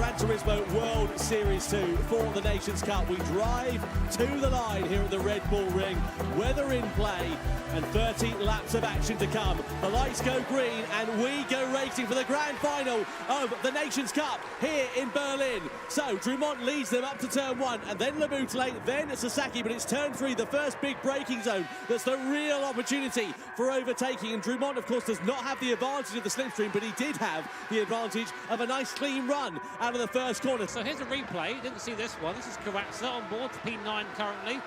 Gran Turismo World Series 2 for the Nations Cup. We drive to the line here at the Red Bull Ring. Weather in play and 30 laps of action to come. The lights go green and we go racing for the grand final of the Nations Cup here in Berlin. So Drummond leads them up to turn 1 and then Laboutelet, then Sasaki, but it's turn 3, the first big braking zone. That's the real opportunity for overtaking, and Drummond of course does not have the advantage of the slipstream, but he did have the advantage of a nice clean run out of the first corner. So here's a replay, didn't see this one. This is Karatza on board for P9 currently.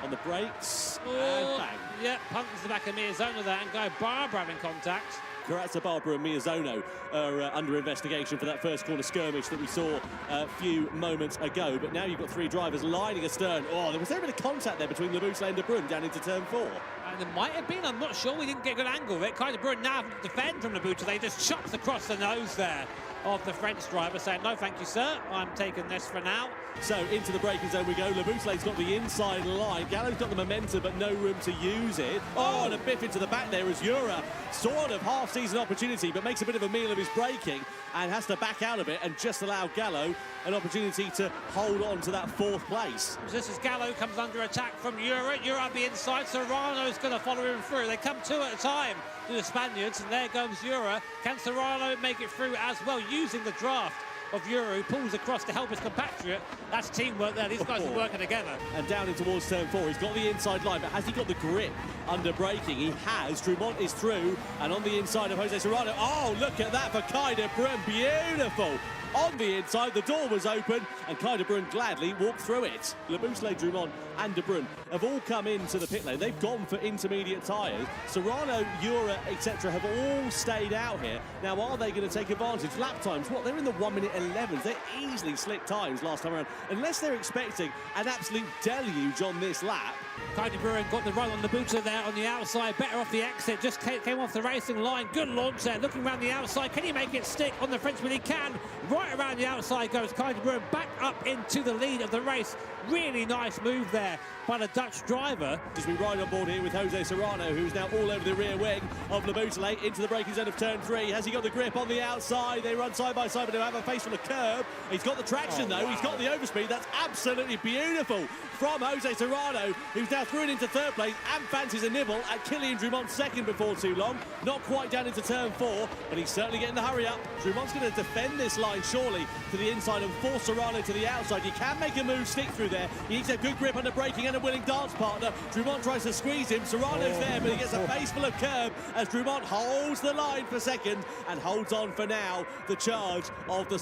On the brakes, and bang. Yeah, punctures the back of Miyazono there, and Guy Barber having contact. Karatza, Barber and Miyazono are under investigation for that first corner skirmish that we saw a few moments ago. But now you've got 3 drivers lining astern. Oh, there was a bit of contact there between Laboutelet and De Bruyne down into turn 4. And there might have been, I'm not sure, we didn't get a good angle of it. Kai De Bruyne now having to defend from Laboutelet, just chops across the nose there of the French driver, saying, no, thank you, sir, I'm taking this for now. So into the braking zone we go. Laboutelet's got the inside line. Gallo's got the momentum, but no room to use it. Oh, and a biff into the back there as Jura, sort of half-season opportunity, but makes a bit of a meal of his braking and has to back out a bit and just allow Gallo an opportunity to hold on to that 4th place. Just as Gallo comes under attack from Jura on the inside, Serrano's going to follow him through. They come 2 at a time to the Spaniards, and there goes Jura. Can Serrano make it through as well, using the draft of Jura, who pulls across to help his compatriot? That's teamwork there. These guys are working together. And down in towards turn 4, he's got the inside line, but has he got the grip under braking? He has. Drummond is through, and on the inside of Jose Serrano. Oh, look at that for Kai De Bruyne. Beautiful. On the inside, the door was open, and Kai De Bruyne gladly walked through it. Laboutelet, Drummond and De Bruyne have all come into the pit lane. They've gone for intermediate tyres. Serrano, Jura, etc. have all stayed out here. Now, are they going to take advantage? Lap times, what? They're in the 1:11. They're easily slick times last time around, unless they're expecting an absolute deluge on this lap. Kai De Bruyne got the run on Laboutelet there on the outside, better off the exit, just came off the racing line. Good launch there, looking around the outside. Can he make it stick on the Frenchman? He can. Right around the outside goes Kai De Bruyne, back up into the lead of the race. Really nice move there by the Dutch driver. As we ride on board here with Jose Serrano, who's now all over the rear wing of Laboutelet into the braking zone of turn 3. Has he got the grip on the outside? They run side by side, but they have a face full of curb. He's got the traction though. Wow. He's got the overspeed. That's absolutely beautiful from Jose Serrano, who's now through it into 3rd place and fancies a nibble at Kylian Drummond's 2nd before too long. Not quite down into turn 4, but he's certainly getting the hurry up. Drummond's going to defend this line surely to the inside and force Serrano to the outside. You can make a move stick through there. He needs a good grip under braking and a willing dance partner. Drummond tries to squeeze him. Serrano's there, but he gets a face full of curb as Drummond holds the line for 2nd and holds on for now the charge of the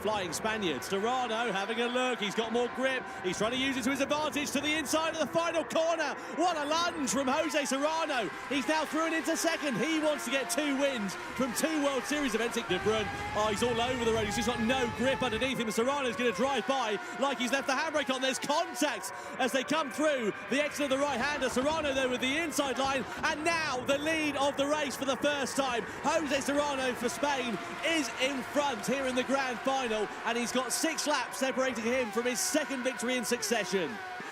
flying Spaniards. Serrano having a look. He's got more grip. He's trying to use it to his advantage to the inside of the final corner. What a lunge from Jose Serrano. He's now through it into 2nd. He wants to get 2 wins from 2 World Series events. De Bruyne, oh, he's all over the road. He's just got no grip underneath him. Serrano's going to drive by like he's left the handbrake on. There's contact as they come through the exit of the right-hander. Serrano there with the inside line, and now the lead of the race for the first time. Jose Serrano for Spain is in front here in the grand final, and he's got 6 laps separating him from his 2nd victory in succession.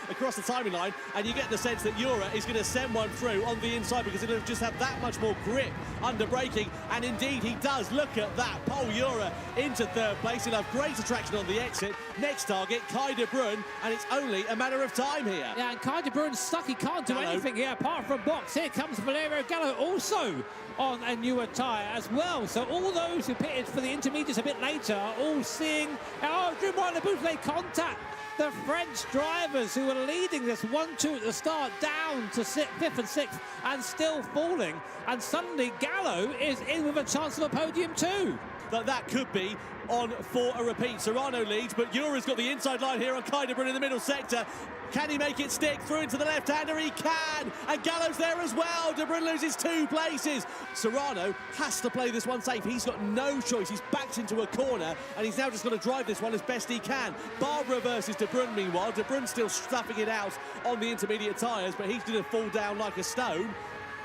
Across the timing line, and you get the sense that Jura is going to send one through on the inside because he'll just have that much more grip under braking, and indeed he does. Look at that. Pole Jura into 3rd place. He'll have greater traction on the exit. Next target, Kai De Bruyne, and it's only a matter of time here. Yeah, and Kai De Bruyne's stuck. He can't do anything here apart from box. Here comes Valerio Gallo also on a newer tyre as well. So all those who pitted for the intermediates a bit later are all seeing, oh, Drummond and Laboutelet contact the French drivers who were leading this 1-2 at the start, down to 5th and 6th and still falling, and suddenly Gallo is in with a chance of a podium too. That could be on for a repeat. Serrano leads, but Jura's got the inside line here on Kai De Bruyne in the middle sector. Can he make it stick through into the left-hander? He can, and Gallo's there as well. De Bruyne loses 2 places. Serrano has to play this one safe. He's got no choice. He's backed into a corner, and he's now just got to drive this one as best he can. Barbara versus De Bruyne, meanwhile. De Bruyne still stuffing it out on the intermediate tyres, but he's going to fall down like a stone.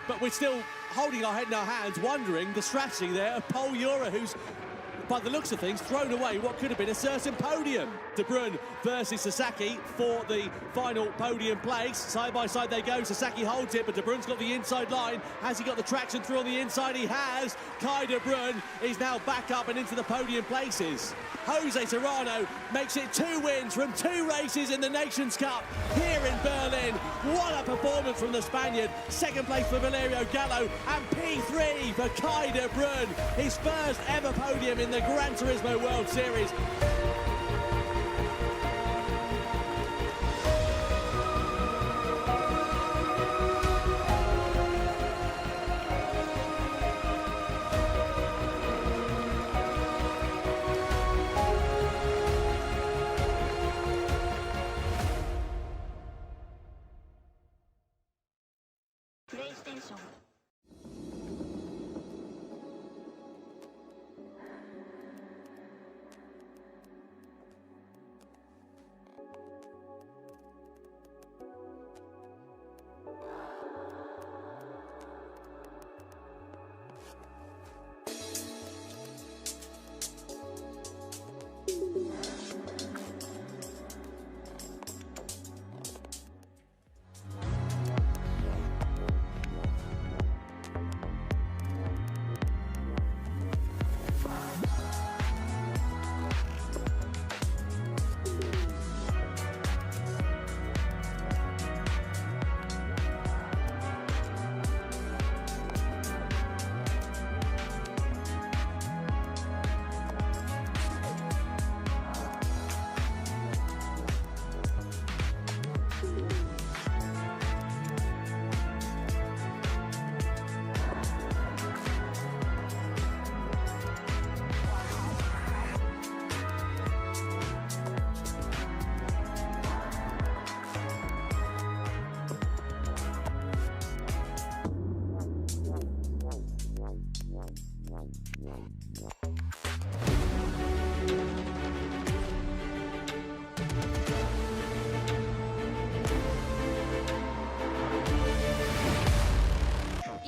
But we're still holding our head in our hands, wondering the strategy there of Pole Jura, who's by the looks of things, thrown away what could have been a certain podium. De Bruyne versus Sasaki for the final podium place. Side by side they go. Sasaki holds it, but De Bruyne's got the inside line. Has he got the traction through on the inside? He has. Kai De Bruyne is now back up and into the podium places. Jose Serrano makes it 2 wins from 2 races in the Nations Cup here in Berlin. What a performance from the Spaniard. Second place for Valerio Gallo and P3 for Kai De Bruyne. His first ever podium in the Gran Turismo World Series. PlayStation.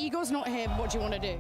Igor's not here, what do you want to do?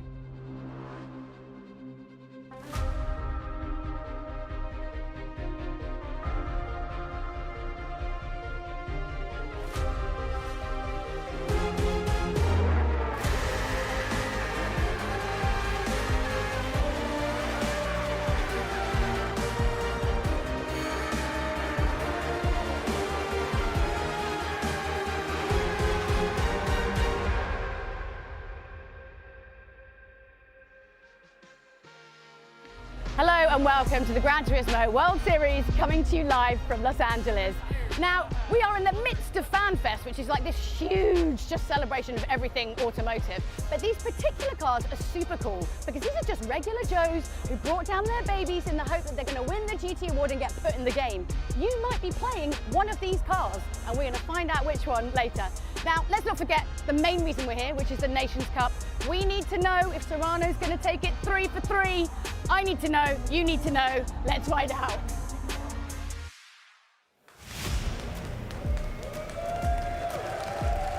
Hello and welcome to the Gran Turismo World Series, coming to you live from Los Angeles. Now, we are in the midst of FanFest, which is like this huge just celebration of everything automotive. But these particular cars are super cool because these are just regular Joes who brought down their babies in the hope that they're going to win the GT award and get put in the game. You might be playing one of these cars and we're going to find out which one later. Now, let's not forget the main reason we're here, which is the Nations Cup. We need to know if Serrano's going to take it 3 for 3. I need to know, you need to know. Let's find out.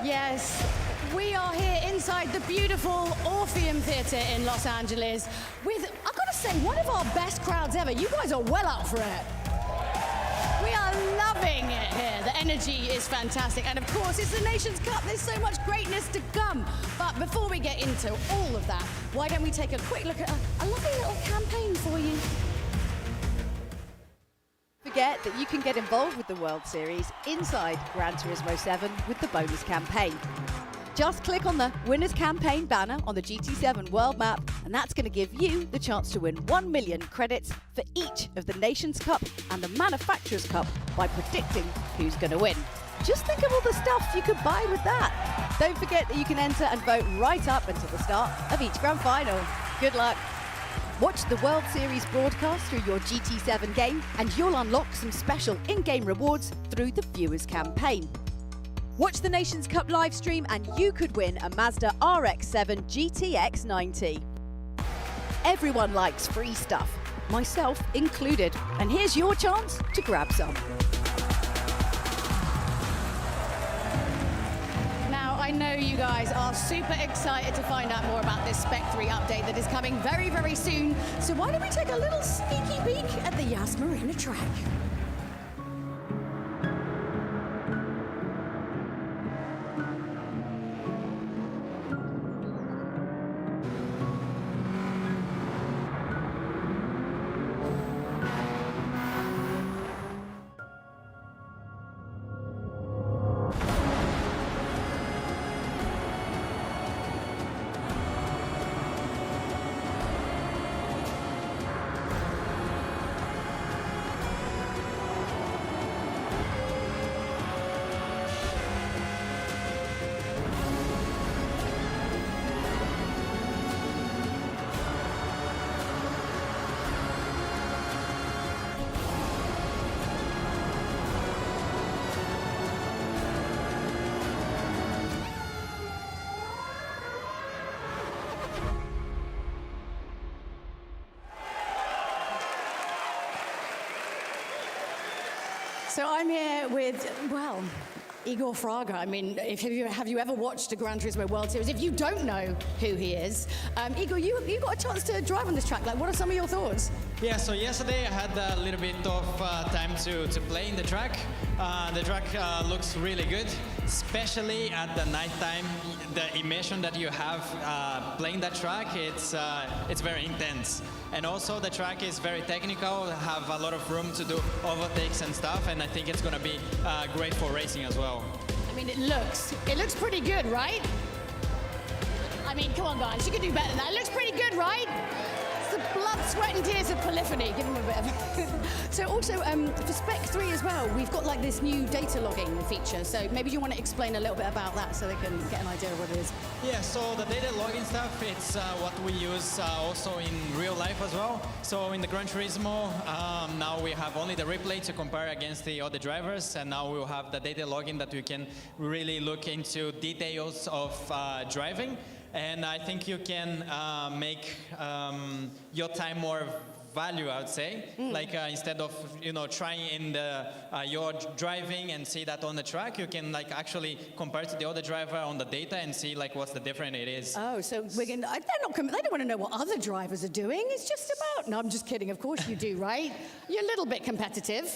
Yes, we are here inside the beautiful Orpheum Theatre in Los Angeles with, I've got to say, one of our best crowds ever. You guys are well up for it. We are loving it here. The energy is fantastic. And of course, it's the Nations Cup. There's so much greatness to come. But before we get into all of that, why don't we take a quick look at a lovely little campaign for you. Forget that you can get involved with the World Series inside Gran Turismo 7 with the bonus campaign. Just click on the Winners Campaign banner on the GT7 world map, and that's going to give you the chance to win 1 million credits for each of the Nations Cup and the Manufacturers Cup by predicting who's going to win. Just think of all the stuff you could buy with that. Don't forget that you can enter and vote right up until the start of each Grand Final. Good luck. Watch the World Series broadcast through your GT7 game, and you'll unlock some special in-game rewards through the Viewers Campaign. Watch the Nations Cup live stream and you could win a Mazda RX-7 GTX 90. Everyone likes free stuff, myself included, and here's your chance to grab some. Now, I I know you guys are super excited to find out more about this Spec 3 update that is coming very, very soon. So why don't we take a little sneaky peek at the Yas Marina track? So I'm here with, well, Igor Fraga. I mean, have you ever watched a Gran Turismo World Series? If you don't know who he is, Igor, you got a chance to drive on this track. Like, what are some of your thoughts? Yeah, so yesterday I had a little bit of time to play in the track. The track looks really good, especially at the nighttime. The immersion that you have playing that track, it's very intense. And also the track is very technical, have a lot of room to do overtakes and stuff, and I think it's going to be great for racing as well. I mean, it looks pretty good, right? I mean, come on, guys, you can do better than that. It looks pretty good, right? It's the blood, sweat, and tears of polyphony. Give them a bit of. So also, for Spec 3 as well, we've got like this new data logging feature. So maybe you want to explain a little bit about that so they can get an idea of what it is. Yeah, so the data logging stuff, it's what we use also in real life as well. So in the Gran Turismo, now we have only the replay to compare against the other drivers, and now we'll have the data logging that we can really look into details of driving. And I think you can make your time more value, I would say. Like instead of trying in the your driving and see that on the track, you can like actually compare to the other driver on the data and see like what's the difference it is. Oh, so they don't want to know what other drivers are doing. It's just about. No, I'm just kidding. Of course you do, right? You're a little bit competitive.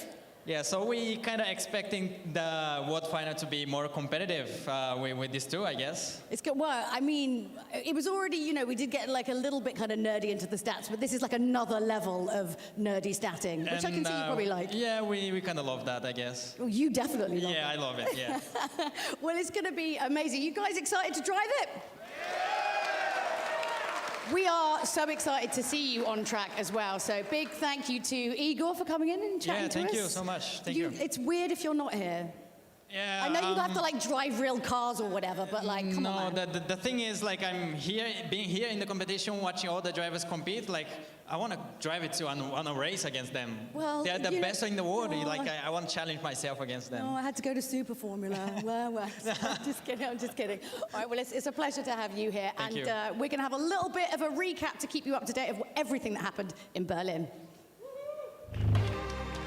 Yeah, so we kind of expecting the World Final to be more competitive with these two, I guess. It's good. Well, I mean, it was already, we did get like a little bit kind of nerdy into the stats, but this is like another level of nerdy statting, which I can see you probably like. Yeah, we kind of love that, I guess. Well, you definitely love it. Yeah, I love it, yeah. Well, it's going to be amazing. You guys excited to drive it? We are so excited to see you on track as well. So big thank you to Igor for coming in and chatting to us. Yeah, thank you so much. Thank you. It's weird if you're not here. Yeah, I know you have to like drive real cars or whatever, but like, come on, man. The thing is, like, I'm here, being here in the competition, watching all the drivers compete. Like, I want to drive it to on a race against them. Well, they're the best in the world. Like, I want to challenge myself against them. Oh, I had to go to Super Formula. well, I'm just kidding. I'm just kidding. All right, well, it's a pleasure to have you here, Thank you. We're going to have a little bit of a recap to keep you up to date of everything that happened in Berlin.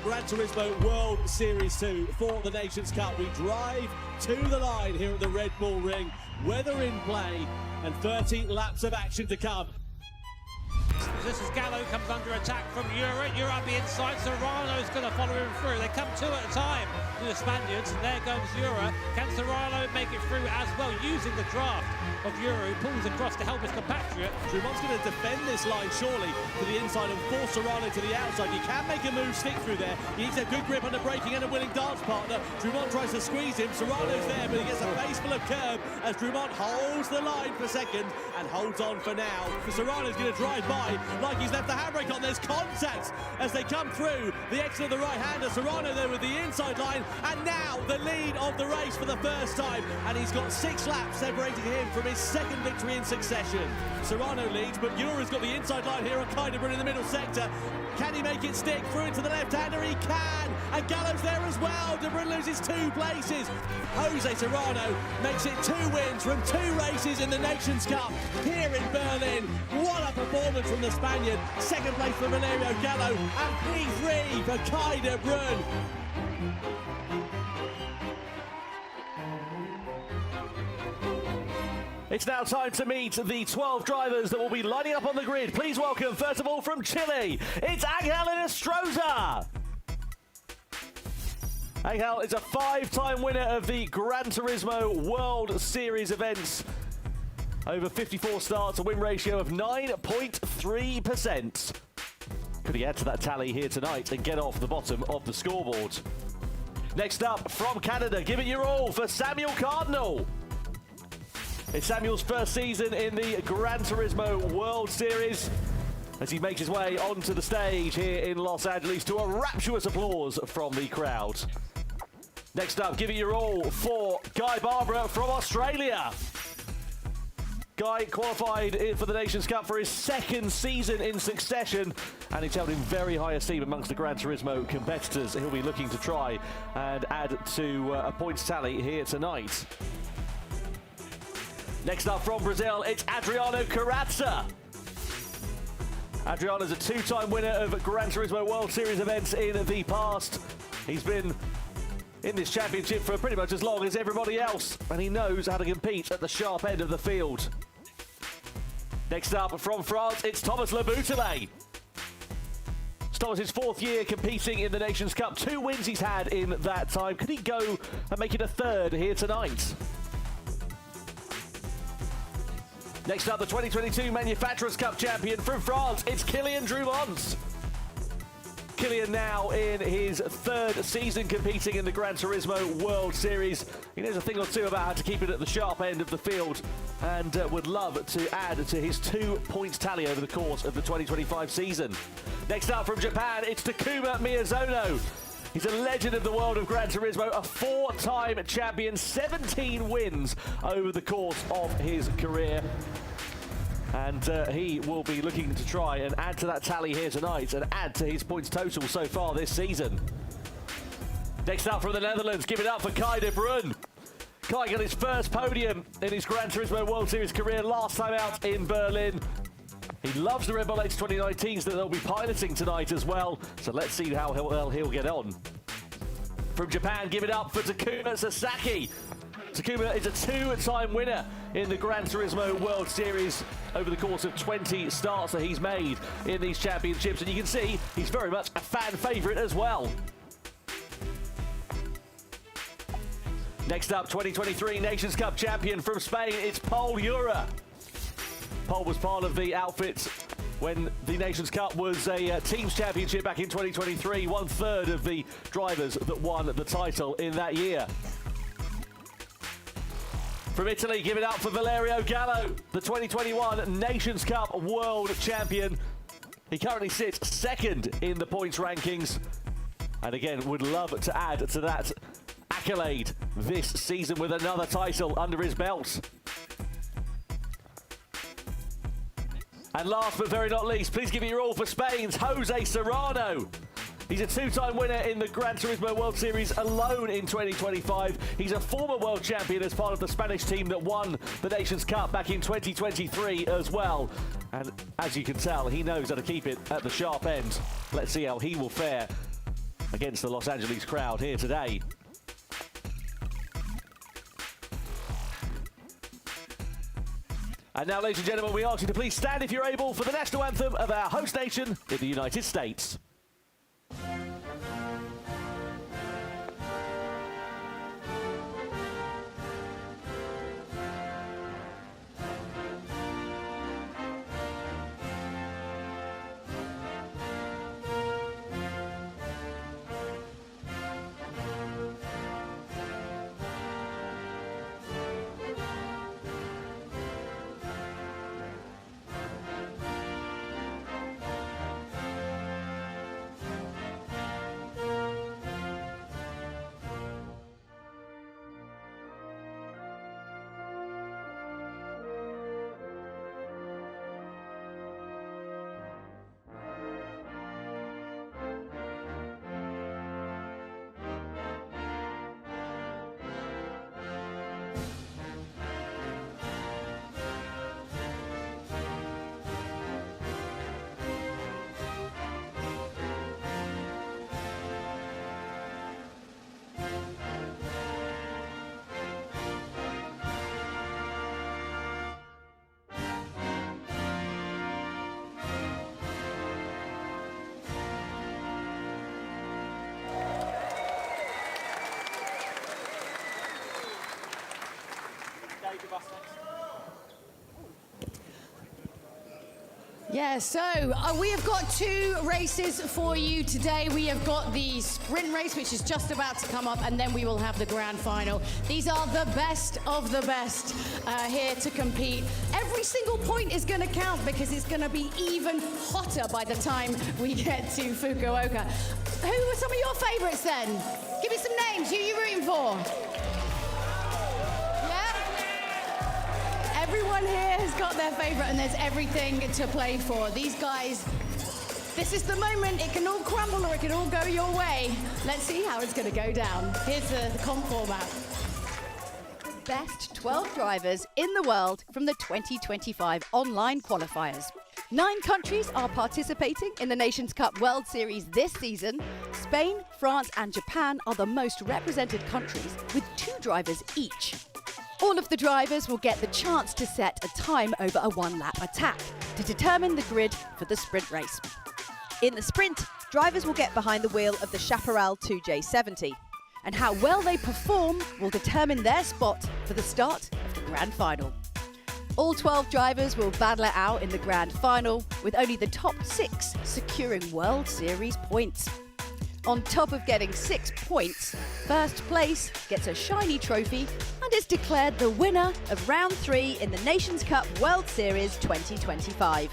Gran Turismo World Series 2 for the Nations Cup. We drive to the line here at the Red Bull Ring. Weather in play and 30 laps of action to come. This is Gallo comes under attack from Ura. Ura up the inside. Serrano's going to follow him through. They come two at a time to the Spaniards, and there goes Ura. Can Serrano make it through as well, using the draft of Ura, who pulls across to help his compatriot? Drumont's going to defend this line surely to the inside and force Serrano to the outside. You can make a move stick through there. He needs a good grip under braking and a willing dance partner. Drumont tries to squeeze him. Serrano's there, but he gets a face full of curb as Drumont holds the line for second and holds on for now. Serrano's going to drive by like he's left the handbrake on. There's contact as they come through the exit of the right-hander. Serrano there with the inside line, and now the lead of the race for the first time, and he's got 6 laps separating him from his second victory in succession. Serrano leads, but Ura's got the inside line here on Kaidebrun in the middle sector. Can he make it stick through into the left-hander? He can, and Gallo's there as well. De Bruyne loses 2 places. Jose Serrano makes it 2 wins from 2 races in the Nations Cup here in Berlin. What a performance from the Spaniard. Second place for Valerio Gallo, and P3 for Kaidebrun. It's now time to meet the 12 drivers that will be lining up on the grid. Please welcome, first of all, from Chile, it's Angel Inestrosa. Angel is a 5-time winner of the Gran Turismo World Series events. Over 54 starts, a win ratio of 9.3%. Could he add to that tally here tonight and get off the bottom of the scoreboard? Next up, from Canada, give it your all for Samuel Cardinal. It's Samuel's first season in the Gran Turismo World Series as he makes his way onto the stage here in Los Angeles to a rapturous applause from the crowd. Next up, give it your all for Guy Barbara from Australia. Guy qualified for the Nations Cup for his second season in succession, and he's held in very high esteem amongst the Gran Turismo competitors. He'll be looking to try and add to a points tally here tonight. Next up from Brazil, it's Adriano Carrazza. Adriano's a 2-time winner of Gran Turismo World Series events in the past. He's been in this championship for pretty much as long as everybody else, and he knows how to compete at the sharp end of the field. Next up from France, it's Thomas Le Boutelet. It's Thomas's 4th year competing in the Nations Cup. 2 wins he's had in that time. Could he go and make it a 3rd here tonight? Next up, the 2022 Manufacturers' Cup champion from France, it's Kylian Drumont. Kylian now in his 3rd season competing in the Gran Turismo World Series. He knows a thing or two about how to keep it at the sharp end of the field and would love to add to his 2 points tally over the course of the 2025 season. Next up from Japan, it's Takuma Miyazono. He's a legend of the world of Gran Turismo, a 4-time champion, 17 wins over the course of his career. And he will be looking to try and add to that tally here tonight and add to his points total so far this season. Next up from the Netherlands, give it up for Kai de Bruyne. Kai got his first podium in his Gran Turismo World Series career last time out in Berlin. He loves the Red Bull H 2019s that they'll be piloting tonight as well. So let's see how well he'll get on. From Japan, give it up for Takuma Sasaki. Takuma is a 2-time winner in the Gran Turismo World Series over the course of 20 starts that he's made in these championships. And you can see he's very much a fan favourite as well. Next up, 2023 Nations Cup champion from Spain, it's Pol Ura. Pol was part of the outfit when the Nations Cup was a teams championship back in 2023. 1/3 of the drivers that won the title in that year. From Italy, give it up for Valerio Gallo, the 2021 Nations Cup World Champion. He currently sits 2nd in the points rankings, and again would love to add to that accolade this season with another title under his belt. And last but very not least, please give it your all for Spain's Jose Serrano. He's a 2-time winner in the Gran Turismo World Series alone in 2025. He's a former world champion as part of the Spanish team that won the Nations Cup back in 2023 as well. And as you can tell, he knows how to keep it at the sharp end. Let's see how he will fare against the Los Angeles crowd here today. And now, ladies and gentlemen, we ask you to please stand if you're able for the national anthem of our host nation in the United States. Yeah, so we have got 2 races for you today. We have got the sprint race, which is just about to come up, and then we will have the grand final. These are the best of the best here to compete. Every single point is going to count because it's going to be even hotter by the time we get to Fukuoka. Who are some of your favourites then? Give me some names. Who are you rooting for? Everyone here has got their favourite and there's everything to play for. These guys, this is the moment. It can all crumble or it can all go your way. Let's see how it's going to go down. Here's the comp format. Best 12 drivers in the world from the 2025 online qualifiers. 9 countries are participating in the Nations Cup World Series this season. Spain, France and Japan are the most represented countries with 2 drivers each. All of the drivers will get the chance to set a time over a 1-lap attack to determine the grid for the sprint race. In the sprint, drivers will get behind the wheel of the Chaparral 2J70, and how well they perform will determine their spot for the start of the grand final. All 12 drivers will battle it out in the grand final, with only the top 6 securing World Series points. On top of getting 6 points, first place gets a shiny trophy and is declared the winner of round 3 in the Nations Cup World Series 2025.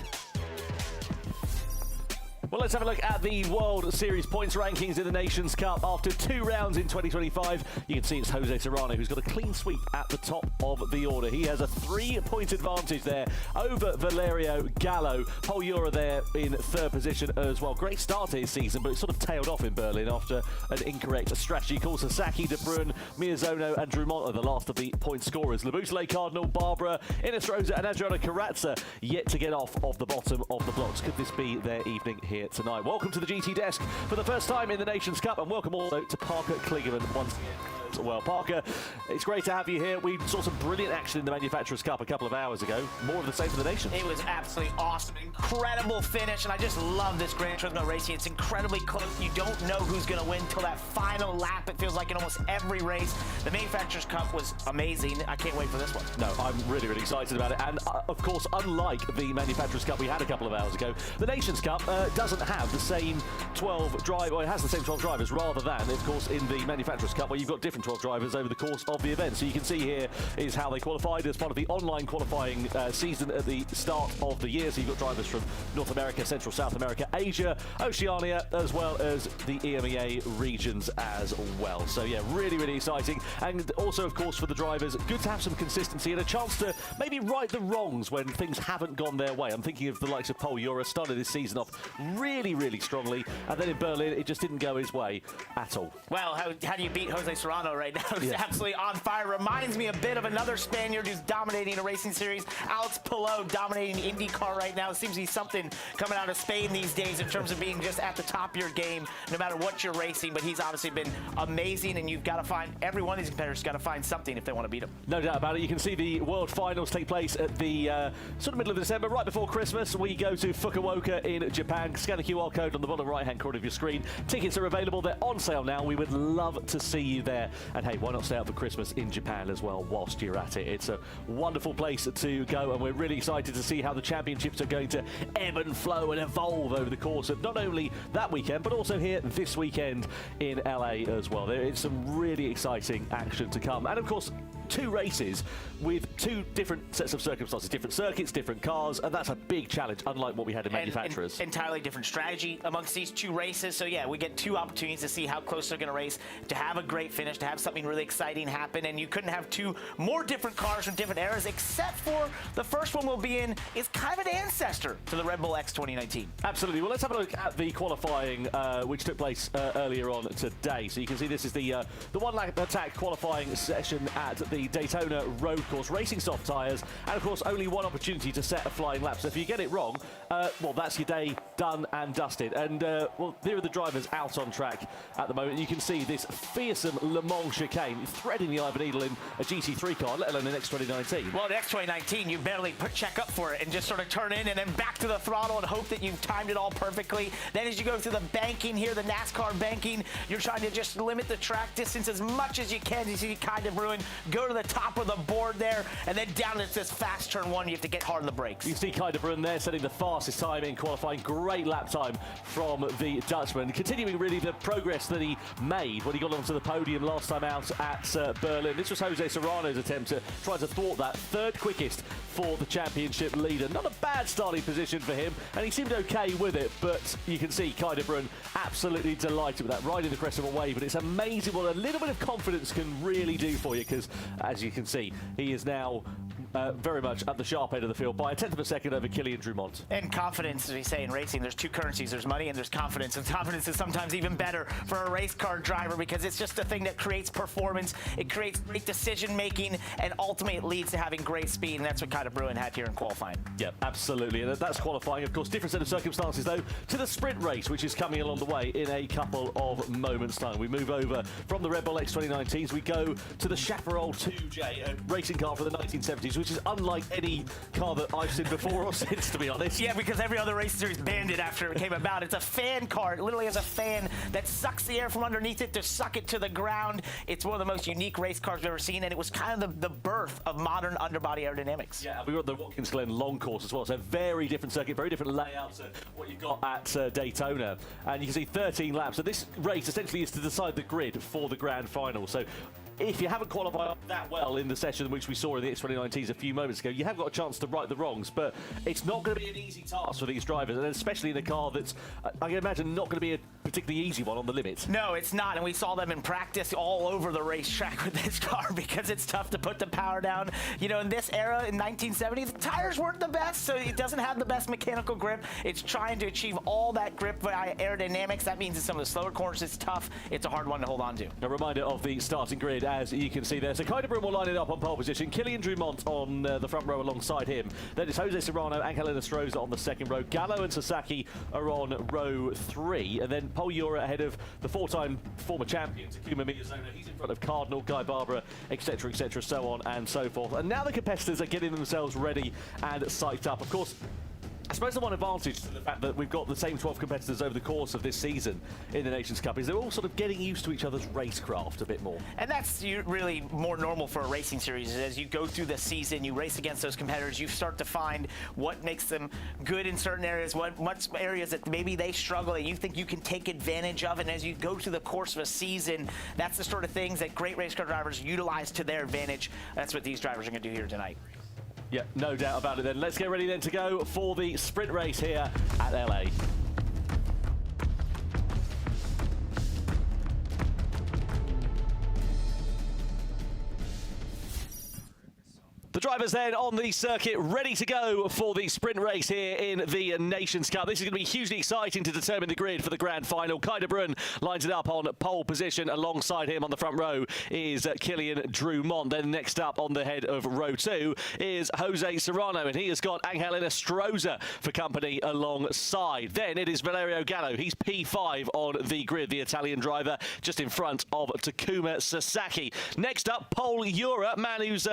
Well, let's have a look at the World Series points rankings in the Nations Cup. After 2 rounds in 2025, you can see it's Jose Serrano who's got a clean sweep at the top of the order. He has a 3-point advantage there over Valerio Gallo. Pol Jura there in 3rd position as well. Great start to his season, but it sort of tailed off in Berlin after an incorrect strategy call. Sasaki, De Bruyne, Miyazono and Drumont are the last of the point scorers. Labusele, Cardinal, Barbara, Ines Rosa and Adriana Carrazza yet to get off of the bottom of the blocks. Could this be their evening here tonight? Welcome to the GT desk for the first time in the Nations Cup, and welcome also to Parker Kligerman once again. Well, Parker, it's great to have you here. We saw some brilliant action in the Manufacturers' Cup a couple of hours ago. More of the same for the nation. It was absolutely awesome. Incredible finish, and I just love this Gran Turismo racing. It's incredibly close. You don't know who's going to win until that final lap. It feels like in almost every race. The Manufacturers' Cup was amazing. I can't wait for this one. No, I'm really, really excited about it. And, of course, unlike the Manufacturers' Cup we had a couple of hours ago, the Nations Cup doesn't have the same 12 drivers, or it has the same 12 drivers, rather than, of course, in the Manufacturers' Cup, where you've got different 12 drivers over the course of the event. So you can see here is how they qualified as part of the online qualifying season at the start of the year. So you've got drivers from North America, Central South America, Asia, Oceania, as well as the EMEA regions as well. So yeah, really, really exciting. And also, of course, for the drivers, good to have some consistency and a chance to maybe right the wrongs when things haven't gone their way. I'm thinking of the likes of Pol Jura, started this season off really, really strongly, and then in Berlin, it just didn't go his way at all. Well, how do you beat Jose Serrano right now? He's absolutely on fire. Reminds me a bit of another Spaniard who's dominating a racing series, Alex Palou, dominating IndyCar right now. It seems to be something coming out of Spain these days in terms of being just at the top of your game, no matter what you're racing. But he's obviously been amazing, and you've got to find, every one of these competitors got to find something if they want to beat him. No doubt about it. You can see the World Finals take place at the sort of middle of December, right before Christmas. We go to Fukuoka in Japan. Scan the QR code on the bottom right-hand corner of your screen. Tickets are available. They're on sale now. We would love to see you there. And hey, why not stay out for Christmas in Japan as well whilst you're at it? It's a wonderful place to go, and we're really excited to see how the championships are going to ebb and flow and evolve over the course of not only that weekend, but also here this weekend in LA as well. There is some really exciting action to come. And of course, 2 races with 2 different sets of circumstances, different circuits, different cars, and that's a big challenge, unlike what we had in Manufacturers. Entirely different strategy amongst these 2 races. So yeah, we get 2 opportunities to see how close they're going to race, to have a great finish, to have something really exciting happen, and you couldn't have 2 more different cars from different eras, except for the first one we'll be in is kind of an ancestor to the Red Bull X 2019. Absolutely. Well, let's have a look at the qualifying, which took place earlier on today. So you can see this is the 1-lap attack qualifying session at the Daytona road course, racing soft tyres, and of course only 1 opportunity to set a flying lap. So if you get it wrong, well, that's your day done and dusted. And well, here are the drivers out on track at the moment. You can see this fearsome Le Mans chicane threading the eye of a needle in a GT3 car, let alone an X 2019. Well, the X 2019, you barely check up for it and just sort of turn in and then back to the throttle and hope that you've timed it all perfectly. Then as you go through the banking here, the NASCAR banking, you're trying to just limit the track distance as much as you can. You see Kai De Bruyne go go to the top of the board there, and then down at this fast turn one, you have to get hard on the brakes. You see Kai de Bruyne there setting the fastest time in qualifying. Great lap time from the Dutchman. Continuing really the progress that he made when he got onto the podium last time out at Berlin. This was Jose Serrano's attempt to try to thwart that. Third quickest for the championship leader. Not a bad starting position for him, and he seemed okay with it, but you can see Kai de Bruyne absolutely delighted with that, riding the crest of a wave. But it's amazing what a little bit of confidence can really do for you, because as you can see, he is now very much at the sharp end of the field by a tenth of a second over Kylian Drumont. And confidence, as we say in racing, there's two currencies. There's money and there's confidence. And confidence is sometimes even better for a race car driver, because it's just a thing that creates performance. It creates great decision making, and ultimately it leads to having great speed. And that's what Kai de Bruyne had here in qualifying. Yeah, absolutely. And that's qualifying. Of course, different set of circumstances, though, to the sprint race, which is coming along the way in a couple of moments' time. We move over from the Red Bull X 2019s. We go to the Chaparral 2J, a racing car from the 1970s, which is unlike any car that I've seen before or since, to be honest. Yeah, because every other racing series banned it after it came about. It's a fan car. It literally has a fan that sucks the air from underneath it to suck it to the ground. It's one of the most unique race cars we've ever seen, and it was kind of the birth of modern underbody aerodynamics. Yeah, we were at the Watkins Glen long course as well, so very different circuit, very different layouts to what you've got at Daytona. And you can see 13 laps. So this race essentially is to decide the grid for the grand final. So if you haven't qualified that well in the session which we saw in the X2019s a few moments ago, you have got a chance to right the wrongs, but it's not going to be an easy task for these drivers, and especially in a car that's, I can imagine, not going to be a particularly easy one on the limit. No, it's not, and we saw them in practice all over the racetrack with this car, because it's tough to put the power down. You know, in this era, in 1970, the tires weren't the best, so it doesn't have the best mechanical grip. It's trying to achieve all that grip via aerodynamics. That means in some of the slower corners, it's tough. It's a hard one to hold on to. A reminder of the starting grid, as you can see there. So Kai de Bruyne will line it up on pole position. Kylian Drumont on the front row alongside him. Then it's Jose Serrano, Angel Enestrosa on the second row. Gallo and Sasaki are on row 3. And then Paul Ura ahead of the four-time former champion, Takuma Miyazono. He's in front of Cardinal, Guy Barbara, etc., so on and so forth. And now the competitors are getting themselves ready and psyched up. Of course, I suppose the one advantage to the fact that we've got the same 12 competitors over the course of this season in the Nations Cup is they're all sort of getting used to each other's racecraft a bit more. And that's really more normal for a racing series. As you go through the season, you race against those competitors, you start to find what makes them good in certain areas, what areas that maybe they struggle and you think you can take advantage of. And as you go through the course of a season, that's the sort of things that great race car drivers utilize to their advantage. That's what these drivers are going to do here tonight. Yeah, no doubt about it then. Let's get ready then to go for the sprint race here at LA. The drivers then on the circuit ready to go for the sprint race here in the Nations Cup. This is going to be hugely exciting to determine the grid for the grand final. Kai de Bruyne lines it up on pole position. Alongside him on the front row is Kylian Drumont. Then next up on the head of row 2 is Jose Serrano, and he has got Angel Enestrosa for company alongside. Then it is Valerio Gallo. He's P5 on the grid, the Italian driver, just in front of Takuma Sasaki. Next up, Paul Ura, man who's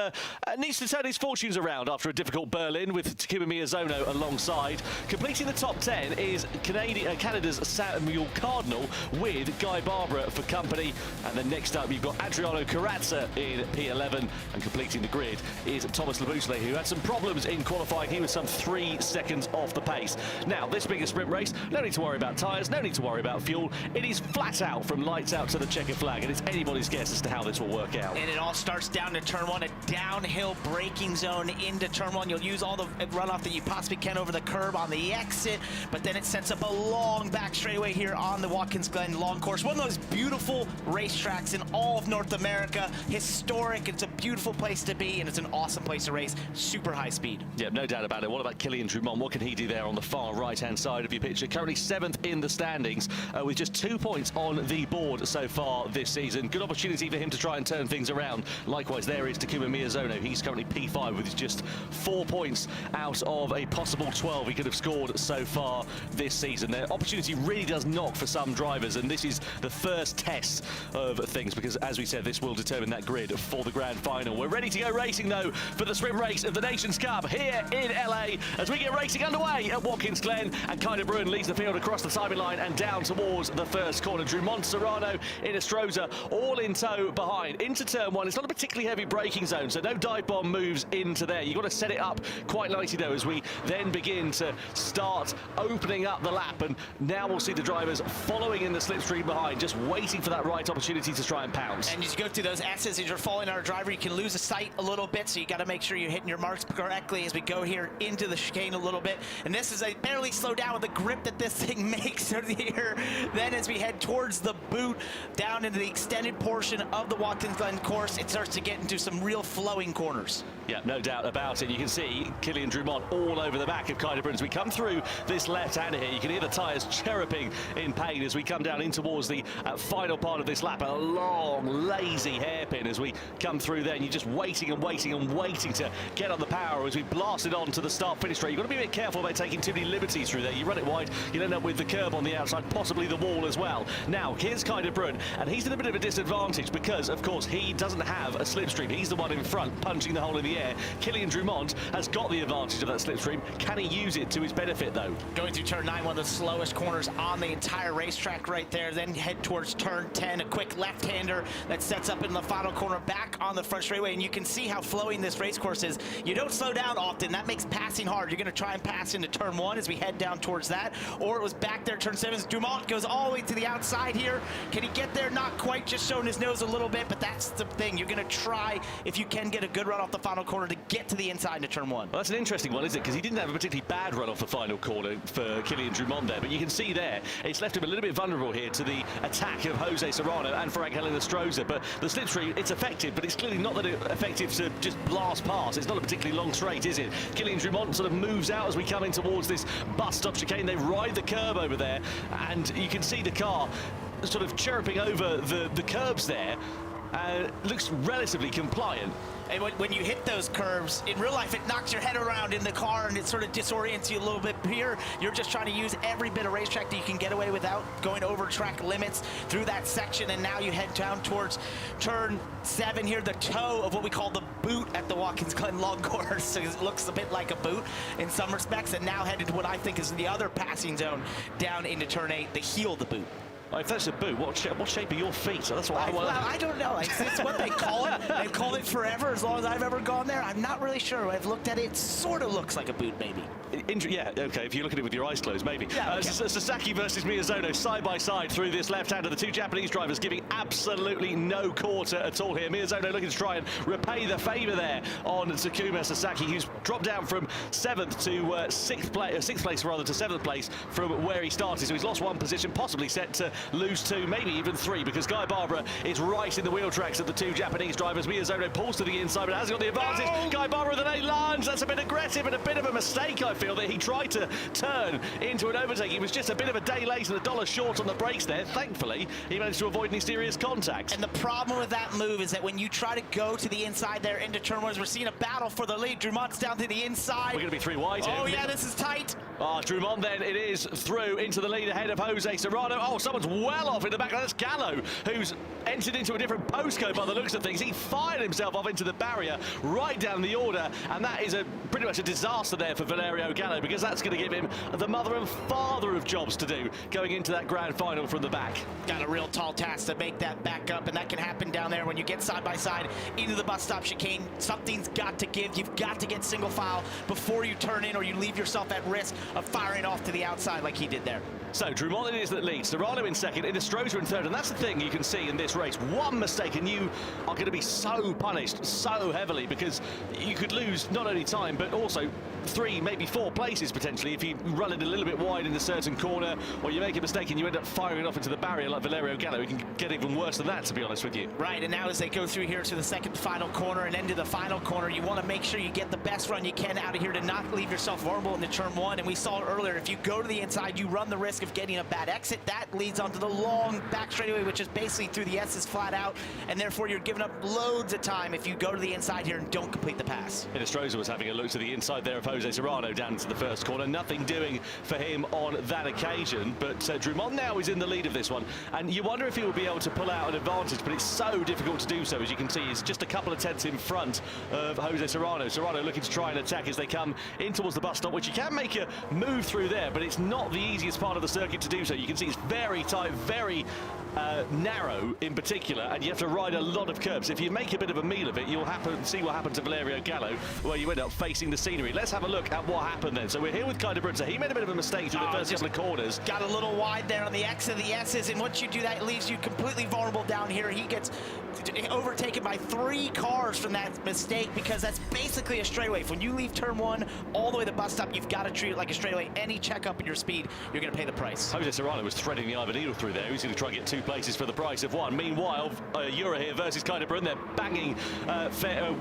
needs to turn his fortunes around after a difficult Berlin, with Takuma Miyazono alongside. Completing the top 10 is Canada's Samuel Cardinal with Guy Barbara for company. And then next up you've got Adriano Carrazza in P11, and completing the grid is Thomas Labusle, who had some problems in qualifying. He was some 3 seconds off the pace. Now, this being a sprint race, no need to worry about tyres, no need to worry about fuel. It is flat out from lights out to the checkered flag, and it's anybody's guess as to how this will work out. And it all starts down to turn 1, a downhill braking zone into turn 1. You'll use all the runoff that you possibly can over the curb on the exit, but then it sets up a long back straightaway here on the Watkins Glen long course. One of those beautiful racetracks in all of North America. Historic, it's a beautiful place to be, and it's an awesome place to race. Super high speed. Yeah, no doubt about it. What about Kylian Drumont? What can he do there on the far right-hand side of your picture? Currently 7th in the standings, with just 2 points on the board so far this season. Good opportunity for him to try and turn things around. Likewise, there is Takuma Miyazono. He's currently P5 with just 4 points out of a possible 12 he could have scored so far this season. Their opportunity really does knock for some drivers, and this is the first test of things because, as we said, this will determine that grid for the grand final. We're ready to go racing, though, for the sprint race of the Nations Cup here in LA as we get racing underway at Watkins Glen, and Kyder Bruin leads the field across the timing line and down towards the first corner. Drumont, Serrano, Inestrosa all in tow behind. Into turn one, it's not a particularly heavy braking zone, so no dive bomb moves into there. You've got to set it up quite nicely, though, as we then begin to start opening up the lap, and now we'll see the drivers following in the slipstream behind, just waiting for that right opportunity to try and pounce. And as you go through those S's, as you're following our driver, you can lose a sight a little bit, so you got to make sure you're hitting your marks correctly as we go here into the chicane a little bit. And this is a barely slow down with the grip that this thing makes here. Then as we head towards the boot, down into the extended portion of the Watkins Glen course, it starts to get into some real flowing corners. Yeah, no doubt about it. You can see Kilian Drumont all over the back of Kyder Bruin. As we come through this left-hander here, you can hear the tyres chirruping in pain as we come down in towards the final part of this lap. A long, lazy hairpin as we come through there, and you're just waiting and waiting and waiting to get on the power as we blast it on to the start-finish straight. You've got to be a bit careful about taking too many liberties through there. You run it wide, you'll end up with the curb on the outside, possibly the wall as well. Now, here's Kyder Bruin, and he's in a bit of a disadvantage because, of course, he doesn't have a slipstream. He's the one in front, punching the hole in the air. Kilian Drumont has got the advantage of that slipstream. Can he use it to his benefit, though? Going through turn 9, one of the slowest corners on the entire racetrack right there. Then head towards turn 10, a quick left-hander that sets up in the final corner back on the front straightaway. And you can see how flowing this race course is. You don't slow down often. That makes passing hard. You're going to try and pass into turn 1 as we head down towards that. Or it was back there, turn 7. Drumont goes all the way to the outside here. Can he get there? Not quite, just showing his nose a little bit, but that's the thing. You're going to try, if you can get a good run off the final corner, to get to the inside into turn 1. Well, that's an interesting one, isn't it? Because he didn't have a particularly bad run off the final corner for Kilian Drumont there, but you can see there, it's left him a little bit vulnerable here to the attack of Jose Serrano and Frank Inestrosa. But the slipstream, it's effective, but it's clearly not that effective to just blast past. It's not a particularly long straight, is it? Kilian Drumont sort of moves out as we come in towards this bus stop chicane. They ride the curb over there, and you can see the car sort of chirruping over the curbs there. Looks relatively compliant. And when you hit those curves, in real life, it knocks your head around in the car and it sort of disorients you a little bit. Here, you're just trying to use every bit of racetrack that you can get away without going over track limits through that section. And now you head down towards turn 7 here, the toe of what we call the boot at the Watkins Glen long course. So it looks a bit like a boot in some respects. And now headed to what I think is the other passing zone down into turn 8, the heel of the boot. Oh, if that's a boot, what shape are your feet? So that's what I want. Well, I don't know. It's what they call it. They've called it forever as long as I've ever gone there. I'm not really sure. I've looked at it. It sort of looks like a boot, maybe. Yeah, okay, if you look at it with your eyes closed, maybe. Yeah, okay. Sasaki versus Miyazono side by side through this left-hander. The two Japanese drivers giving absolutely no quarter at all here. Miyazono looking to try and repay the favour there on Takuma Sasaki, who's dropped down from 7th to 6th place rather to 7th place from where he started. So he's lost 1 position, possibly set to lose 2, maybe even 3, because Guy Barbara is right in the wheel tracks of the two Japanese drivers. Miyazono pulls to the inside, but has got the advantage. Oh! Guy Barbara with an 8 lunge. That's a bit aggressive and a bit of a mistake, I feel, that he tried to turn into an overtake. He was just a bit of a day late and $1 short on the brakes there. Thankfully, he managed to avoid any serious contact. And the problem with that move is that when you try to go to the inside there into turn 1, we're seeing a battle for the lead. Drumont's down to the inside. We're going to be 3 wide here. Oh, yeah, this is tight. Drumont then, it is through into the lead ahead of Jose Serrano. Oh, someone's well off in the back. That's Gallo, who's entered into a different postcode by the looks of things. He fired himself off into the barrier right down the order, and that is pretty much a disaster there for Valerio Gallo, because that's going to give him the mother and father of jobs to do going into that grand final from the back. Got a real tall task to make that back up, and that can happen down there when you get side by side into the bus stop chicane. Something's got to give. You've got to get single file before you turn in, or you leave yourself at risk of firing off to the outside like he did there. So Drumont it is that leads, Serrano in second, Inestrosa in third, and that's the thing you can see in this race. One mistake and you are going to be so punished so heavily, because you could lose not only time but also 3, maybe 4 places potentially if you run it a little bit wide in a certain corner, or you make a mistake and you end up firing off into the barrier like Valerio Gallo. It can get even worse than that, to be honest with you. Right, and now as they go through here to the second final corner and into the final corner, you want to make sure you get the best run you can out of here to not leave yourself vulnerable into turn 1. And we saw earlier, if you go to the inside, you run the risk risk of getting a bad exit. That leads onto the long back straightaway, which is basically through the S's flat out, and therefore you're giving up loads of time if you go to the inside here and don't complete the pass. Inestrosa was having a look to the inside there of Jose Serrano down to the first corner. Nothing doing for him on that occasion, but Drummond now is in the lead of this one, and you wonder if he will be able to pull out an advantage, but it's so difficult to do so. As you can see, he's just a couple of tenths in front of Jose Serrano. Serrano looking to try and attack as they come in towards the bus stop, which you can make a move through there, but it's not the easiest part of the circuit to do so. You can see it's very tight, very narrow in particular, and you have to ride a lot of curbs. If you make a bit of a meal of it, you'll see what happened to Valerio Gallo, where you end up facing the scenery. Let's have a look at what happened then. So we're here with Kyle Brunner. He made a bit of a mistake through the first couple of corners. Got a little wide there on the X of the S's, and once you do that, it leaves you completely vulnerable down here. He gets overtaken by 3 cars from that mistake, because that's basically a straightaway. When you leave turn 1 all the way to the bus stop, you've got to treat it like a straightaway. Any check up in your speed, you're going to pay the price. Jose Serrano was threading the eye of a needle through there. He's going to try and get 2 places for the price of 1. Meanwhile, Euro here versus Kyle Brunner. They're banging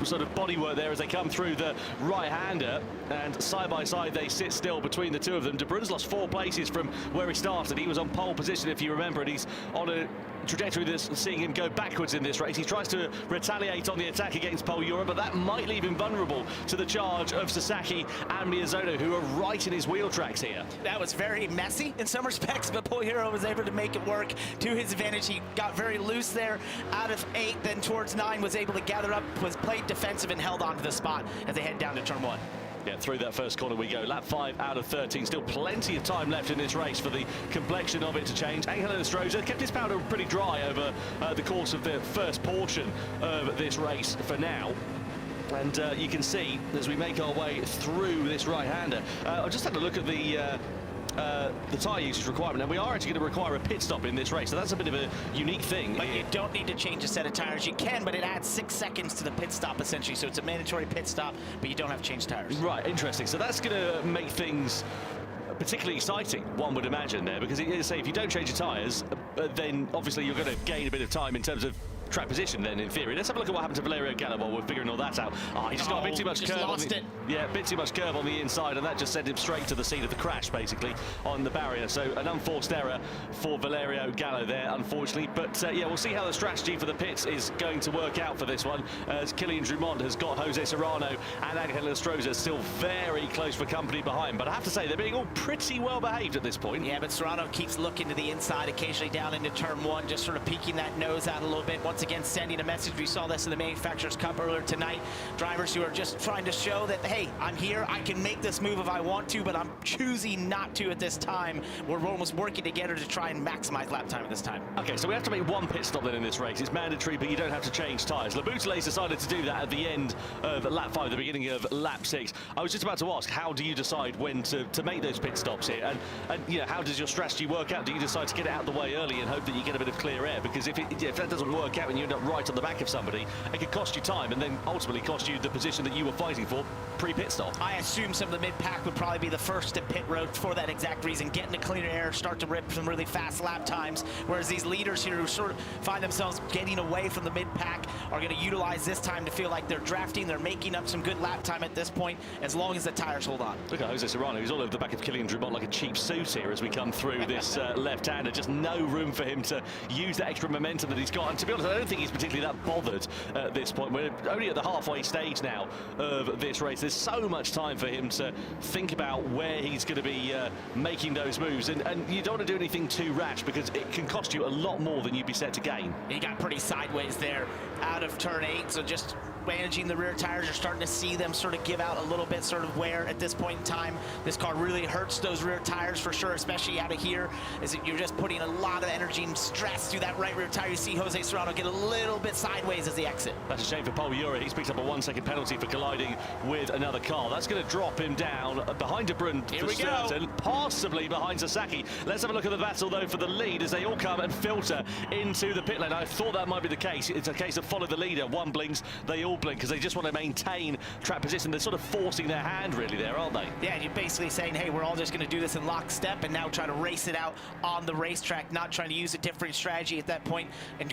sort of bodywork there as they come through the right-hander, and side by side they sit still between the two of them. De Bruyne's lost 4 places from where he started. He was on pole position, if you remember, and he's on a trajectory that's seeing him go backwards in this race. He tries to retaliate on the attack against Paul Euro, but that might leave him vulnerable to the charge of Sasaki and Miyazono, who are right in his wheel tracks here. That was very messy in some respects, but Paul Euro was able to make it work to his advantage. He got very loose there out of 8, then towards 9 was able to gather up, was played defensive and held on to the spot as they head down to turn 1. Yeah, through that first corner we go. Lap 5 out of 13. Still plenty of time left in this race for the complexion of it to change. Angel Inestrosa kept his powder pretty dry over the course of the first portion of this race for now. And you can see as we make our way through this right-hander. I just had a look at the tyre usage requirement, and we are actually going to require a pit stop in this race, so that's a bit of a unique thing. But you don't need to change a set of tires. You can, but it adds 6 seconds to the pit stop essentially, so it's a mandatory pit stop, but you don't have to change tires. Right, interesting. So that's going to make things particularly exciting, one would imagine there, because say if you don't change your tyres, then obviously you're going to gain a bit of time in terms of track position then, in theory. Let's have a look at what happened to Valerio Gallo while we're figuring all that out. He just got a bit too much curve on the, yeah, a bit too much curve on the inside, and that just sent him straight to the scene of the crash, basically, on the barrier. So an unforced error for Valerio Gallo there, unfortunately. But yeah, we'll see how the strategy for the pits is going to work out for this one, as Kylian Drummond has got Jose Serrano and Angel Inestrosa still very close for company behind. But I have to say, they're being all pretty well behaved at this point. Yeah, but Serrano keeps looking to the inside, occasionally down into turn 1, just sort of peeking that nose out a little bit. Once again, sending a message. We saw this in the Manufacturers' Cup earlier tonight. Drivers who are just trying to show that, hey, I'm here, I can make this move if I want to, but I'm choosing not to at this time. We're almost working together to try and maximize lap time at this time. Okay, so we have to make 1 pit stop then in this race. It's mandatory, but you don't have to change tyres. Laboutelet's decided to do that at the end of lap 5, the beginning of lap 6. I was just about to ask, how do you decide when to make those pit stops here? And you know, how does your strategy work out? Do you decide to get it out of the way early and hope that you get a bit of clear air? Because if that doesn't work out and you end up right on the back of somebody, it could cost you time and then ultimately cost you the position that you were fighting for pre-pit stop. I assume some of the mid-pack would probably be the first to pit road for that exact reason, getting to cleaner air, start to rip some really fast lap times, whereas these leaders here who sort of find themselves getting away from the mid-pack are going to utilize this time to feel like they're drafting, they're making up some good lap time at this point, as long as the tires hold on. Look at Jose Serrano, who's all over the back of Kylian Drummond like a cheap suit here as we come through this left-hander. Just no room for him to use that extra momentum that he's got, and to be honest, I don't think he's particularly that bothered at this point. We're only at the halfway stage now of this race. There's so much time for him to think about where he's going to be making those moves, and you don't want to do anything too rash because it can cost you a lot more than you'd be set to gain. He got pretty sideways there out of turn 8, so just managing the rear tires. You're starting to see them sort of give out a little bit sort of wear at this point in time. This car really hurts those rear tires for sure, especially out of here, is that you're just putting a lot of energy and stress through that right rear tire. You see Jose Serrano get a little bit sideways as they exit. That's a shame for Paul Euro. He's picked up a 1-second penalty for colliding with another car. That's going to drop him down behind De Bruyne for certain, possibly behind Sasaki. Let's have a look at the battle though for the lead as they all come and filter into the pit lane. I thought that might be the case. It's a case of follow the leader. One blinks, they all blink because they just want to maintain track position. They're sort of forcing their hand really there, aren't they? Yeah, you're basically saying, hey, we're all just going to do this in lockstep and now try to race it out on the racetrack, not trying to use a different strategy at that point and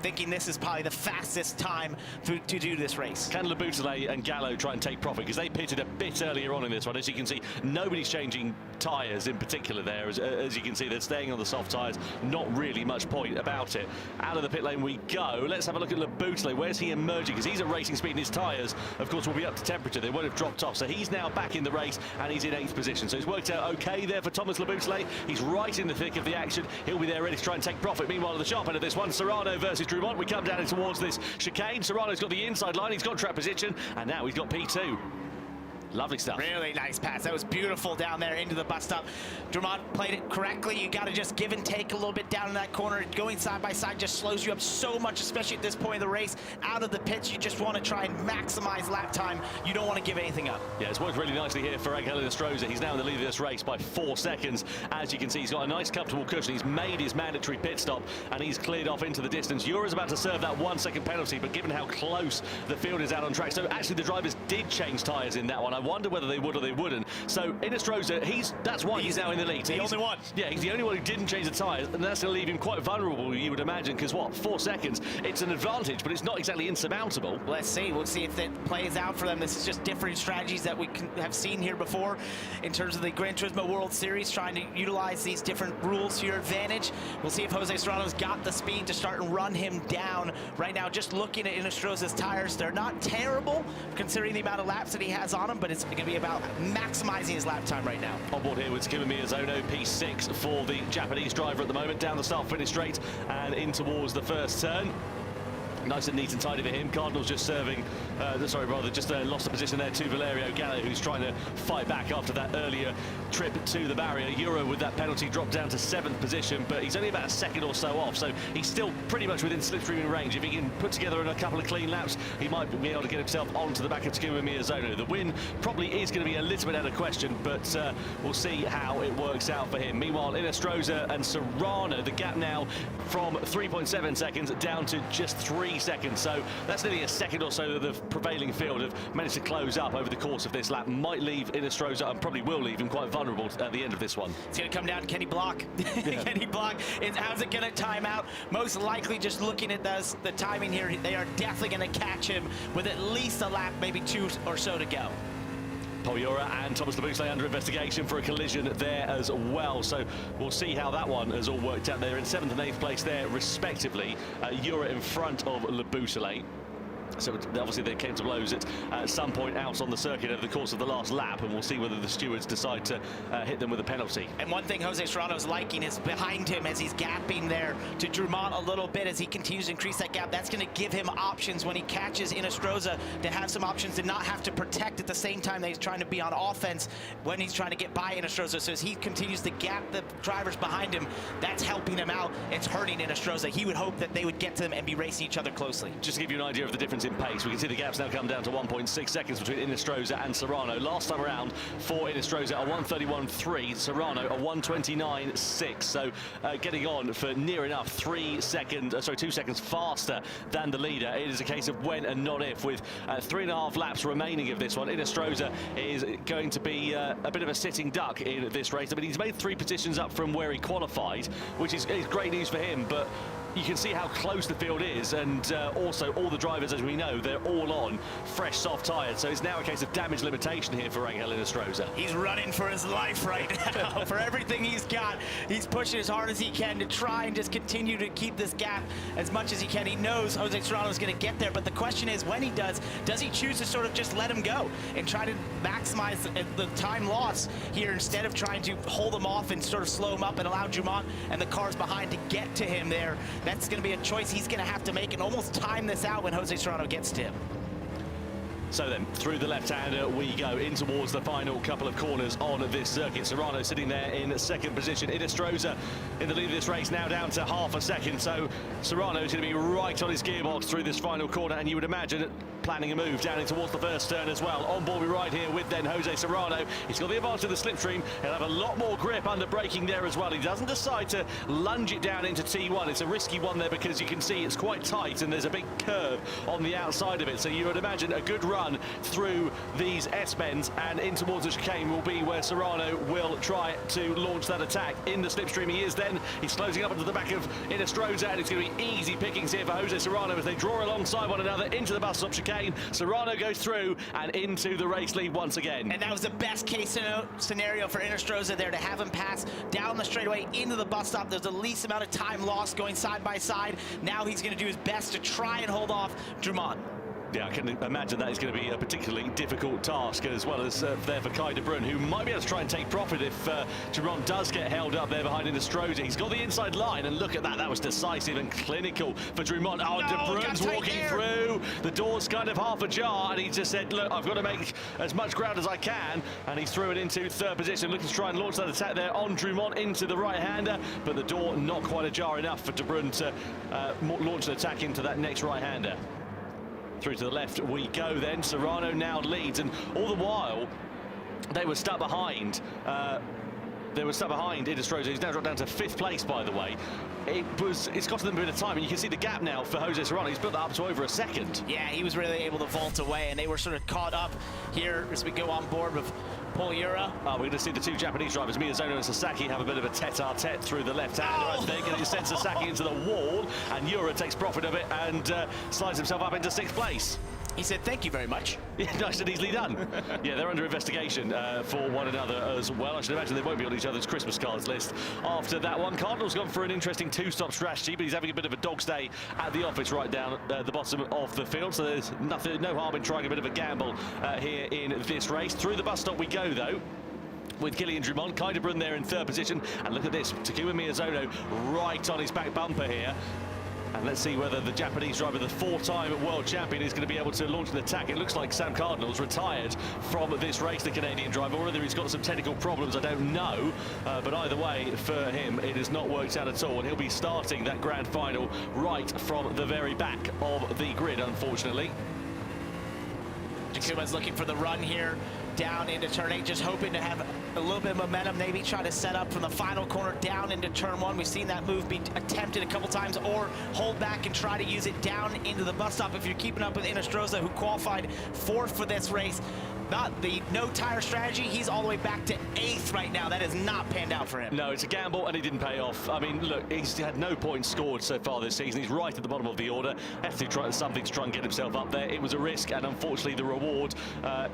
thinking this is probably the fastest time to do this race. Can Laboutelet and Gallo try and take profit? Because they pitted a bit earlier on in this one. As you can see, nobody's changing tyres in particular there. As you can see, they're staying on the soft tyres. Not really much point about it. Out of the pit lane we go. Let's have a look at Laboutelet. Where's he emerging? Because he's at racing speed and his tyres, of course, will be up to temperature. They won't have dropped off. So he's now back in the race and he's in 8th position. So it's worked out okay there for Thomas Laboutelet. He's right in the thick of the action. He'll be there ready to try and take profit. Meanwhile, at the sharp end of this one, Serrano versus Drumont. We come down in towards this chicane. Serrano's got the inside line. He's got track position. And now he's got P2. Lovely stuff. Really nice pass. That was beautiful down there into the bus stop. Drumont played it correctly. You got to just give and take a little bit down in that corner. Going side by side just slows you up so much, especially at this point of the race. Out of the pits, you just want to try and maximize lap time. You don't want to give anything up. Yeah, it's worked really nicely here for Angel Inestrosa. He's now in the lead of this race by 4 seconds. As you can see, he's got a nice comfortable cushion. He's made his mandatory pit stop and he's cleared off into the distance. Eura's about to serve that 1 second penalty, but given how close the field is out on track. So actually the drivers did change tyres in that one. I wonder whether they would or they wouldn't. So Inestrosa, that's why he's now in the lead. The only one. Yeah, he's the only one who didn't change the tyres, and that's going to leave him quite vulnerable, you would imagine, because what, 4 seconds? It's an advantage, but it's not exactly insurmountable. Let's see. We'll see if it plays out for them. This is just different strategies that we have seen here before in terms of the Gran Turismo World Series, trying to utilize these different rules to your advantage. We'll see if Jose Serrano's got the speed to start and run him down. Right now, just looking at Inestrosa's tires, they're not terrible considering the amount of laps that he has on them, but it's going to be about maximizing his lap time right now. On board here with Kimi Miyazono, P6 for the Japanese driver at the moment, down the start-finish straight and in towards the first turn. Nice and neat and tidy for him. Cardinals just serving, lost the position there to Valerio Gallo, who's trying to fight back after that earlier trip to the barrier. Euro with that penalty dropped down to 7th position, but he's only about a second or so off, so he's still pretty much within slipstreaming range. If he can put together a couple of clean laps, he might be able to get himself onto the back of Takuma Miyazono. The win probably is going to be a little bit out of question, but we'll see how it works out for him. Meanwhile, Inestrosa and Serrano, the gap now from 3.7 seconds down to just 3 seconds, so that's nearly a second or so that the prevailing field have managed to close up over the course of this lap. Might leave Inestrosa, and probably will leave him quite vulnerable at the end of this one. It's going to come down to Kenny Block. Kenny Block, how's it going to time out? Most likely, just looking at the timing here, they are definitely going to catch him with at least a lap, maybe 2 or so to go. Paul Eura and Thomas Laboutelet under investigation for a collision there as well. So we'll see how that one has all worked out. They're in 7th and 8th place there, respectively. Eura in front of Laboutelet. So obviously they came to blows at some point out on the circuit over the course of the last lap, and we'll see whether the stewards decide to hit them with a penalty. And one thing Jose Serrano's liking is behind him as he's gapping there to Drumont a little bit as he continues to increase that gap. That's going to give him options when he catches Inestrosa to have some options to not have to protect at the same time that he's trying to be on offense when he's trying to get by Inestrosa. So as he continues to gap the drivers behind him, that's helping him out. It's hurting Inestrosa. He would hope that they would get to them and be racing each other closely. Just to give you an idea of the difference in pace, we can see the gaps now come down to 1.6 seconds between Inestrosa and Serrano. Last time around for Inestrosa a 1:31.3, Serrano a 1:29.6. So getting on for near enough 2 seconds faster than the leader. It is a case of when and not if. With 3.5 laps remaining of this one, Inestrosa is going to be a bit of a sitting duck in this race. I mean, he's made 3 positions up from where he qualified, which is great news for him, but you can see how close the field is, and also all the drivers, as we know, they're all on fresh soft tyres, so it's now a case of damage limitation here for Angel Inestrosa. He's running for his life right now. For everything he's got, he's pushing as hard as he can to try and just continue to keep this gap as much as he can. He knows Jose Serrano is going to get there, but the question is, when he does he choose to sort of just let him go and try to maximize the time loss here instead of trying to hold him off and sort of slow him up and allow Drumont and the cars behind to get to him there? That's going to be a choice he's going to have to make and almost time this out when Jose Serrano gets to him. So then, through the left-hander we go in towards the final couple of corners on this circuit. Serrano sitting there in 2nd position. Inestrosa in the lead of this race now down to half a second. So Serrano is going to be right on his gearbox through this final corner, and you would imagine planning a move down in towards the first turn as well. On board we ride here with then Jose Serrano. He's got the advantage of the slipstream. He'll have a lot more grip under braking there as well. He doesn't decide to lunge it down into T1. It's a risky one there because you can see it's quite tight and there's a big curve on the outside of it. So you would imagine a good run run through these S-bends, and in towards the chicane will be where Serrano will try to launch that attack. In the slipstream he is then. He's closing up into the back of Inestrosa, and it's going to be easy pickings here for Jose Serrano as they draw alongside one another into the bus stop chicane. Serrano goes through and into the race lead once again. And that was the best case scenario for Inestrosa there, to have him pass down the straightaway into the bus stop. There's the least amount of time lost going side by side. Now he's going to do his best to try and hold off Drummond. Yeah, I can imagine that is going to be a particularly difficult task, as well as there for Kai de Bruyne, who might be able to try and take profit if Drummond does get held up there behind Inestrosa. He's got the inside line, and look at that. That was decisive and clinical for Drummond. Oh, no, de Bruyne's walking through. The door's kind of half ajar, and he just said, look, I've got to make as much ground as I can, and he threw it into third position, looking to try and launch that attack there on Drummond into the right-hander, but the door not quite ajar enough for de Bruyne to launch an attack into that next right-hander. Through to the left we go then. Serrano now leads, and all the while they were stuck behind. Inestrosa. He's now dropped down to 5th place, by the way. It's costing them a bit of time, and you can see the gap now for Jose Serrano. He's built that up to over a second. Yeah, he was really able to vault away, and they were sort of caught up here as we go on board with Poliura. We're going to see the two Japanese drivers, Miyazono and Sasaki, have a bit of a tete-a-tete through the left-hander, I think, and it sends Sasaki into the wall, and Ura takes profit of it and slides himself up into 6th place. He said, thank you very much. Yeah, nice and easily done. Yeah, they're under investigation for one another as well. I should imagine they won't be on each other's Christmas cards list after that one. Cardinal's gone for an interesting 2-stop strategy, but he's having a bit of a dog's day at the office right down the bottom of the field, so there's no harm in trying a bit of a gamble here in this race. Through the bus stop we go, though, with Kilian Drummond. Kai de Bruyne there in 3rd position, and look at this, Takuma Miyazono right on his back bumper here. And let's see whether the Japanese driver, the 4-time world champion, is going to be able to launch an attack. It looks like Sam Cardinal's retired from this race, the Canadian driver. Whether he's got some technical problems, I don't know. But either way, for him, it has not worked out at all. And he'll be starting that grand final right from the very back of the grid, unfortunately. Takuma's looking for the run here down into turn 8, just hoping to have a little bit of momentum, maybe try to set up from the final corner down into turn 1. We've seen that move be attempted a couple times, or hold back and try to use it down into the bus stop. If you're keeping up with Inestrosa, who qualified 4th for this race, not the no tire strategy, he's all the way back to 8th right now. That has not panned out for him. No, it's a gamble, and it didn't pay off. I mean, look, he's had no points scored so far this season. He's right at the bottom of the order. Has to try something to try and get himself up there. It was a risk, and unfortunately the reward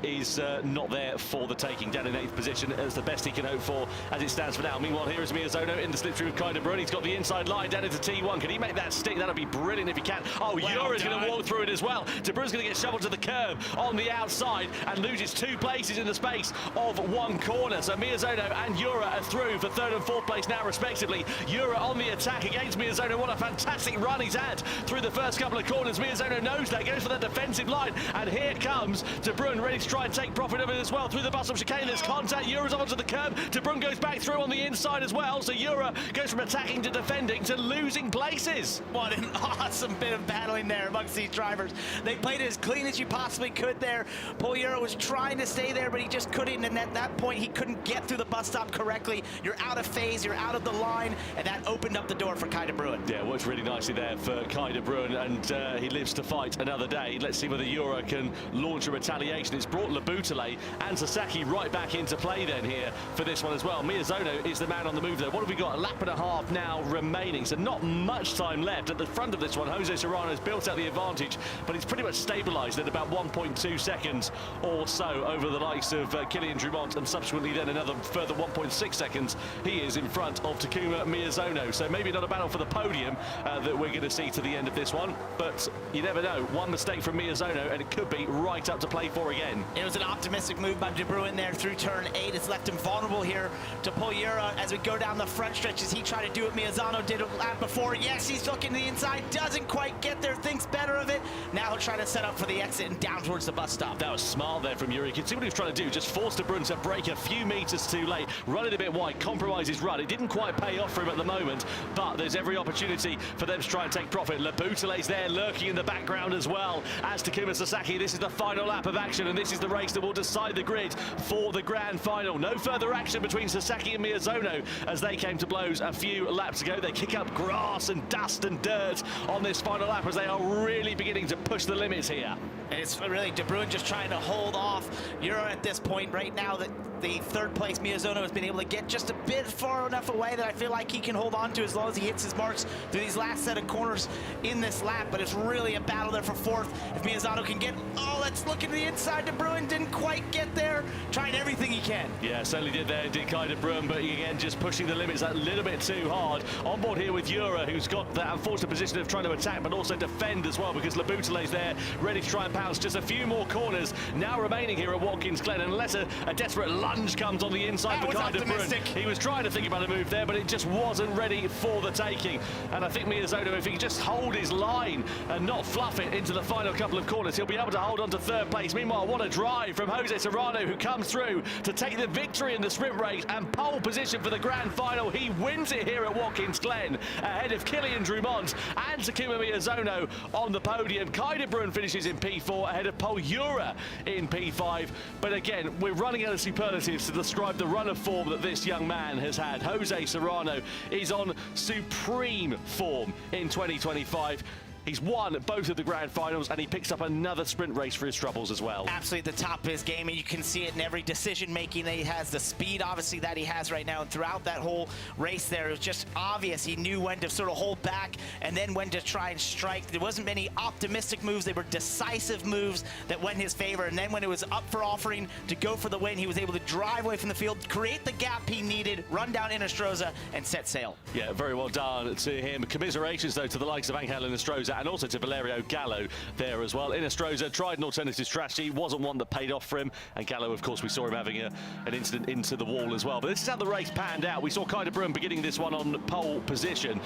is not there for the taking. Down in 8th position as the best he can hope for as it stands for now. Meanwhile, here is Miyazono in the slipstream with Kai de Bruyne. He's got the inside line down into T1. Can he make that stick? That'll be brilliant if he can. Oh, Ura's going to walk through it as well. De Bruyne's going to get shoveled to the curb on the outside and loses 2 places in the space of 1 corner. So Miyazono and Ura are through for 3rd and 4th place now, respectively. Ura on the attack against Miyazono. What a fantastic run he's had through the first couple of corners. Miyazono knows that, goes for that defensive line, and here comes De Bruyne, ready to try and take profit of it as well. Through the bus of chicane, there's contact. Ura's onto the curb. De Bruyne goes back through on the inside as well. So Ura goes from attacking to defending to losing places. What an awesome bit of battling there amongst these drivers. They played it as clean as you possibly could there. Paul Ura was trying to stay there, but he just couldn't, and at that point he couldn't get through the bus stop correctly. You're out of phase, you're out of the line, and that opened up the door for Kai de Bruyne. Yeah, works really nicely there for Kai de Bruyne, and he lives to fight another day. Let's see whether Ura can launch a retaliation. It's brought Labutale and Sasaki right back into play then here for this one as well. Miyazono is the man on the move there. What have we got? A lap and a half now remaining, so not much time left. At the front of this one, Jose Serrano has built out the advantage, but it's pretty much stabilised at about 1.2 seconds or so over the likes of Kilian Drummond, and subsequently then another further 1.6 seconds. He is in front of Takuma Miyazono, so maybe not a battle for the podium that we're going to see to the end of this one, but you never know. One mistake from Miyazono and it could be right up to play for again. It was an optimistic move by De Bruyne there through turn 8. It's left him vulnerable here to Paul Ura as we go down the front stretches. He tried to do what Miyazono did a lap before. Yes, he's looking to the inside, doesn't quite get there, thinks better of it. Now he'll try to set up for the exit and down towards the bus stop. That was smart there from him, Yuri. You can see what he was trying to do, just force De Bruyne to break a few metres too late, run it a bit wide, compromise his run. It didn't quite pay off for him at the moment, but there's every opportunity for them to try and take profit. Laboutelet's there, lurking in the background as well as Takuma Sasaki. This is the final lap of action, and this is the race that will decide the grid for the grand final. No further action between Sasaki and Miyazono as they came to blows a few laps ago. They kick up grass and dust and dirt on this final lap as they are really beginning to push the limits here. It's really De Bruyne just trying to hold off Euro at this point right now. That the third place Miyazono has been able to get just a bit far enough away that I feel like he can hold on to as long as he hits his marks through these last set of corners in this lap. But it's really a battle there for fourth. If Miyazono can get, oh, let's look at the inside. De Bruyne didn't quite get there, trying everything he can. Yeah, certainly did there, did Kai De Bruyne, but again, just pushing the limits a little bit too hard. On board here with Euro, who's got that unfortunate position of trying to attack, but also defend as well, because Laboutelet's there, ready to try and pounce. Just a few more corners now remaining here at Watkins Glen, unless a desperate lunge comes on the inside for Kai De Bruyne. He was trying to think about a move there, but it just wasn't ready for the taking. And I think Miyazono, if he can just hold his line and not fluff it into the final couple of corners, he'll be able to hold on to third place. Meanwhile, what a drive from Jose Serrano, who comes through to take the victory in the sprint race and pole position for the grand final. He wins it here at Watkins Glen ahead of Kylian Drumont and Takuma Miyazono on the podium. Kai De Bruyne finishes in P4 ahead of Paul Ura in P5. But again, we're running out of superlatives to describe the run of form that this young man has had. Jose Serrano is on supreme form in 2025. He's won both of the grand finals, and he picks up another sprint race for his troubles as well. Absolutely at the top of his game, and you can see it in every decision-making that he has, the speed, obviously, that he has right now. And throughout that whole race there, it was just obvious. He knew when to sort of hold back and then when to try and strike. There wasn't many optimistic moves. They were decisive moves that went in his favor. And then when it was up for offering to go for the win, he was able to drive away from the field, create the gap he needed, run down Inestrosa, and set sail. Yeah, very well done to him. Commiserations, though, to the likes of Angel Inestrosa and also to Valerio Gallo there as well. Inestrosa tried an alternative strategy, wasn't one that paid off for him, and Gallo, of course, we saw him having an incident into the wall as well. But this is how the race panned out. We saw Kai De Bruyne beginning this one on pole position.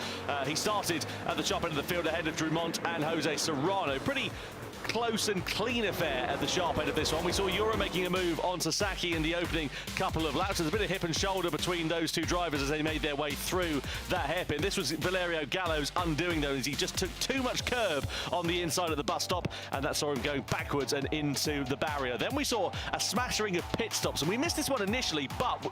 He started at the top end of the field ahead of Drumont and Jose Serrano. Pretty close and clean affair at the sharp end of this one. We saw Euro making a move on Sasaki in the opening couple of laps. There's a bit of hip and shoulder between those two drivers as they made their way through that hairpin. This was Valerio Gallo's undoing, though, as he just took too much curb on the inside of the bus stop, and that saw him going backwards and into the barrier. Then we saw a smattering of pit stops, and we missed this one initially, but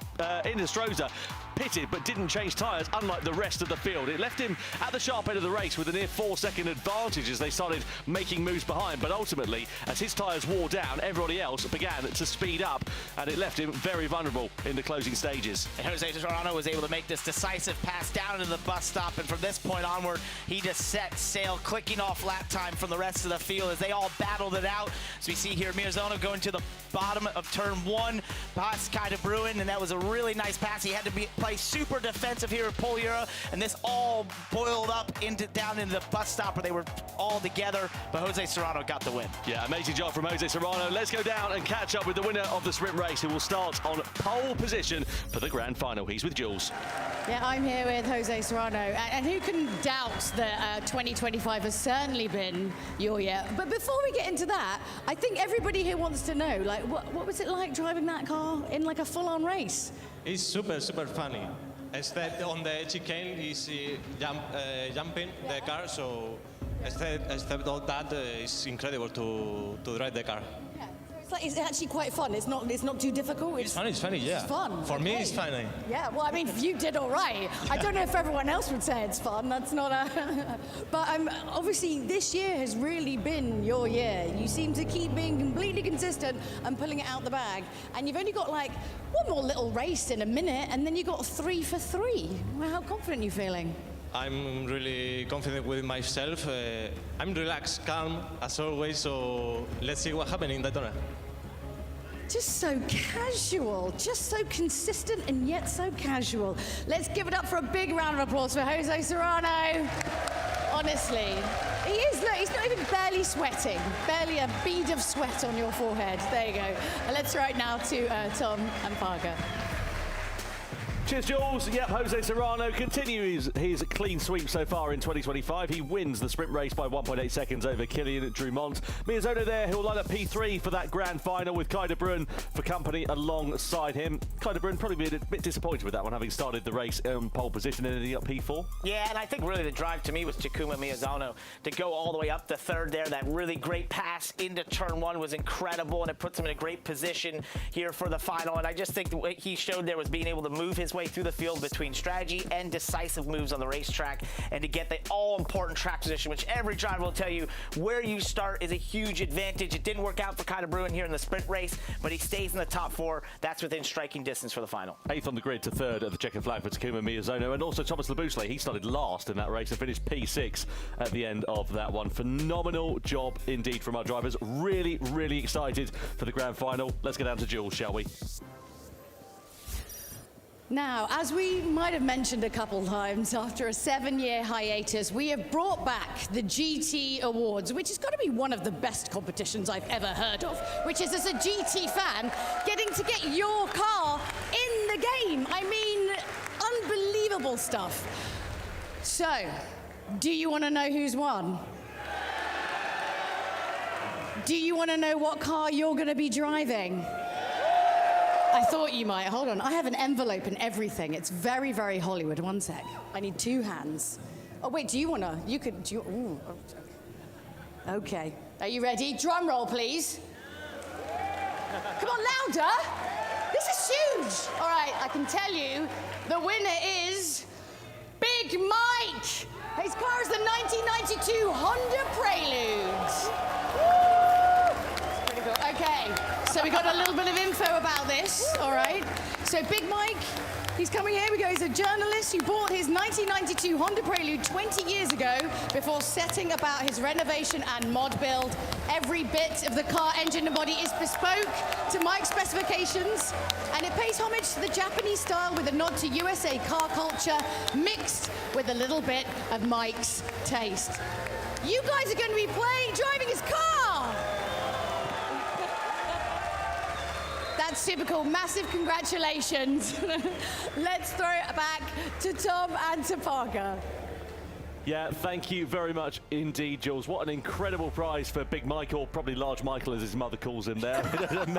Inestrosa pitted but didn't change tyres, unlike the rest of the field. It left him at the sharp end of the race with a near 4-second advantage as they started making moves behind. But ultimately, as his tyres wore down, everybody else began to speed up, and it left him very vulnerable in the closing stages. And Jose Serrano was able to make this decisive pass down into the bus stop, and from this point onward, he just set sail, clicking off lap time from the rest of the field as they all battled it out. So we see here Miyazono going to the bottom of turn 1 past Kai De Bruyne, and that was a really nice pass. He had to play super defensive here at Paul Ura, and this all boiled up down into the bus stop where they were all together, but Jose Serrano got the win. Yeah, amazing job from Jose Serrano. Let's go down and catch up with the winner of the sprint race, who will start on pole position for the grand final. He's with Jules. Yeah, I'm here with Jose Serrano, and who can doubt that 2025 has certainly been your year. But before we get into that, I think everybody here wants to know, like, what was it like driving that car in like a full-on race? It's super funny. Except on the chicane is jumping the car, so except all that, it's incredible to drive the car. Yeah, so it's actually quite fun. It's not too difficult. It's funny, yeah. It's fun. For me, it's funny. Yeah, well, I mean, you did all right. I don't know if everyone else would say it's fun. That's not a... But obviously, this year has really been your year. You seem to keep being completely consistent and pulling it out the bag. And you've only got, like, one more little race in a minute, and then you got 3 for 3. Well, how confident are you feeling? I'm really confident with myself. I'm relaxed, calm, as always, so let's see what happens in Daytona. Just so casual, just so consistent and yet so casual. Let's give it up for a big round of applause for Jose Serrano. Honestly, he is, look, he's not even barely sweating, barely a bead of sweat on your forehead. There you go. And let's throw it now to Tom and Parker. Cheers, Jules. Yep, Jose Serrano continues his clean sweep so far in 2025. He wins the sprint race by 1.8 seconds over Kilian Drumont. Miyazono there, who'll line up P3 for that grand final with Kai de Bruyne for company alongside him. Kai de Bruyne probably be a bit disappointed with that one, having started the race in pole position and ending up P4. Yeah, and I think really the drive to me was Takuma Miyazono to go all the way up to third there. That really great pass into turn one was incredible, and it puts him in a great position here for the final. And I just think what he showed there was being able to move his way through the field between strategy and decisive moves on the racetrack, and to get the all-important track position, which every driver will tell you where you start is a huge advantage. It didn't work out for Kai de Bruyne here in the sprint race, but he stays in the top four. That's within striking distance for the final. 8th on the grid to 3rd at the checkered flag for Takuma Miyazono, and also Thomas Labusle. He started last in that race and finished P6 at the end of that one. Phenomenal job indeed from our drivers. Really, really excited for the grand final. Let's get down to Jules, shall we? Now, as we might have mentioned a couple times, after a 7-year hiatus, we have brought back the GT Awards, which has got to be one of the best competitions I've ever heard of, which is, as a GT fan, getting to get your car in the game. I mean, unbelievable stuff. So, do you want to know who's won? Do you want to know what car you're going to be driving? I thought you might. Hold on. I have an envelope and everything. It's very, very Hollywood. One sec. I need 2 hands. Oh, wait. Do you want to? You could. Do you, ooh. Okay. Are you ready? Drum roll, please. Come on, louder. This is huge. All right. I can tell you the winner is Big Mike. His car is the 1992 Honda Prelude. Pretty cool. Okay. So we got a little bit of info about this, all right? So Big Mike, he's coming here. We go. He's a journalist who bought his 1992 Honda Prelude 20 years ago before setting about his renovation and mod build. Every bit of the car engine and body is bespoke to Mike's specifications, and it pays homage to the Japanese style with a nod to USA car culture mixed with a little bit of Mike's taste. You guys are going to be driving his car. That's super cool. Massive congratulations. Let's throw it back to Tom and to Parker. Yeah, thank you very much indeed, Jules. What an incredible prize for Big Michael, probably Large Michael as his mother calls him there.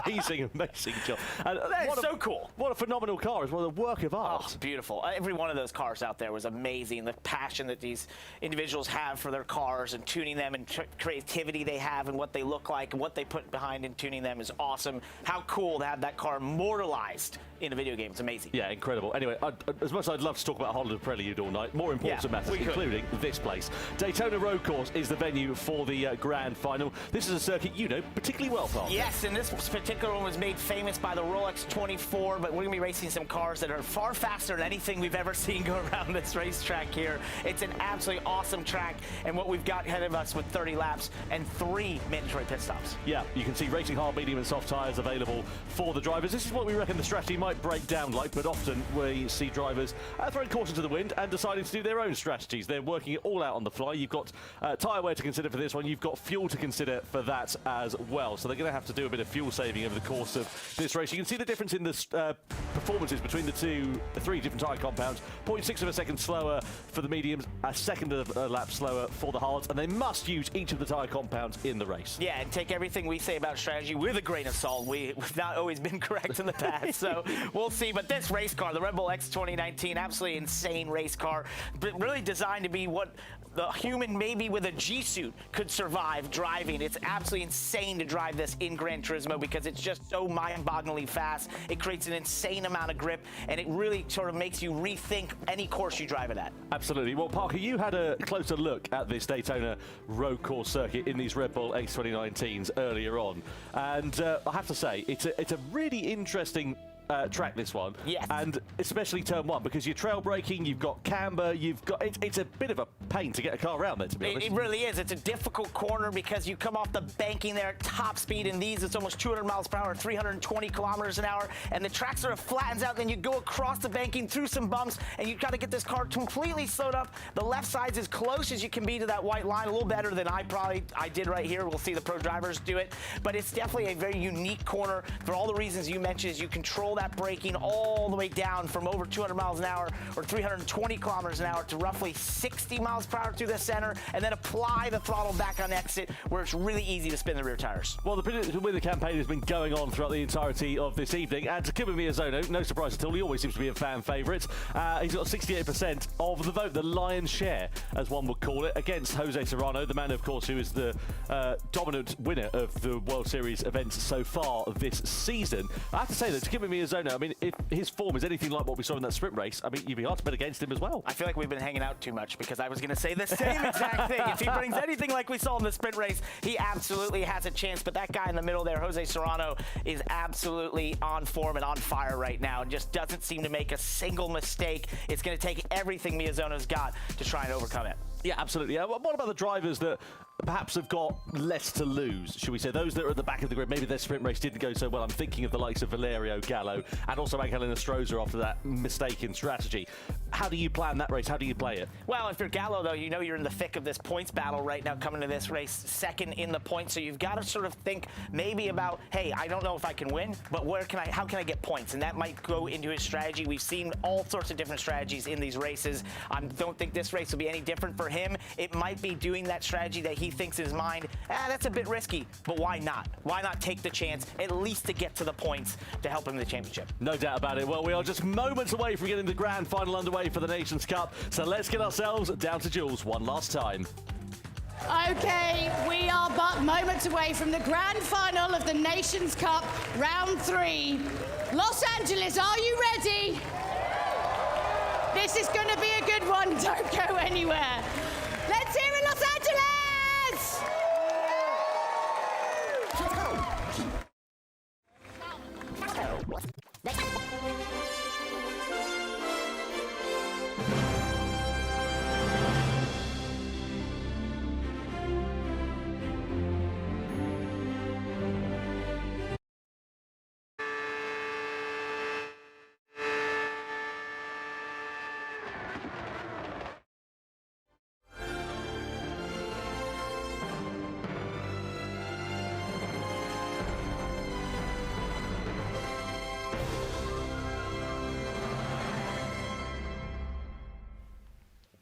Amazing, amazing job. And That's so cool. What a phenomenal car as well, a work of art. Oh, beautiful. Every one of those cars out there was amazing. The passion that these individuals have for their cars and tuning them, and creativity they have and what they look like and what they put behind in tuning them is awesome. How cool to have that car immortalized in a video game. It's amazing. Yeah, incredible. Anyway, as much as I'd love to talk about Honda Prelude all night, more important matters, including this place. Daytona Road Course is the venue for the grand final. This is a circuit you know particularly well, Parker. Yes, and this particular one was made famous by the Rolex 24, but we're going to be racing some cars that are far faster than anything we've ever seen go around this racetrack here. It's an absolutely awesome track, and what we've got ahead of us with 30 laps and 3 mandatory pit stops. Yeah, you can see racing hard, medium and soft tyres available for the drivers. This is what we reckon the strategy might break down like, but often we see drivers throwing caution to the wind and deciding to do their own strategies. They're working it all out on the fly. You've got tyre wear to consider for this one. You've got fuel to consider for that as well. So they're going to have to do a bit of fuel saving over the course of this race. You can see the difference in the performances between the 3 different tyre compounds. 0.6 of a second slower for the mediums, a second of a lap slower for the hards, and they must use each of the tyre compounds in the race. Yeah, and take everything we say about strategy with a grain of salt. We've not always been correct in the past, so we'll see. But this race car, the Red Bull X 2019, absolutely insane race car, but really designed to be what the human maybe with a G-suit could survive driving. It's absolutely insane to drive this in Gran Turismo because it's just so mind-bogglingly fast. It creates an insane amount of grip, and it really sort of makes you rethink any course you drive it at. Absolutely. Well, Parker, you had a closer look at this Daytona Road Course circuit in these Red Bull X 2019s earlier on, and I have to say, it's a really interesting track, this one. Yes. And especially turn 1, because you're trail braking, you've got camber, you've got it's a bit of a pain to get a car around there, to be honest. It really is. It's a difficult corner because you come off the banking there at top speed. In these, it's almost 200 miles per hour, 320 kilometers an hour, and the track sort of flattens out. Then you go across the banking through some bumps, and you've got to get this car completely slowed up. The left side's as close as you can be to that white line, a little better than I did right here. We'll see the pro drivers do it, but it's definitely a very unique corner for all the reasons you mentioned. As you control dial that braking all the way down from over 200 miles an hour or 320 kilometers an hour to roughly 60 miles per hour through the center, and then apply the throttle back on exit where it's really easy to spin the rear tires. Well, the win the campaign has been going on throughout the entirety of this evening, and Takuma Miyazono, no surprise at all, he always seems to be a fan favourite. He's got 68% of the vote, the lion's share, as one would call it, against Jose Serrano, the man, of course, who is the dominant winner of the World Series events so far this season. I have to say that Takuma Miyazono, I mean, if his form is anything like what we saw in that sprint race, I mean, you'd be hard to bet against him as well. I feel like we've been hanging out too much because I was going to say the same exact thing. If he brings anything like we saw in the sprint race, he absolutely has a chance. But that guy in the middle there, Jose Serrano, is absolutely on form and on fire right now and just doesn't seem to make a single mistake. It's going to take everything Miyazono's got to try and overcome it. Yeah, absolutely. What about the drivers that perhaps have got less to lose, should we say? Those that are at the back of the grid, maybe their sprint race didn't go so well. I'm thinking of the likes of Valerio Gallo and also Angel Nostroza after that mistaken strategy. How do you plan that race? How do you play it? Well, if you're Gallo, though, you know you're in the thick of this points battle right now coming to this race, second in the points. So you've got to sort of think maybe about, hey, I don't know if I can win, but how can I get points? And that might go into his strategy. We've seen all sorts of different strategies in these races. I don't think this race will be any different for him. It might be doing that strategy that he thinks in his mind, that's a bit risky, but why not? Why not take the chance, at least to get to the points to help him in the championship? No doubt about it. Well, we are just moments away from getting the grand final underway for the Nations Cup, so let's get ourselves down to Jules one last time. Okay, we are but moments away from the grand final of the Nations Cup, round 3. Los Angeles, are you ready? This is going to be a good one. Don't go anywhere. Let's hear it, Los Angeles!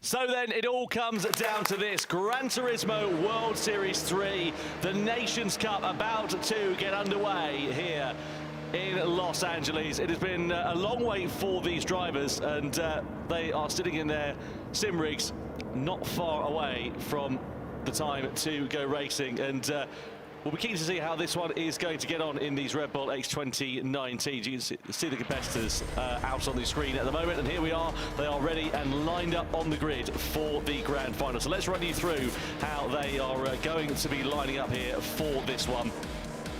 So then it all comes down to this. Gran Turismo World Series 3, the Nations Cup about to get underway here in Los Angeles. It has been a long wait for these drivers, and they are sitting in their sim rigs not far away from the time to go racing. And we'll be keen to see how this one is going to get on in these Red Bull X 2019. You can see the competitors out on the screen at the moment, and here we are. They are ready and lined up on the grid for the grand final. So let's run you through how they are going to be lining up here for this one.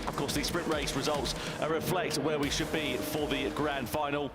Of course, the sprint race results reflect where we should be for the grand final.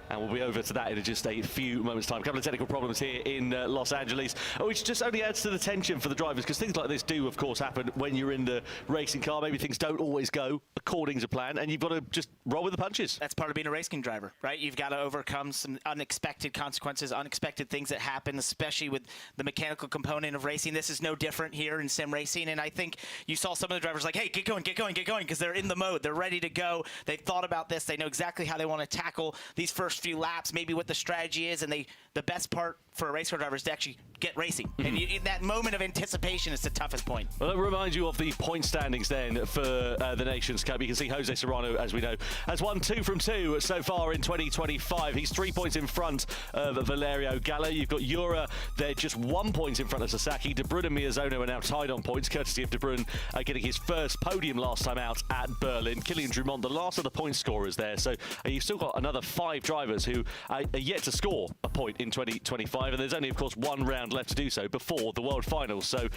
And we'll be over to that in just a few moments' time. A couple of technical problems here in Los Angeles, which just only adds to the tension for the drivers, because things like this do, of course, happen when you're in the racing car. Maybe things don't always go according to plan, and you've got to just roll with the punches. That's part of being a racing driver, right? You've got to overcome some unexpected consequences, unexpected things that happen, especially with the mechanical component of racing. This is no different here in sim racing, and I think you saw some of the drivers like, hey, get going, because they're in the mode. They're ready to go. They've thought about this. They know exactly how they want to tackle these first few laps, maybe what the strategy is, and the best part for a race car driver is to actually get racing. And in that moment of anticipation is the toughest point. Well, I'll remind you of the point standings then for the Nations Cup. You can see Jose Serrano, as we know, has won 2 from 2 so far in 2025. He's 3 points in front of Valerio Gallo. You've got Jura there just 1 point in front of Sasaki. De Bruyne and Miyazono are now tied on points, courtesy of De Bruyne getting his first podium last time out at Berlin. Kilian Drumont, the last of the point scorers there. So you've still got another 5 drivers who are yet to score a point in 2025, and there's only, of course, 1 round left to do so before the World Finals. So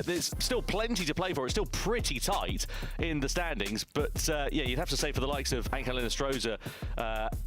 there's still plenty to play for. It's still pretty tight in the standings, but yeah, you'd have to say for the likes of Angel Nostroza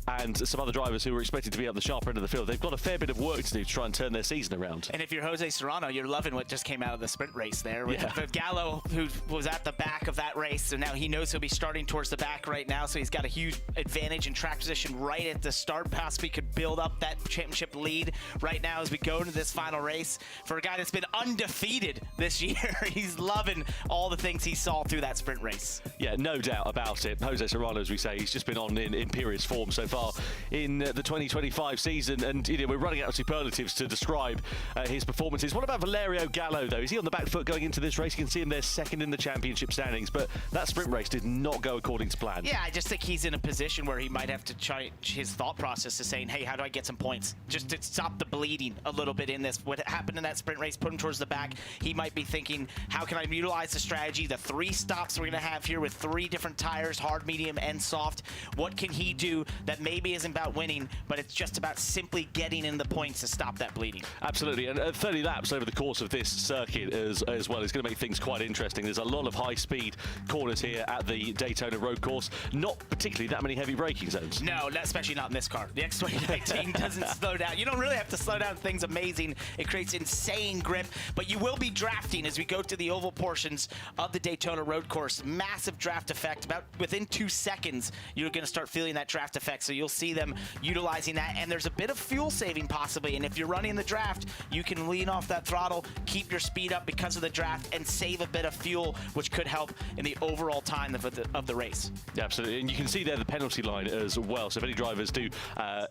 and some other drivers who were expected to be at the sharper end of the field, they've got a fair bit of work to do to try and turn their season around. And if you're Jose Serrano, you're loving what just came out of the sprint race there with Gallo, who was at the back of that race, so now he knows he'll be starting towards the back right now, so he's got a huge advantage in track position right at the start. start, possibly could build up that championship lead right now as we go into this final race. For a guy that's been undefeated this year, he's loving all the things he saw through that sprint race. Yeah, no doubt about it. Jose Serrano, as we say, he's just been on in imperious form so far in the 2025 season, and we're running out of superlatives to describe his performances. What about Valerio Gallo, though? Is he on the back foot going into this race? You can see him there second in the championship standings, but that sprint race did not go according to plan. Yeah, I just think he's in a position where he might have to change his thought process to saying, hey, how do I get some points? Just to stop the bleeding a little bit in this. What happened in that sprint race, put him towards the back. He might be thinking, how can I utilize the strategy, the 3 stops we're going to have here with 3 different tires, hard, medium, and soft. What can he do that maybe isn't about winning, but it's just about simply getting in the points to stop that bleeding? Absolutely, and 30 laps over the course of this circuit as well is going to make things quite interesting. There's a lot of high-speed corners here at the Daytona road course. Not particularly that many heavy braking zones. No, especially not in this car. The X2019 doesn't slow down. You don't really have to slow down. Things amazing. It creates insane grip, but you will be drafting as we go to the oval portions of the Daytona road course. Massive draft effect. About within 2 seconds, you're going to start feeling that draft effect. So you'll see them utilizing that, and there's a bit of fuel saving possibly. And if you're running the draft, you can lean off that throttle, keep your speed up because of the draft, and save a bit of fuel, which could help in the overall time of the race. Yeah, absolutely, and you can see there the penalty line as well. So if any drivers do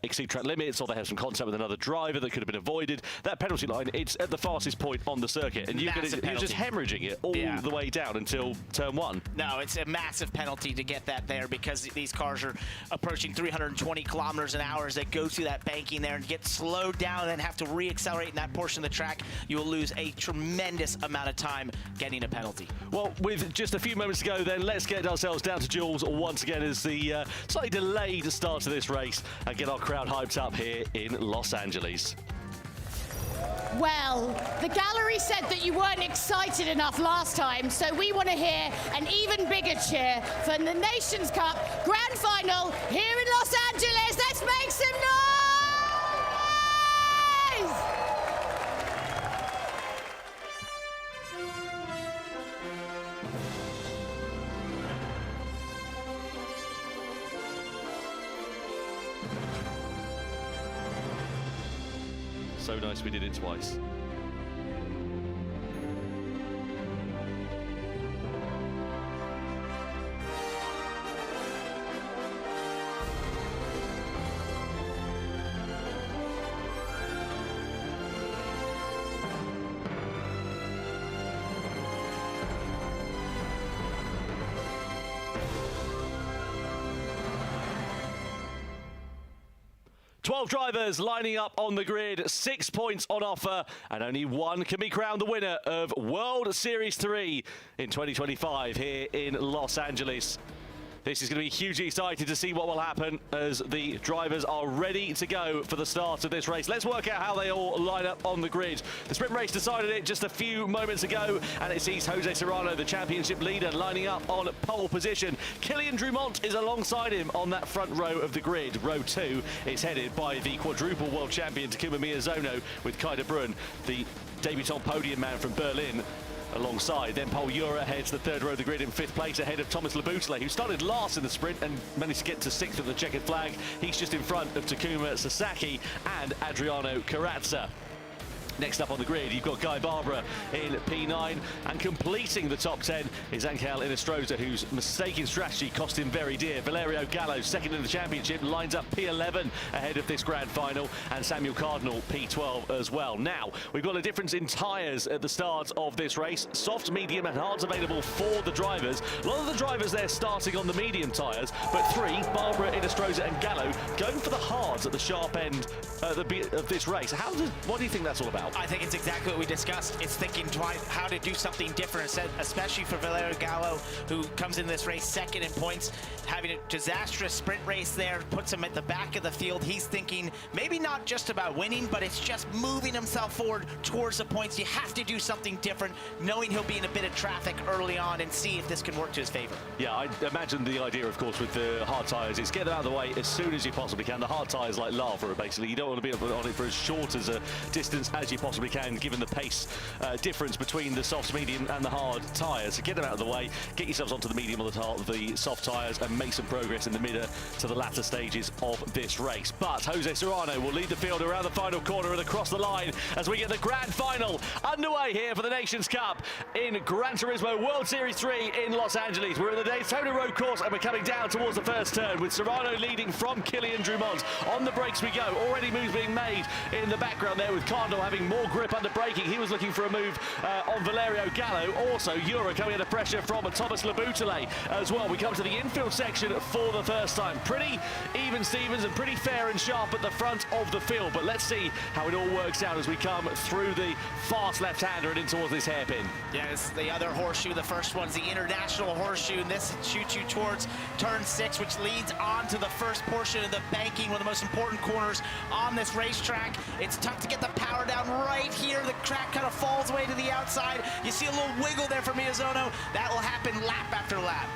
exceed track limits or they have some contact with another driver that could have been avoided, that penalty line, it's at the fastest point on the circuit, and you're just hemorrhaging it all the way down until turn 1. No, it's a massive penalty to get that there because these cars are approaching 320 kilometers an hour as they go through that banking there and get slowed down and then have to re-accelerate in that portion of the track. You will lose a tremendous amount of time getting a penalty. Well, with just a few moments to go then, let's get ourselves down to Jules once again as the slightly delayed start to this race and get our crowd hyped up here in Los Angeles. Well, the gallery said that you weren't excited enough last time, so we want to hear an even bigger cheer for the Nations Cup Grand Final here in Los Angeles. Let's make some noise! So nice we did it twice. Twelve drivers lining up on the grid, 6 points on offer, and only one can be crowned the winner of World Series 3 in 2025 here in Los Angeles. This is going to be hugely exciting to see what will happen as the drivers are ready to go for the start of this race. Let's work out how they all line up on the grid. The sprint race decided it just a few moments ago, and it sees Jose Serrano, the championship leader, lining up on pole position. Kylian Drumont is alongside him on that front row of the grid. Row 2 is headed by the quadruple world champion Takuma Miyazono, with Kai de Bruyne, the debutant podium man from Berlin, alongside. Then Paul Ura heads the third row of the grid in 5th place ahead of Thomas Laboutelet, who started last in the sprint and managed to get to 6th at the checkered flag. He's just in front of Takuma Sasaki and Adriano Carrazza. Next up on the grid, you've got Guy Barbara in P9, and completing the top 10 is Angel Inestrosa, whose mistaken strategy cost him very dear. Valerio Gallo, second in the championship, lines up P11 ahead of this grand final, and Samuel Cardinal P12 as well. Now, we've got a difference in tyres at the start of this race. Soft, medium and hards available for the drivers. A lot of the drivers there starting on the medium tyres, but 3, Barbara, Inestrosa and Gallo, going for the hards at the sharp end of this race. What do you think that's all about? I think it's exactly what we discussed. It's thinking how to do something different, especially for Valerio Gallo, who comes in this race second in points, having a disastrous sprint race there, puts him at the back of the field. He's thinking maybe not just about winning, but it's just moving himself forward towards the points. You have to do something different, knowing he'll be in a bit of traffic early on, and see if this can work to his favor. Yeah, I imagine the idea, of course, with the hard tyres is get them out of the way as soon as you possibly can. The hard tyres like lava, basically. You don't want to be on it for as short as a distance as you you possibly can, given the pace difference between the softs, medium and the hard tyres. So get them out of the way, get yourselves onto the medium or the soft tyres, and make some progress in the mid to the latter stages of this race. But Jose Serrano will lead the field around the final corner and across the line as we get the grand final underway here for the Nations Cup in Gran Turismo World Series 3 in Los Angeles. We're in the Daytona Road Course and we're coming down towards the first turn with Serrano leading from Kylian Drumont. On the brakes we go. Already moves being made in the background there with Cardinal having more grip under braking. He was looking for a move on Valerio Gallo. Also, Jura coming under pressure from Thomas Laboutelet as well. We come to the infield section for the first time. Pretty even Stevens and pretty fair and sharp at the front of the field. But let's see how it all works out as we come through the fast left-hander and in towards this hairpin. Yeah, it's the other horseshoe. The first one's the international horseshoe, and this shoots you towards turn 6, which leads on to the first portion of the banking, one of the most important corners on this racetrack. It's tough to get the power down right here. The track kind of falls away to the outside. You see a little wiggle there for Miyazono. That will happen lap after lap.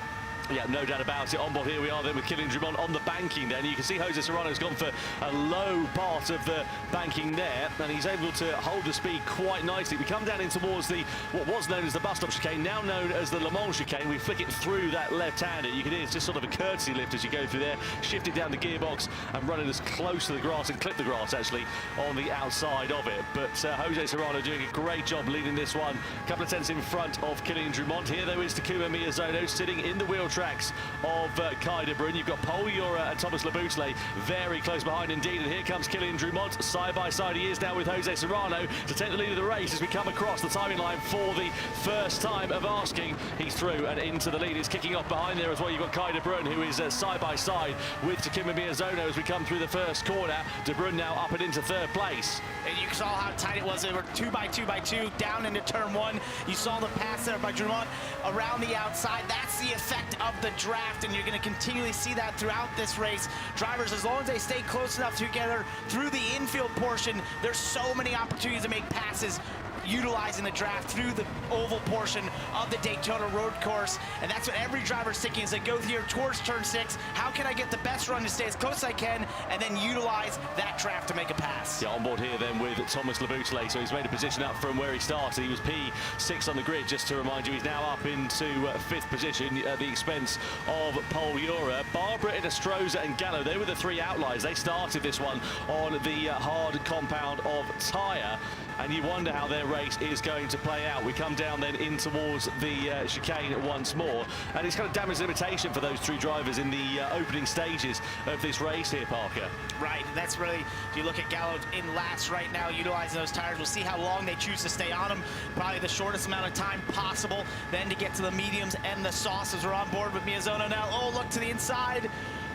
Yeah, no doubt about it. On board here we are then with Kylian Drumont on the banking then. You can see Jose Serrano's gone for a low part of the banking there, and he's able to hold the speed quite nicely. We come down in towards the what was known as the bus stop chicane, now known as the Le Mans chicane. We flick it through that left-hander. You can hear it's just sort of a courtesy lift as you go through there, shift it down the gearbox and run it as close to the grass and clip the grass actually on the outside of it. But Jose Serrano doing a great job leading this one. A couple of tenths in front of Kylian Drumont. Here though is Takuma Miyazono sitting in the wheel tracks of Kai de Bruyne. You've got Paul Jura and Thomas Laboutelet very close behind indeed, and here comes Kylian Drumont side by side. He is now with Jose Serrano to take the lead of the race as we come across the timing line for the first time of asking. He's through and into the lead. He's kicking off behind there as well. You've got Kai de Bruyne who is side by side with Takuma Miyazono as we come through the first corner. De Bruyne now up and into third place. And you saw how tight it was. They were 2 by 2 by 2 down into turn 1. You saw the pass there by Drumont around the outside. That's the effect of the draft, and you're going to continually see that throughout this race. Drivers, as long as they stay close enough together through the infield portion, there's so many opportunities to make passes utilizing the draft through the oval portion of the Daytona Road Course. And that's what every driver's thinking as they go here towards turn 6. How can I get the best run to stay as close as I can and then utilize that draft to make a pass? Yeah, on board here then with Thomas Laboutelet. So he's made a position up from where he started. He was P6 on the grid, just to remind you. He's now up into 5th position at the expense of Paul Jura. Barbara, Inestrosa and Gallo, they were the 3 outliers. They started this one on the hard compound of tyre. And you wonder how their race is going to play out. We come down then in towards the chicane once more, and it's kind of damage limitation for those 3 drivers in the opening stages of this race here, Parker. Right, that's really, if you look at Gallo in last right now, utilizing those tires, we'll see how long they choose to stay on them. Probably the shortest amount of time possible, then to get to the mediums and the softs as we're on board with Miyazono now. Oh, look to the inside.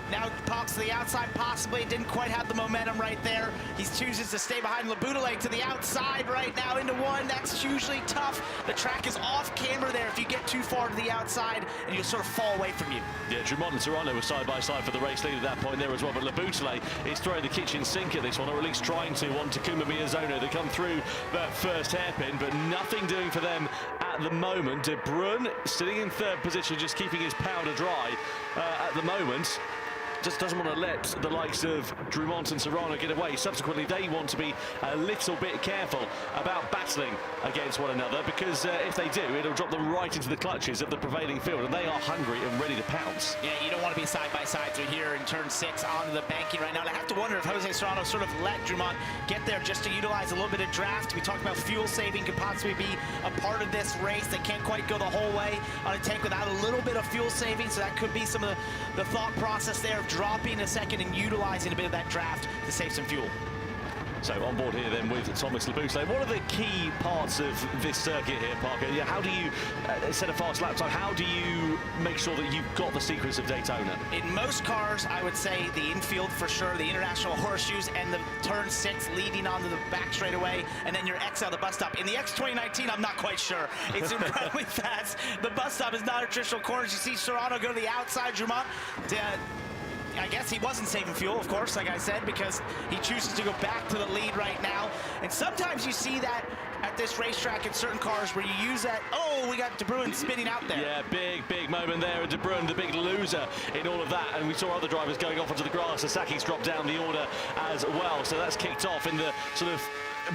Now pops to the outside, possibly. Didn't quite have the momentum right there. He chooses to stay behind Laboutelet to the outside right now into 1. That's usually tough. The track is off camber there if you get too far to the outside and you'll sort of fall away from you. Yeah, Drumont and Serrano were side by side for the race lead at that point there as well. But Laboutelet is throwing the kitchen sink at this one, or at least trying to, on Takuma Miyazono. They come through that first hairpin, but nothing doing for them at the moment. De Bruyne sitting in 3rd position, just keeping his powder dry at the moment. Just doesn't want to let the likes of Drumont and Serrano get away. Subsequently, they want to be a little bit careful about battling against one another, because if they do, it'll drop them right into the clutches of the prevailing field, and they are hungry and ready to pounce. Yeah, you don't want to be side by side. So here in turn 6 onto the banking right now. And I have to wonder if Jose Serrano sort of let Drumont get there just to utilize a little bit of draft. We talked about fuel saving could possibly be a part of this race. They can't quite go the whole way on a tank without a little bit of fuel saving, so that could be some of the thought process there of dropping a second and utilizing a bit of that draft to save some fuel. So on board here then with Thomas Laboutelet. What are the key parts of this circuit here, Parker? Yeah, how do you set a fast lap time? How do you make sure that you've got the secrets of Daytona? In most cars, I would say the infield for sure, the international horseshoes, and the turn 6 leading onto the back straightaway, and then your X out the bus stop. In the X 2019, I'm not quite sure. It's incredibly fast. The bus stop is not a traditional corners. You see Serrano go to the outside, Drumont. I guess he wasn't saving fuel, of course, like I said, because he chooses to go back to the lead right now. And sometimes you see that at this racetrack in certain cars where you use that. Oh, we got De Bruyne spinning out there. Yeah, big moment there. De Bruyne, the big loser in all of that. And we saw other drivers going off onto the grass. Sasaki's dropped down the order as well. So that's kicked off in the sort of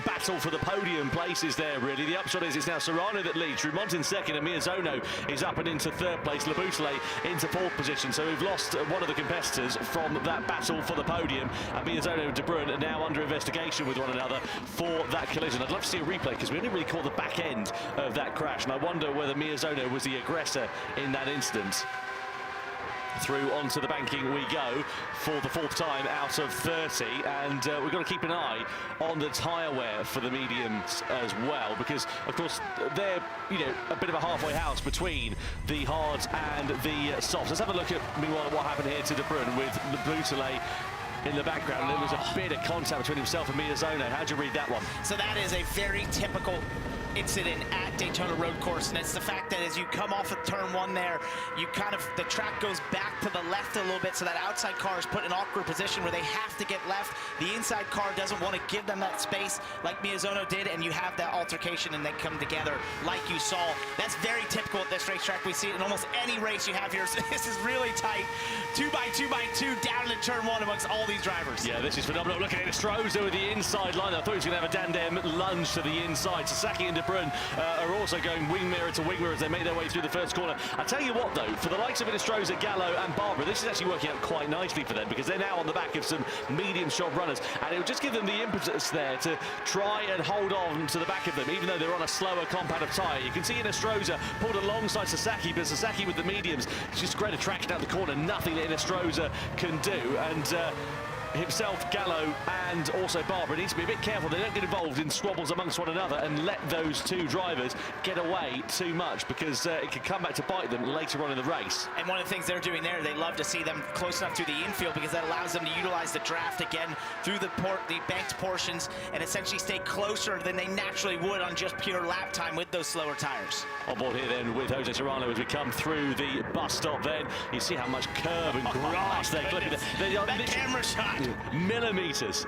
battle for the podium places there, really. The upshot is it's now Serrano that leads. Drumont in second, and Miyazono is up and into third place. Labusele into fourth position. So we've lost one of the competitors from that battle for the podium. And Miyazono and De Bruyn are now under investigation with one another for that collision. I'd love to see a replay because we only really caught the back end of that crash. And I wonder whether Miyazono was the aggressor in that instance. Through onto the banking we go for the fourth time out of 30, and we've got to keep an eye on the tyre wear for the mediums as well, because of course they're, you know, a bit of a halfway house between the hards and the softs. Let's have a look at meanwhile what happened here to De Bruyn with Labusele in the background. There was a bit of contact between himself and Miyazono. How'd you read that one? So that is a very typical incident at Daytona Road Course, and it's the fact that as you come off of turn one there, you kind of, the track goes back to the left a little bit, so that outside car is put in an awkward position where they have to get left. The inside car doesn't want to give them that space like Miyazono did, and you have that altercation and they come together like you saw. That's very typical at this racetrack. We see it in almost any race you have here. So this is really tight. 2x2x2 down into turn one amongst all these drivers. Yeah, this is phenomenal. Look at it, Stroza with the inside line. I thought he was going to have a Dandem lunge to the inside. Sasaki and De Bruyn are also going wing mirror to wing mirror as they make their way through the first corner. I tell you what, though, for the likes of Inestrosa, Gallo and Barbara, this is actually working out quite nicely for them because they're now on the back of some medium shot runners, and it will just give them the impetus there to try and hold on to the back of them, even though they're on a slower compound of tyre. You can see Inestrosa pulled alongside Sasaki, but Sasaki with the mediums, just great attraction out the corner, nothing that Inestrosa can do, and himself, Gallo, and also Barbara needs to be a bit careful they don't get involved in squabbles amongst one another and let those two drivers get away too much, because it could come back to bite them later on in the race. And one of the things they're doing there, they love to see them close enough to the infield because that allows them to utilize the draft again through the banked portions and essentially stay closer than they naturally would on just pure lap time with those slower tires. On board here then with Jose Serrano as we come through the bus stop then. You see how much curb and grass they're clipping. They are that camera shot. Millimeters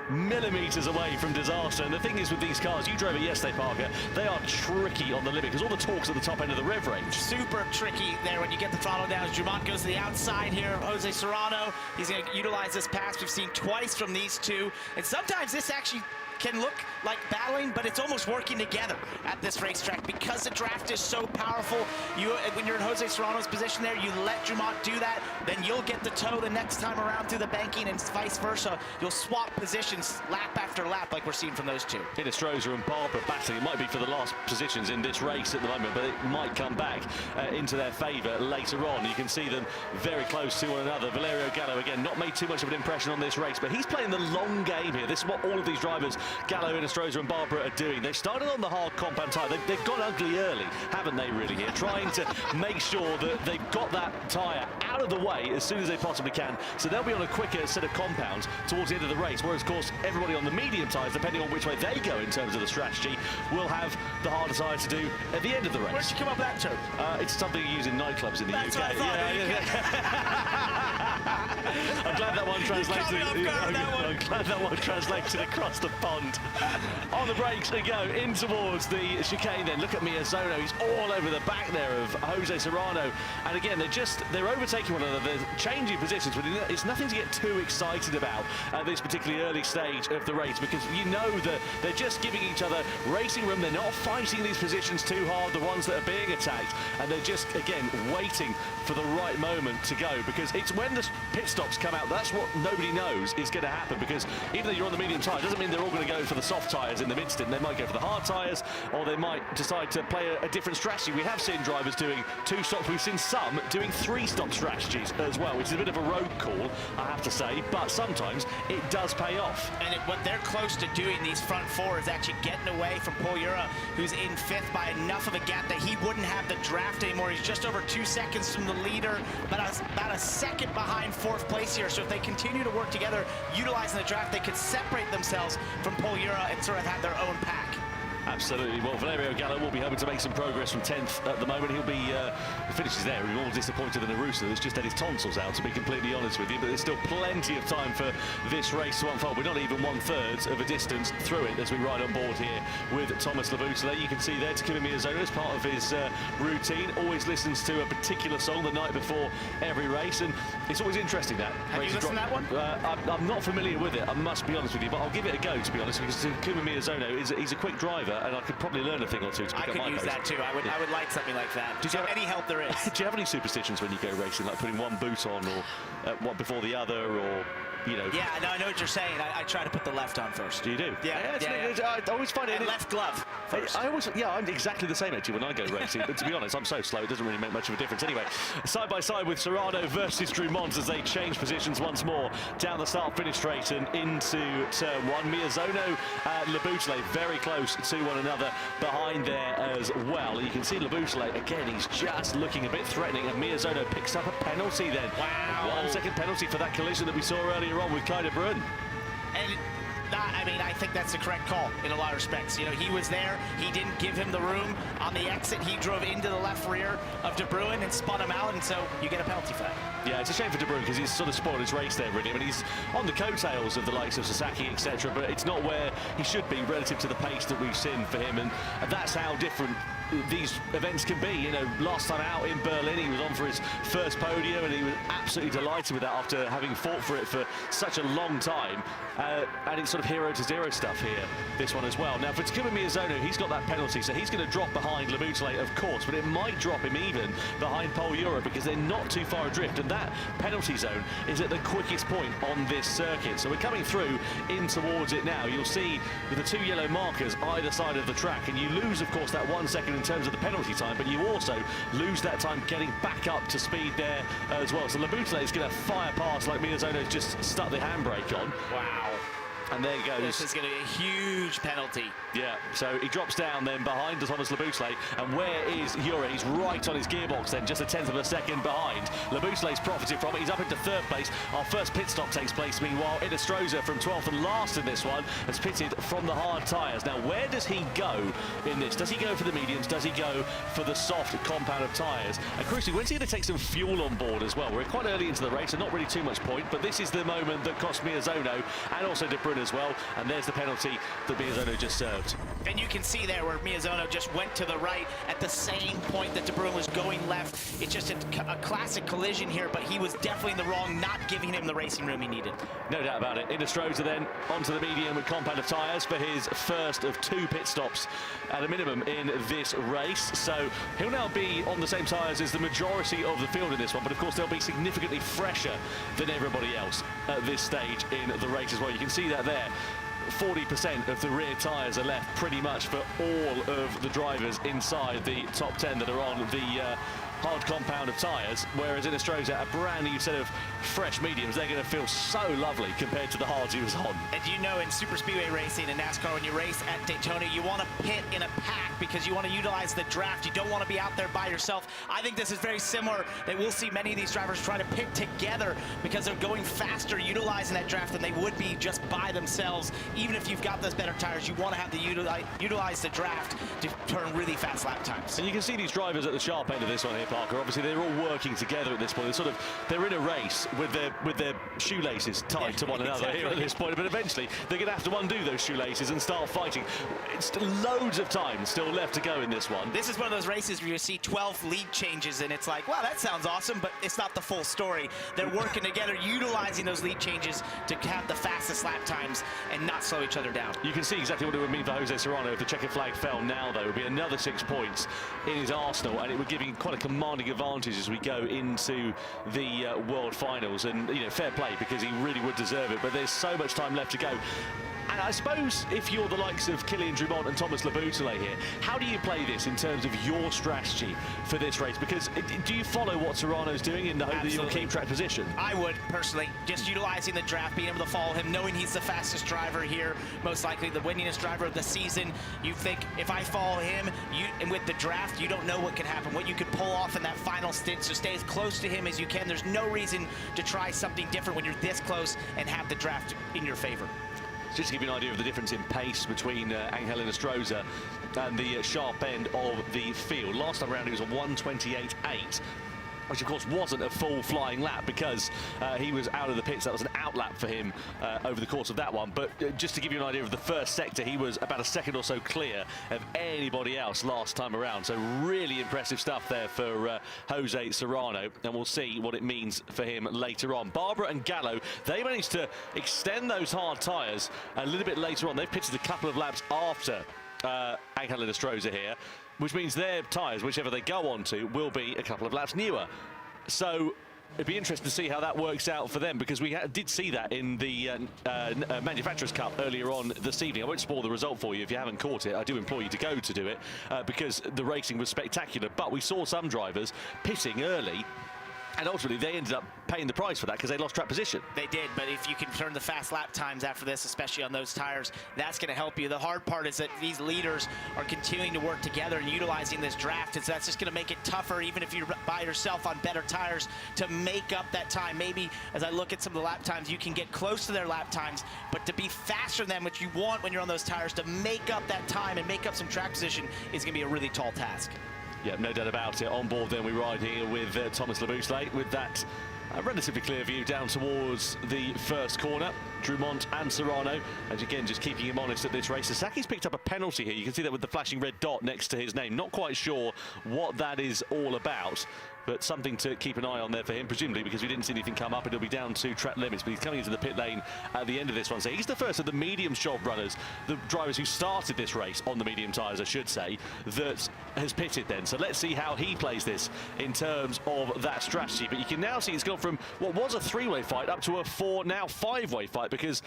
away from disaster. And the thing is with these cars, you drove it yesterday, Parker, they are tricky on the limit because all the torque's at the top end of the rev range. Super tricky there when you get the throttle down. As Drumont goes to the outside here, Jose Serrano, he's going to utilize this pass we've seen twice from these two. And sometimes this actually can look like battling, but it's almost working together at this racetrack because the draft is so powerful. When you're in Jose Serrano's position there, you let Drumont do that, then you'll get the toe the next time around through the banking and vice versa. You'll swap positions lap after lap like we're seeing from those two. Inestrosa and Barbara battling. It might be for the last positions in this race at the moment, but it might come back into their favour later on. You can see them very close to one another. Valerio Gallo, again, not made too much of an impression on this race, but he's playing the long game here. This is what all of these drivers, Gallo, Inestrosa and Barbara, are doing. They started on the hard compound tyre. They've got ugly early, haven't they, really, here? Trying to make sure that they've got that tyre out of the way as soon as they possibly can. So they'll be on a quicker set of compounds towards the end of the race, whereas, of course, everybody on the medium tyres, depending on which way they go in terms of the strategy, will have the harder tyre to do at the end of the race. Where'd you come up with that term? It's something you use in nightclubs in the That's UK. What I thought, I'm glad that one translated. I'm glad that one translated across the pond. On the brakes they go in towards the chicane. Then look at Miyazono. He's all over the back there of Jose Serrano. And again, they're overtaking one another. They're changing positions, but it's nothing to get too excited about at this particularly early stage of the race, because you know that they're just giving each other racing room. They're not fighting these positions too hard, the ones that are being attacked, and they're just, again, waiting for the right moment to go, because it's when the pit stops come out, that's what nobody knows is going to happen, because even though you're on the medium tyre, doesn't mean they're all going to go for the soft tyres in the mid-stint. They might go for the hard tyres, or they might decide to play a different strategy. We have seen drivers doing 2 stops. We've seen some doing 3-stop strategies as well, which is a bit of a road call, I have to say, but sometimes it does pay off. And what they're close to doing, these front four, is actually getting away from Poyura, who's in 5th by enough of a gap that he wouldn't have the draft anymore. He's just over 2 seconds from the leader, but about a second behind 4th place here. So if they continue to work together, utilizing the draft, they could separate themselves from Poyura and sort of have their own pack. Absolutely. Well, Valerio Gallo will be hoping to make some progress from 10th at the moment. He'll be, he finishes there. He'll be more disappointed than a rooster that's just had his tonsils out, to be completely honest with you. But there's still plenty of time for this race to unfold. We're not even 1/3 of a distance through it as we ride on board here with Thomas Laboutelet. You can see there Takuma Miyazono, as part of his routine, always listens to a particular song the night before every race, and it's always interesting that. Have you listened to that one? I'm not familiar with it, I must be honest with you, but I'll give it a go, to be honest, because Takuma Miyazono he's a quick driver, and I could probably learn a thing or two to pick up my I could use pace. that too. I would like something like that. Did you have any help there is? Do you have any superstitions when you go racing, like putting one boot on or one before the other, or you know? Yeah, no, I know what you're saying. I try to put the left on first. Do you do? Yeah. I always find it. And left glove first. I'm exactly the same actually when I go racing, but to be honest, I'm so slow it doesn't really make much of a difference. Anyway, side by side with Serrano versus Drummond as they change positions once more down the start-finish straight and into turn one. Miyazono, Laboutelet very close to one another behind there as well. You can see Laboutelet again, he's just looking a bit threatening, and Miyazono picks up a penalty then. Wow. 1 second penalty for that collision that we saw earlier on with Kai de Bruyne. And I think that's the correct call in a lot of respects. You know, he was there. He didn't give him the room on the exit. He drove into the left rear of De Bruyne and spun him out, and so you get a penalty for that. Yeah, it's a shame for De Bruyne because he's sort of spoiled his race there, really. I mean, he's on the coattails of the likes of Sasaki, etc., but it's not where he should be relative to the pace that we've seen for him, and that's how different these events can be. You know, last time out in Berlin, he was on for his first podium, and he was absolutely delighted with that after having fought for it for such a long time. And it's sort of hero to zero stuff here, this one as well. Now, for Takuma Miyazono, he's got that penalty, so he's going to drop behind Laboutelet, of course, but it might drop him even behind Pole Euro because they're not too far adrift, and that penalty zone is at the quickest point on this circuit. So we're coming through in towards it now. You'll see with the two yellow markers either side of the track, and you lose, of course, that 1 second in terms of the penalty time, but you also lose that time getting back up to speed there as well. So Laboutelet is going to fire past like Miyazono's just stuck the handbrake on. Wow. And there he goes. This is going to be a huge penalty. Yeah, so he drops down then behind Thomas Laboutelet, and where is Ure? He's right on his gearbox then, just a 1/10 of a second behind. Laboutelet's profited from it. He's up into 3rd place. Our first pit stop takes place, meanwhile. Inestrosa from 12th and last in this one has pitted from the hard tyres. Now, where does he go in this? Does he go for the mediums? Does he go for the soft compound of tyres? And crucially, when's he going to take some fuel on board as well? We're quite early into the race, so not really too much point, but this is the moment that cost Miyazono and also De Bruyne as well, and there's the penalty that Miyazono just served. And you can see there where Miyazono just went to the right at the same point that De Bruyne was going left. It's just a classic collision here, but he was definitely in the wrong, not giving him the racing room he needed. No doubt about it. Inestrosa then onto the medium with compound of tyres for his first of 2 pit stops at a minimum in this race. So he'll now be on the same tyres as the majority of the field in this one, but of course they'll be significantly fresher than everybody else at this stage in the race as well. You can see that there. 40% of the rear tyres are left pretty much for all of the drivers inside the top 10 that are on the hard compound of tyres, whereas Inestrosa, a brand new set of fresh mediums, they're going to feel so lovely compared to the hards he was on. And you know, in super speedway racing and NASCAR, when you race at Daytona, you want to pit in a pack because you want to utilize the draft. You don't want to be out there by yourself. I think this is very similar, that we'll see many of these drivers try to pit together because they're going faster utilizing that draft than they would be just by themselves. Even if you've got those better tires, you want to have to utilize the draft to turn really fast lap times. And you can see these drivers at the sharp end of this one here, Parker. Obviously, they're all working together at this point. They're in a race with their shoelaces tied to one another here at this point. But eventually, they're going to have to undo those shoelaces and start fighting. It's loads of time still left to go in this one. This is one of those races where you see 12 lead changes, and it's like, wow, that sounds awesome, but it's not the full story. They're working together, utilizing those lead changes to have the fastest lap times and not slow each other down. You can see exactly what it would mean for Jose Serrano if the checkered flag fell now, though. It would be another 6 points in his arsenal, and it would give him quite a commanding advantage as we go into the World Finals. And, you know, fair play, because he really would deserve it, but there's so much time left to go. And I suppose if you're the likes of Kilian Drummond and Thomas Laboutelet here, how do you play this in terms of your strategy for this race? Because do you follow what Serrano's doing in the hope that you'll keep track position? I would, personally. Just utilizing the draft, being able to follow him, knowing he's the fastest driver here, most likely the winningest driver of the season. You think, if I follow him, and with the draft, you don't know what could happen, what you could pull off in that final stint. So stay as close to him as you can. There's no reason to try something different when you're this close and have the draft in your favor. Just to give you an idea of the difference in pace between Angel Inestrosa and the sharp end of the field. Last time around, he was a 1:28.8. Which of course wasn't a full flying lap because he was out of the pits. That was an out lap for him over the course of that one. But just to give you an idea of the first sector, he was about a second or so clear of anybody else last time around. So really impressive stuff there for Jose Serrano, and we'll see what it means for him later on. Barbara and Gallo, they managed to extend those hard tyres a little bit later on. They've pitted a couple of laps after Angel Inestrosa here, which means their tyres, whichever they go on to, will be a couple of laps newer. So it'd be interesting to see how that works out for them, because we did see that in the Manufacturers' Cup earlier on this evening. I won't spoil the result for you if you haven't caught it. I do implore you to go to do it because the racing was spectacular. But we saw some drivers pitting early, and ultimately they ended up paying the price for that because they lost track position. They did, but if you can turn the fast lap times after this, especially on those tires, that's going to help you. The hard part is that these leaders are continuing to work together and utilizing this draft, and so that's just going to make it tougher, even if you're by yourself on better tires, to make up that time. Maybe as I look at some of the lap times, you can get close to their lap times, but to be faster than what you want when you're on those tires, to make up that time and make up some track position is going to be a really tall task. Yeah, no doubt about it. On board then we ride here with Thomas Laboutelet with that relatively clear view down towards the first corner. Drumont and Serrano, and again just keeping him honest at this race. Sasaki's picked up a penalty here. You can see that with the flashing red dot next to his name. Not quite sure what that is all about, but something to keep an eye on there for him, presumably because we didn't see anything come up. It'll be down to track limits, but he's coming into the pit lane at the end of this one. So he's the first of the medium shod runners, the drivers who started this race on the medium tyres, I should say, that has pitted then. So let's see how he plays this in terms of that strategy. But you can now see it's gone from what was a three-way fight up to a now five-way fight, because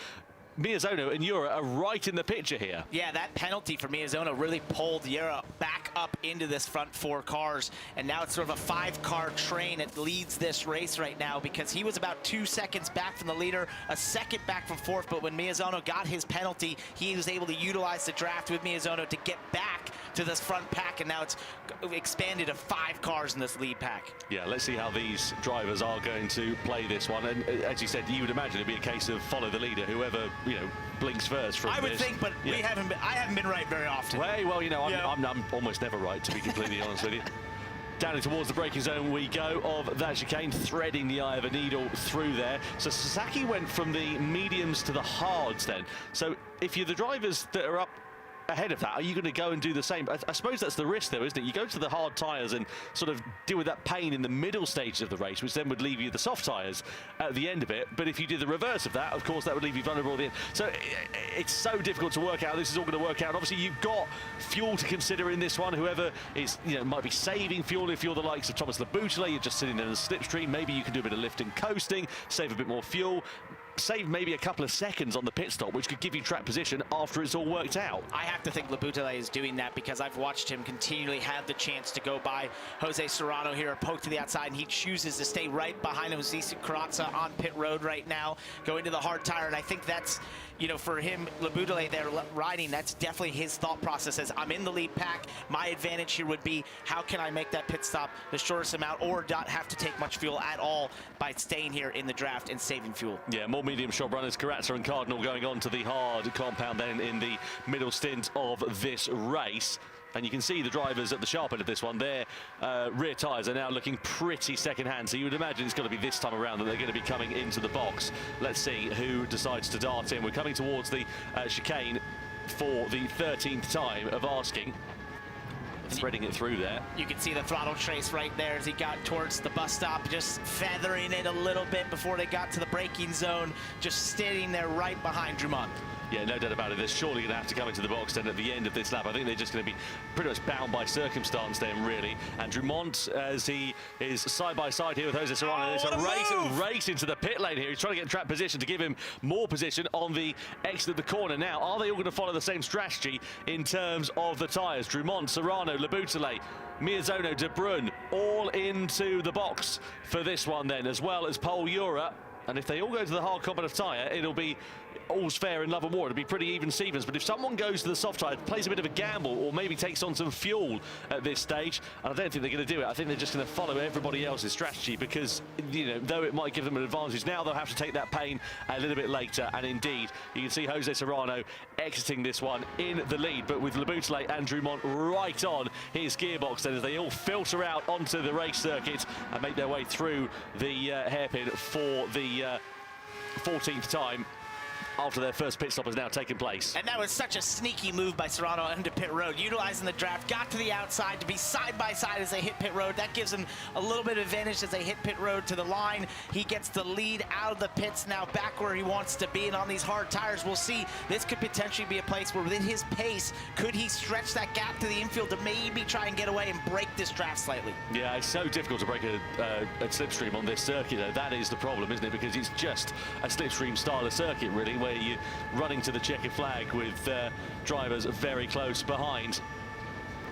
Miyazono and Yura are right in the picture here. Yeah, that penalty for Miyazono really pulled Yura back up into this front four cars, and now it's sort of a five-car train that leads this race right now, because he was about 2 seconds back from the leader, a second back from fourth, but when Miyazono got his penalty, he was able to utilize the draft with Miyazono to get back to this front pack, and now it's expanded to 5 cars in this lead pack. Yeah, let's see how these drivers are going to play this one. And as you said, you would imagine it'd be a case of follow the leader, whoever, you know, blinks first from I would this. think, but yeah. I haven't been right very often. Well, you know, I'm almost never right, to be completely honest with you. Down towards the braking zone we go of that chicane, threading the eye of a needle through there. So Sasaki went from the mediums to the hards then. So if you're the drivers that are up ahead of that, are you going to go and do the same? I suppose that's the risk though, isn't it? You go to the hard tyres and sort of deal with that pain in the middle stages of the race, which then would leave you the soft tyres at the end of it. But if you did the reverse of that, of course, that would leave you vulnerable at the end. So it's so difficult to work out how this is all going to work out. And obviously, you've got fuel to consider in this one. Whoever is, you know, might be saving fuel. If you're the likes of Thomas Laboutelet, you're just sitting there in the slipstream. Maybe you can do a bit of lifting, coasting, save a bit more fuel. Save maybe a couple of seconds on the pit stop, which could give you track position after it's all worked out. I have to think Laboutelet is doing that because I've watched him continually have the chance to go by Jose Serrano here, poke to the outside, and he chooses to stay right behind Jose Carazza on pit road right now, go into the hard tire, and I think that's, you know, for him, Laboutelet there riding, that's definitely his thought process as I'm in the lead pack. My advantage here would be how can I make that pit stop the shortest amount or not have to take much fuel at all by staying here in the draft and saving fuel. Yeah, more medium shot runners, Carazza and Cardinal going on to the hard compound then in the middle stint of this race. And you can see the drivers at the sharp end of this one, their rear tyres are now looking pretty second-hand. So you would imagine it's going to be this time around that they're going to be coming into the box. Let's see who decides to dart in. We're coming towards the chicane for the 13th time of asking. Threading it through there. You can see the throttle trace right there as he got towards the bus stop, just feathering it a little bit before they got to the braking zone, just sitting there right behind Drumont. Yeah, no doubt about it. They're surely going to have to come into the box then at the end of this lap. I think they're just going to be pretty much bound by circumstance then, really. And Drumont, as he is side by side here with Jose Serrano, there's a race into the pit lane here. He's trying to get track position to give him more position on the exit of the corner. Now, are they all going to follow the same strategy in terms of the tyres? Drumont, Serrano, Laboutelet, Miyazono, De Bruyne, all into the box for this one then, as well as Pol Yura. And if they all go to the hard competent tyre, it'll be all's fair in love and war. It'll be pretty even Stevens, but if someone goes to the soft tire, plays a bit of a gamble, or maybe takes on some fuel at this stage, and I don't think they're going to do it. I think they're just going to follow everybody else's strategy because, you know, though it might give them an advantage now, they'll have to take that pain a little bit later. And indeed, you can see Jose Serrano exiting this one in the lead, but with Leboutelet and Drumont right on his gearbox then as they all filter out onto the race circuit and make their way through the hairpin for the 14th time after their first pit stop has now taken place. And that was such a sneaky move by Serrano into pit road, utilizing the draft, got to the outside to be side by side as they hit pit road. That gives them a little bit of advantage as they hit pit road to the line. He gets the lead out of the pits now back where he wants to be, and on these hard tires, we'll see. This could potentially be a place where within his pace, could he stretch that gap to the infield to maybe try and get away and break this draft slightly? Yeah, it's so difficult to break a slipstream on this circuit, though. That is the problem, isn't it? Because it's just a slipstream style of circuit, really, where you're running to the checkered flag with drivers very close behind.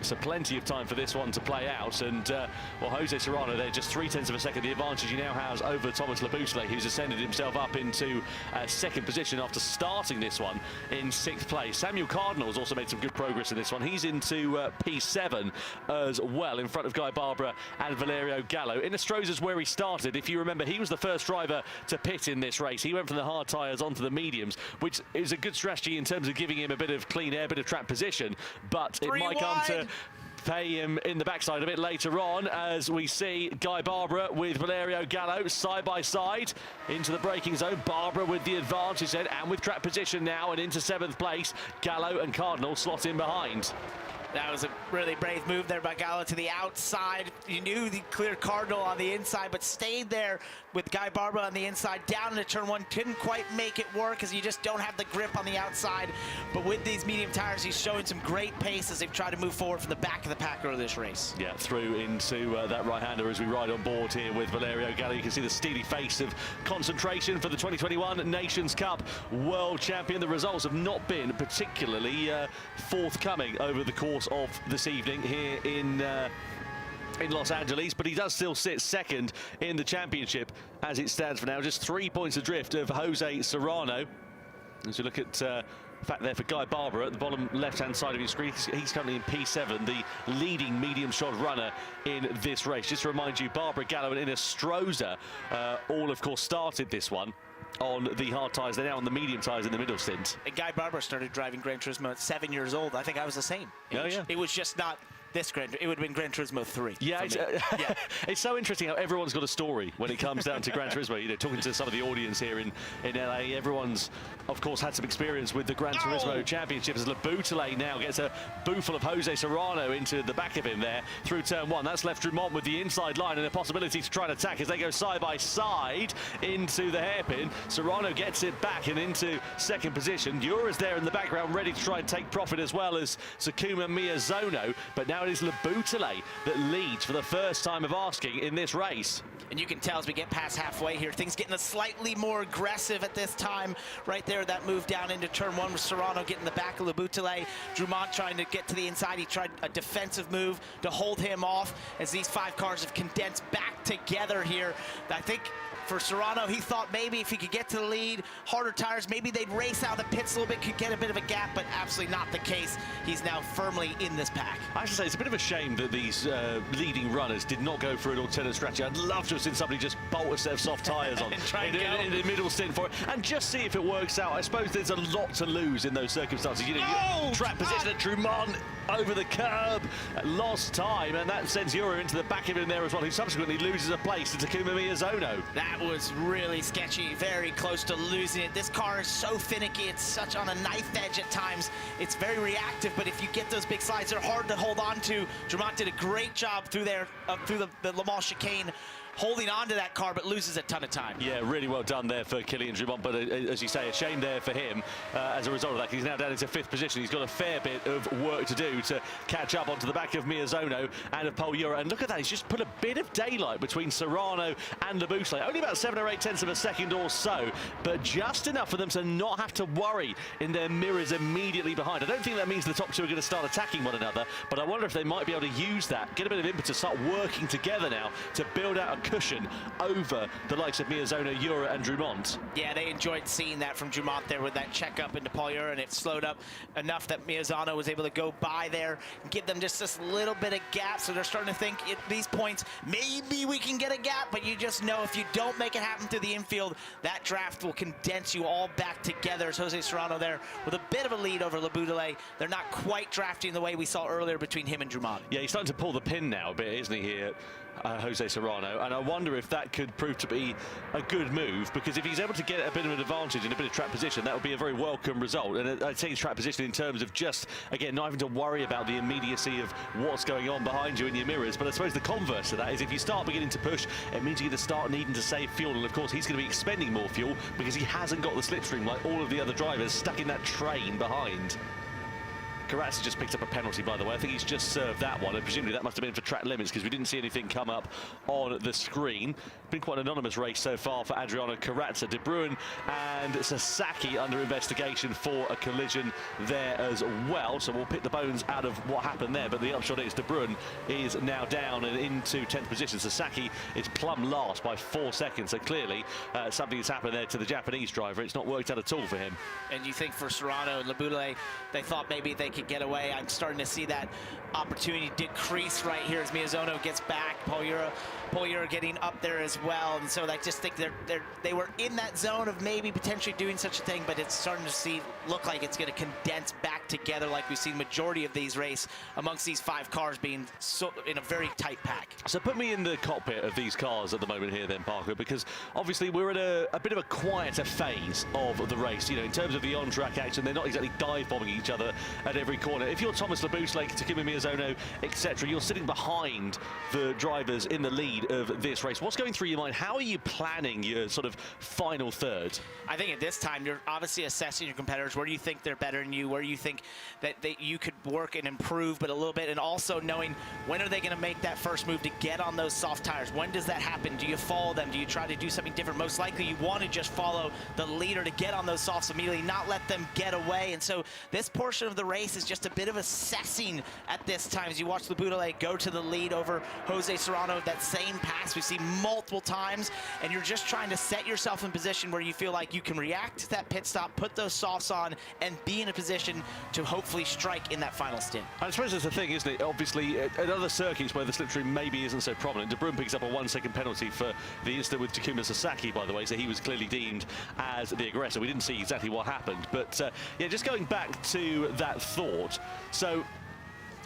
So plenty of time for this one to play out, and well, Jose Serrano there just 0.3 of a second the advantage he now has over Thomas Leboutelet, who's ascended himself up into second position after starting this one in 6th place. Samuel Cardinal's also made some good progress in this one. He's into P7 as well, in front of Guy Barbara and Valerio Gallo. In Estrosa's where he started, if you remember, he was the first driver to pit in this race. He went from the hard tyres onto the mediums, which is a good strategy in terms of giving him a bit of clean air, a bit of track position, but it might come to pay him in the backside a bit later on as we see Guy Barbara with Valerio Gallo side by side into the braking zone. Barbara with the advantage then and with track position now and into 7th place. Gallo and Cardinal slot in behind. That was a really brave move there by Gallo to the outside. You knew the clear Cardinal on the inside, but stayed there with Guy Barbara on the inside, down into turn 1. Couldn't quite make it work because you just don't have the grip on the outside. But with these medium tires, he's showing some great pace as they've tried to move forward from the back of the pack over this race. Yeah, through into that right-hander as we ride on board here with Valerio Gallo. You can see the steely face of concentration for the 2021 Nations Cup World Champion. The results have not been particularly forthcoming over the course of this evening here in Los Angeles, but he does still sit second in the championship as it stands for now. Just 3 points adrift of Jose Serrano. As we look at fact there for Guy Barbara at the bottom left-hand side of your screen, he's currently in P7, the leading medium-shod runner in this race. Just to remind you, Barbara, Gallo and Inestrosa all, of course, started this one on the hard tyres. They're now on the medium tyres in the middle stint. And Guy Barbara started driving Gran Turismo at 7 years old. I think I was the same age. Oh, yeah. It was just not this it would have been Gran Turismo 3. Yeah, it's so interesting how everyone's got a story when it comes down to Gran Turismo. You know, talking to some of the audience here in LA, everyone's, of course, had some experience with the Gran Turismo Championship as Leboutelet now gets a bootful of Jose Serrano into the back of him there through turn 1. That's left Drumont with the inside line and a possibility to try and attack as they go side by side into the hairpin. Serrano gets it back and into second position. Ura's there in the background ready to try and take profit as well as Sakuma Miyazono, but now it is Leboutelet that leads for the first time of asking in this race. And you can tell as we get past halfway here, things getting slightly more aggressive at this time. Right there, that move down into turn 1 with Serrano getting the back of Leboutelet. Drumont trying to get to the inside. He tried a defensive move to hold him off as these 5 cars have condensed back together here. I think for Serrano, he thought maybe if he could get to the lead, harder tires, maybe they'd race out of the pits a little bit, could get a bit of a gap, but absolutely not the case. He's now firmly in this pack. I have to say, it's a bit of a shame that these leading runners did not go for an alternate strategy. I'd love to have seen somebody just bolt a set of soft tyres on in the middle stint for it and just see if it works out. I suppose there's a lot to lose in those circumstances. You know, track position at Drumont over the curb, lost time, and that sends Ura into the back of him there as well, who subsequently loses a place to Takuma Miyazono. That was really sketchy, very close to losing it. This car is so finicky, it's such on a knife edge at times. It's very reactive, but if you get those big slides, they're hard to hold on to. Drumont did a great job through there, through the Le Mans chicane, holding on to that car, but loses a ton of time. Yeah, really well done there for Kylian Drumont, but as you say, a shame there for him as a result of that. He's now down into 5th position. He's got a fair bit of work to do to catch up onto the back of Miyazono and of Pol Ura. And look at that, he's just put a bit of daylight between Serrano and Leboutelet. Only about 7 or 8 tenths of a second or so, but just enough for them to not have to worry in their mirrors immediately behind. I don't think that means the top two are going to start attacking one another, but I wonder if they might be able to use that, get a bit of impetus, start working together now to build out a cushion over the likes of Miyazono, Jura and Drumont. Yeah, they enjoyed seeing that from Drumont there with that check up into Paul Jura, and it slowed up enough that Miyazono was able to go by there and give them just this little bit of gap. So they're starting to think at these points, maybe we can get a gap, but you just know if you don't make it happen through the infield, that draft will condense you all back together. As Jose Serrano there with a bit of a lead over Le Boutelet. They're not quite drafting the way we saw earlier between him and Drumont. Yeah, he's starting to pull the pin now a bit, isn't he, here, Jose Serrano? And I wonder if that could prove to be a good move, because if he's able to get a bit of an advantage and a bit of track position, that would be a very welcome result. And I'd say his track position in terms of just, again, not having to worry about the immediacy of what's going on behind you in your mirrors. But I suppose the converse to that is if you start beginning to push, it means you're going to start needing to save fuel. And of course, he's going to be expending more fuel because he hasn't got the slipstream like all of the other drivers stuck in that train behind. Karatz just picked up a penalty, by the way. I think he's just served that one, and presumably that must have been for track limits because we didn't see anything come up on the screen. Been quite an anonymous race so far for Adriano Karatza. De Bruyn and Sasaki under investigation for a collision there as well, so we'll pick the bones out of what happened there, but the upshot is De Bruyn is now down and into 10th position. Sasaki is plumb last by 4 seconds, so clearly something has happened there to the Japanese driver. It's not worked out at all for him. And you think for Serrano and Le Boutelet, they thought maybe they could get away. I'm starting to see that opportunity decrease right here as Miyazono gets back. Paul Jura getting up there as well, and so I just think they were in that zone of maybe potentially doing such a thing, but it's starting to look like it's going to condense back together like we've seen majority of these race amongst these 5 cars being so in a very tight pack. So put me in the cockpit of these cars at the moment here then, Parker, because obviously we're at a bit of a quieter phase of the race. You know, in terms of the on-track action, they're not exactly dive-bombing each other at every corner. If you're Thomas Le Boutelet, Takuma Miyazono, etc., you're sitting behind the drivers in the lead of this race. What's going through your mind? How are you planning your sort of final third? I think at this time, you're obviously assessing your competitors. Where do you think they're better than you? Where do you think that you could work and improve, but a little bit, and also knowing when are they going to make that first move to get on those soft tires? When does that happen? Do you follow them? Do you try to do something different? Most likely you want to just follow the leader to get on those softs immediately, not let them get away. And so this portion of the race is just a bit of assessing at this time as you watch Le Boutelet go to the lead over Jose Serrano. That same pass we see multiple times, and you're just trying to set yourself in position where you feel like you can react to that pit stop, put those softs on, and be in a position to hopefully strike in that final stint. I suppose that's the thing, isn't it? Obviously, at other circuits where the slipstream maybe isn't so prominent, De Bruyn picks up a 1-second penalty for the incident with Takuma Sasaki, by the way, so he was clearly deemed as the aggressor. We didn't see exactly what happened, but yeah, just going back to that thought. So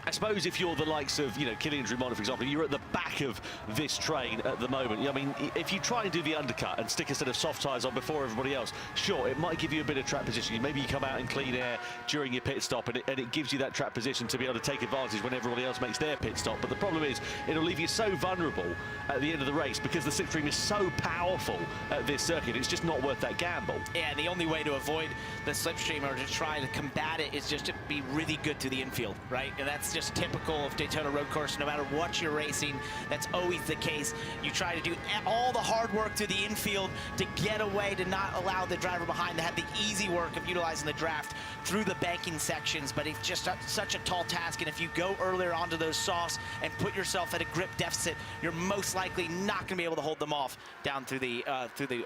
I suppose if you're the likes of, you know, Kylian Drumont, for example, you're at the back of this train at the moment. I mean, if you try and do the undercut and stick a set of soft tyres on before everybody else, sure, it might give you a bit of track position. Maybe you come out in clean air during your pit stop, and it gives you that track position to be able to take advantage when everybody else makes their pit stop. But the problem is, it'll leave you so vulnerable at the end of the race because the slipstream is so powerful at this circuit. It's just not worth that gamble. Yeah, the only way to avoid the slipstream or to try to combat it is just to be really good to the infield, right? And that's just typical of Daytona Road Course. No matter what you're racing, that's always the case. You try to do all the hard work to the infield to get away, to not allow the driver behind to have the easy work of utilizing the draft through the banking sections. But it's just such a tall task, and if you go earlier onto those softs and put yourself at a grip deficit, you're most likely not going to be able to hold them off down through the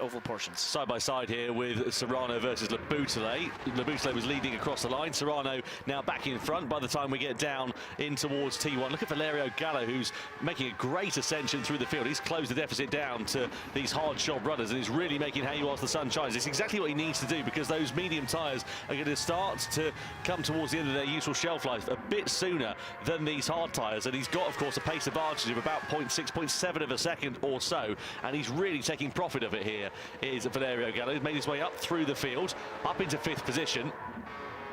oval portions. Side by side here with Serrano versus Le Boutelet. Le Boutelet was leading across the line. Serrano now back in front by the time we get down in towards T1. Look at Valerio Gallo, who's making a great ascension through the field. He's closed the deficit down to these hard shod runners, and he's really making hay whilst the sun shines. It's exactly what he needs to do, because those medium tyres are going to start to come towards the end of their useful shelf life a bit sooner than these hard tyres, and he's got, of course, a pace advantage of about 0.6, 0.7 of a second or so, and he's really taking profit of it here, is Valerio Gallo. He's made his way up through the field, up into 5th position.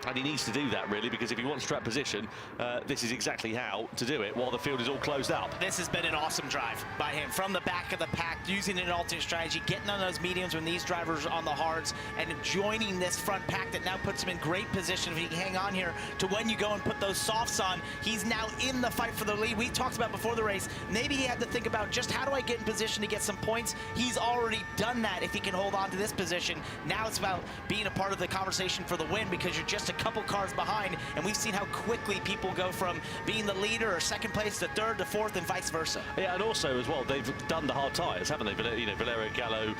And he needs to do that, really, because if he wants track position, this is exactly how to do it while the field is all closed up. This has been an awesome drive by him from the back of the pack, using an alternate strategy, getting on those mediums when these drivers are on the hards, and joining this front pack that now puts him in great position if he can hang on here to when you go and put those softs on. He's now in the fight for the lead. We talked about before the race, maybe he had to think about just how do I get in position to get some points. He's already done that if he can hold on to this position. Now it's about being a part of the conversation for the win, because you're just a couple cars behind, and we've seen how quickly people go from being the leader or second place to third to fourth and vice versa. Yeah, and also as well, they've done the hard tyres, haven't they? Valerio Gallo,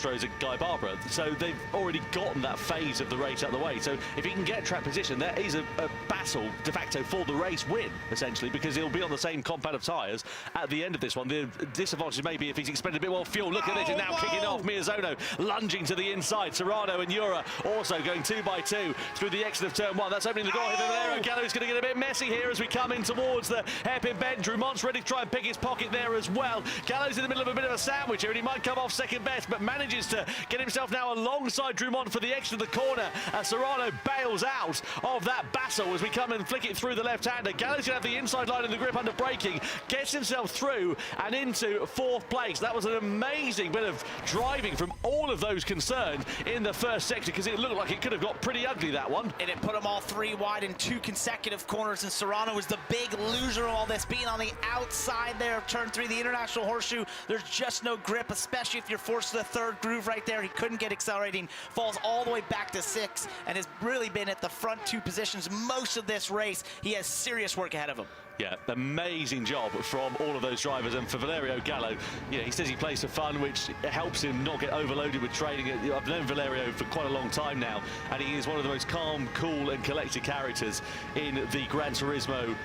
Rosa, Guy Barbara. So they've already gotten that phase of the race out of the way. So if he can get track position, there is a battle de facto for the race win, essentially, because he'll be on the same compound of tyres at the end of this one. The disadvantage may be if he's expended a bit more fuel. Look at this, he's now kicking off. Miyazono lunging to the inside. Serrano and Jura also going 2 by 2 through the exit of turn 1. That's opening the door here for Valerio Gallo. Is going to get a bit messy here as we come in towards the hairpin bend. Drumont's ready to try and pick his pocket there as well. Gallo's in the middle of a bit of a sandwich here, and he might come off second best, but manages to get himself now alongside Drumont for the exit of the corner as Serrano bails out of that battle as we come and flick it through the left-hander. Gallo's going to have the inside line in the grip under braking, gets himself through and into 4th place. That was an amazing bit of driving from all of those concerned in the first sector, because it looked like it could have got pretty ugly, that one. And it put them all 3 wide in 2 consecutive corners, and Serrano was the big loser of all this, being on the outside there of turn 3, the International Horseshoe. There's just no grip, especially if you're forced to the 3rd groove right there. He couldn't get accelerating, falls all the way back to 6, and has really been at the front 2 positions most of this race. He has serious work ahead of him. Yeah, amazing job from all of those drivers. And for Valerio Gallo, yeah, he says he plays for fun, which helps him not get overloaded with training. I've known Valerio for quite a long time now, and he is one of the most calm, cool and collected characters in the Gran Turismo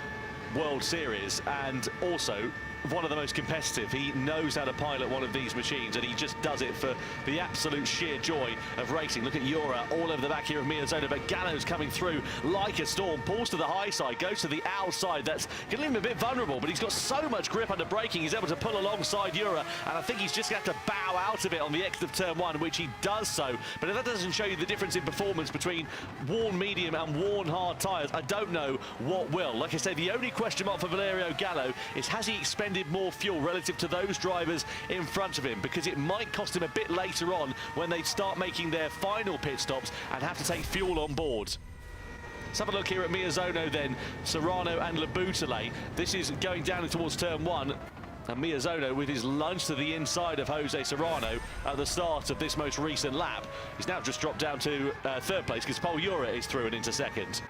World Series, and also one of the most competitive. He knows how to pilot one of these machines, and he just does it for the absolute sheer joy of racing. Look at Jura all over the back here of Miyazono, but Gallo's coming through like a storm, pulls to the high side, goes to the outside. That's going to leave him a bit vulnerable, but he's got so much grip under braking, he's able to pull alongside Jura, and I think he's just going to have to bow out of it on the exit of turn 1, which he does so. But if that doesn't show you the difference in performance between worn medium and worn hard tyres, I don't know what will. Like I said, the only question mark for Valerio Gallo is, has he expended more fuel relative to those drivers in front of him, because it might cost him a bit later on when they start making their final pit stops and have to take fuel on board. Let's have a look here at Miyazono then, Serrano and Labutale. This is going down towards turn 1. And Miyazono with his lunge to the inside of Jose Serrano at the start of this most recent lap. He's now just dropped down to 3rd place because Paul Jura is through and into 2nd.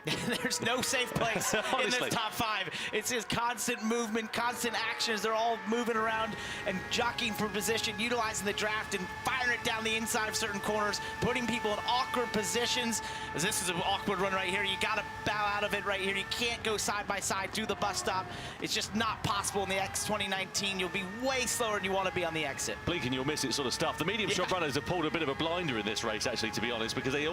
There's no safe place in this top 5. It's just constant movement, constant actions. They're all moving around and jockeying for position, utilizing the draft and firing it down the inside of certain corners, putting people in awkward positions. As this is an awkward one right here. You got to bow out of it right here. You can't go side by side through the bus stop. It's just not possible in the X 2019. You'll be way slower than you want to be on the exit. Blink and you'll miss it sort of stuff. The medium shot runners have pulled a bit of a blinder in this race, actually, to be honest, because they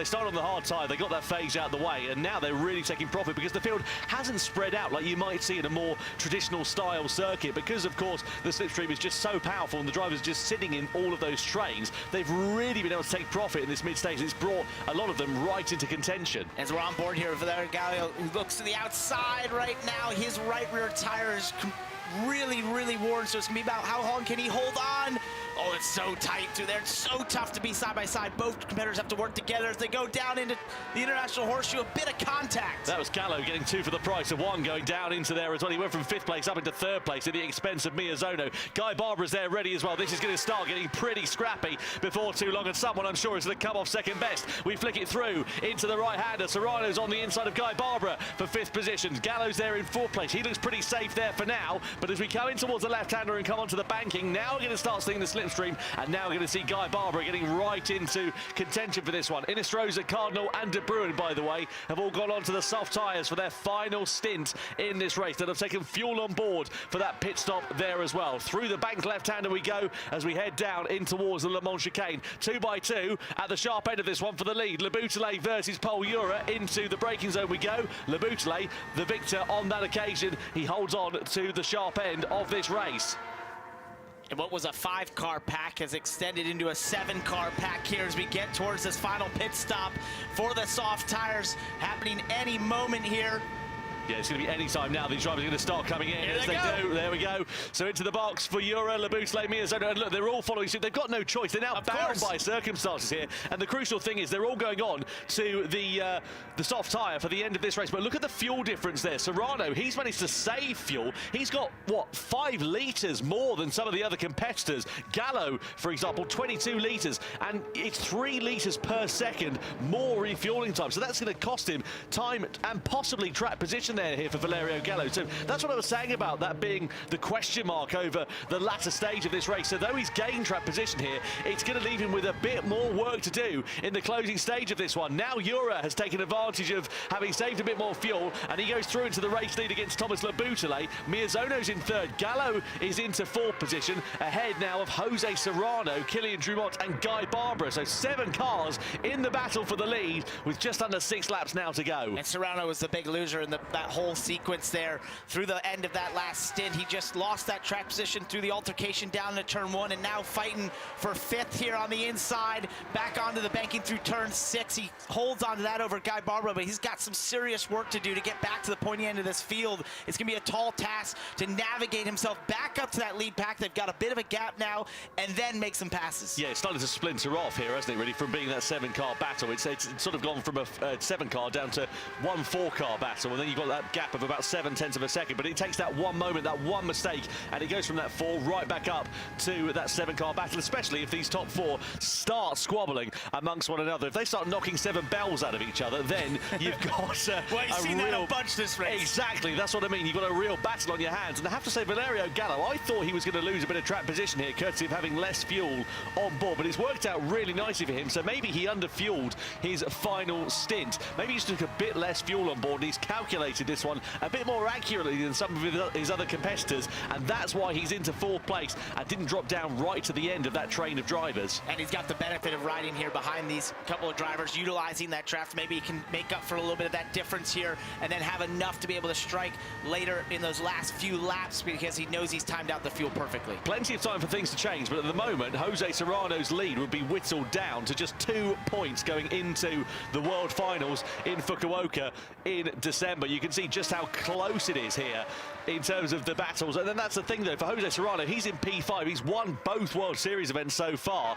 started on the hard tyre, they got that phase out of the way, and now they're really taking profit because the field hasn't spread out like you might see in a more traditional style circuit, because of course the slipstream is just so powerful and the drivers just sitting in all of those trains. They've really been able to take profit in this mid-stage. It's brought a lot of them right into contention. As we're on board here, Valerio Gallo, who looks to the outside right now, his right rear tire is really worn, so it's gonna be about how long can he hold on. Oh, it's so tight too there. It's so tough to be side by side. Both competitors have to work together as they go down into the International Horseshoe. A bit of contact. That was Gallo getting 2 for the price of 1, going down into there as well. He went from 5th place up into 3rd place at the expense of Miyazono. Guy Barbara's there ready as well. This is going to start getting pretty scrappy before too long, and someone I'm sure is going to come off second best. We flick it through into the right-hander. Serrano's on the inside of Guy Barbara for 5th position. Gallo's there in 4th place. He looks pretty safe there for now, but as we come in towards the left-hander and come onto the banking, now we're going to start seeing the slipstream, and now we're going to see Guy Barbara getting right into contention for this one. Inestrosa, Cardinal and De Bruin, by the way, have all gone onto the soft tyres for their final stint in this race. They'll have taken fuel on board for that pit stop there as well. Through the bank left-hander we go as we head down in towards the Le Mans chicane. 2 by 2 at the sharp end of this one for the lead. Labutale versus Paul Jura. Into the braking zone we go. Labutale, the victor on that occasion. He holds on to the sharp end of this race. And what was a 5-car pack has extended into a 7-car pack here as we get towards this final pit stop for the soft tires, happening any moment here. Yeah, it's going to be any time now. These drivers are going to start coming in. As they do. There we go. So into the box for Jura, Labusle, Miyazono. And look, they're all following suit. They've got no choice. They're now bound by circumstances here. And the crucial thing is they're all going on to the soft tyre for the end of this race. But look at the fuel difference there. Serrano, he's managed to save fuel. He's got, what, 5 litres more than some of the other competitors. Gallo, for example, 22 litres. And it's 3 litres per second more refueling time. So that's going to cost him time and possibly track position there here for Valerio Gallo. So that's what I was saying about that being the question mark over the latter stage of this race. So though he's gained track position here, it's going to leave him with a bit more work to do in the closing stage of this one. Now Jura has taken advantage of having saved a bit more fuel, and he goes through into the race lead against Thomas Labusle. Miyazono's in 3rd. Gallo is into 4th position, ahead now of Jose Serrano, Kilian Drumont and Guy Barbara. So 7 cars in the battle for the lead with just under 6 laps now to go. And Serrano was the big loser in that whole sequence there through the end of that last stint. He just lost that track position through the altercation down to turn 1, and now fighting for 5th here on the inside, back onto the banking through turn 6. He holds on to that over Guy Barbara, but he's got some serious work to do to get back to the pointy end of this field. It's going to be a tall task to navigate himself back up to that lead pack. They've got a bit of a gap now, and then make some passes. Yeah, it's starting to splinter off here, hasn't it, really, from being that 7-car battle. It's sort of gone from a 7-car down to 1 4-car battle, and then you've got that gap of about 7/10 of a second. But it takes that one moment, that one mistake, and it goes from that 4 right back up to that 7-car battle, especially if these top 4 start squabbling amongst one another. If they start knocking 7 bells out of each other, then you've got well, you've seen that a bunch this race. Exactly, that's what I mean. You've got a real battle on your hands. And I have to say, Valerio Gallo, I thought he was going to lose a bit of track position here, courtesy of having less fuel on board, but it's worked out really nicely for him. So maybe he underfueled his final stint. Maybe he's took a bit less fuel on board, and he's calculated this one a bit more accurately than some of his other competitors, and that's why he's into 4th place and didn't drop down right to the end of that train of drivers. And he's got the benefit of riding here behind these couple of drivers, utilizing that draft. Maybe he can make up for a little bit of that difference here and then have enough to be able to strike later in those last few laps, because he knows he's timed out the fuel perfectly. Plenty of time for things to change, but at the moment, Jose Serrano's lead would be whittled down to just 2 points going into the World Finals in Fukuoka in December. You can see just how close it is here in terms of the battles. And then that's the thing, though, for Jose Serrano, he's in P5. He's won both World Series events so far.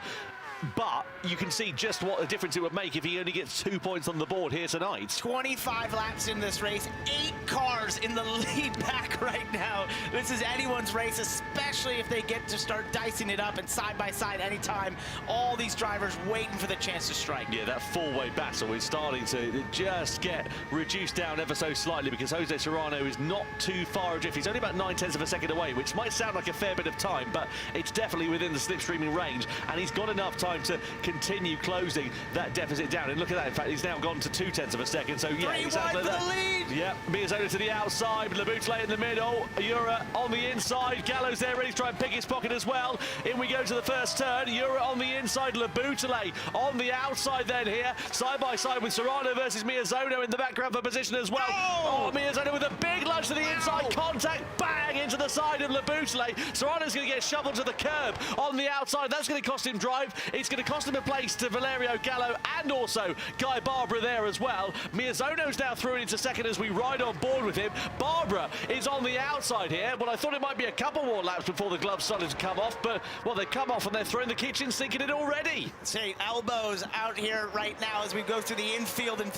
But you can see just what a difference it would make if he only gets 2 points on the board here tonight. 25 laps in this race, 8 cars in the lead pack right now. This is anyone's race, especially if they get to start dicing it up and side by side anytime. All these drivers waiting for the chance to strike. Yeah, that 4-way battle is starting to just get reduced down ever so slightly, because Jose Serrano is not too far adrift. He's only about 9/10 of a second away, which might sound like a fair bit of time, but it's definitely within the slipstreaming range, and he's got enough time to continue closing that deficit down. And look at that, in fact, he's now gone to 2/10 of a second. So yeah, exactly that. Yeah, Miyazono to the outside, Labusle in the middle, Jura on the inside, Gallo's there ready to try and pick his pocket as well. In we go to the first turn, Jura on the inside, Labusle on the outside then here, side by side with Serrano versus Miyazono in the background for position as well. Oh, Miyazono with a big lunge to the inside, contact, bang, into the side of Labusle. Serrano's going to get shoveled to the curb on the outside. That's going to cost him drive. It's going to cost him a place to Valerio Gallo and also Guy Barbara there as well. Miyazono's now through into second as we ride on board with him. Barbara is on the outside here. Well, I thought it might be a couple more laps before the gloves started to come off, but, well, they've come off and they're throwing the kitchen sink in it already. Say, elbows out here right now as we go through the infield, and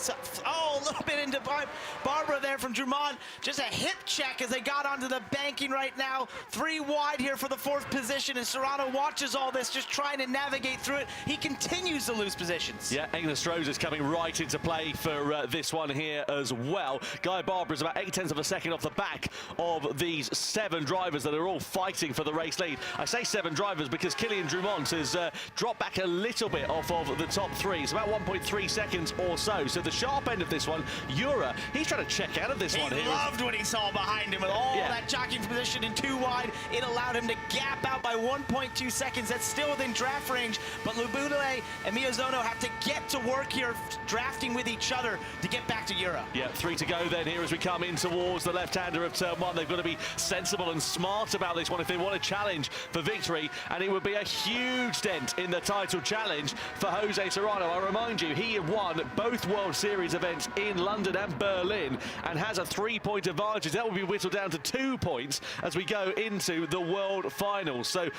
oh, a little bit into Barbara there from Drummond. Just a hip check as they got onto the banking right now. 3 wide here for the 4th position, and Serrano watches all this, just trying to navigate through it. He continues to lose positions. Yeah, England Strohs is coming right into play for this one here as well. Guy Barbara is about 8/10 of a second off the back of these 7 drivers that are all fighting for the race lead. I say 7 drivers because Kilian Drumont has dropped back a little bit off of the top 3. It's about 1.3 seconds or so. So the sharp end of this one, Jura, he's trying to check out of this one here. He loved what he saw behind him with all that jockeying for position and 2 wide. It allowed him to gap out by 1.2 seconds. That's still within draft range, but Lubutale and Miyazono have to get to work here, drafting with each other to get back to Europe. Yeah, 3 to go then here as we come in towards the left-hander of turn 1. They've got to be sensible and smart about this one if they want to challenge for victory, and it would be a huge dent in the title challenge for Jose Serrano. I remind you, he won both World Series events in London and Berlin and has a 3-point advantage. That will be whittled down to 2 points as we go into the World Finals. So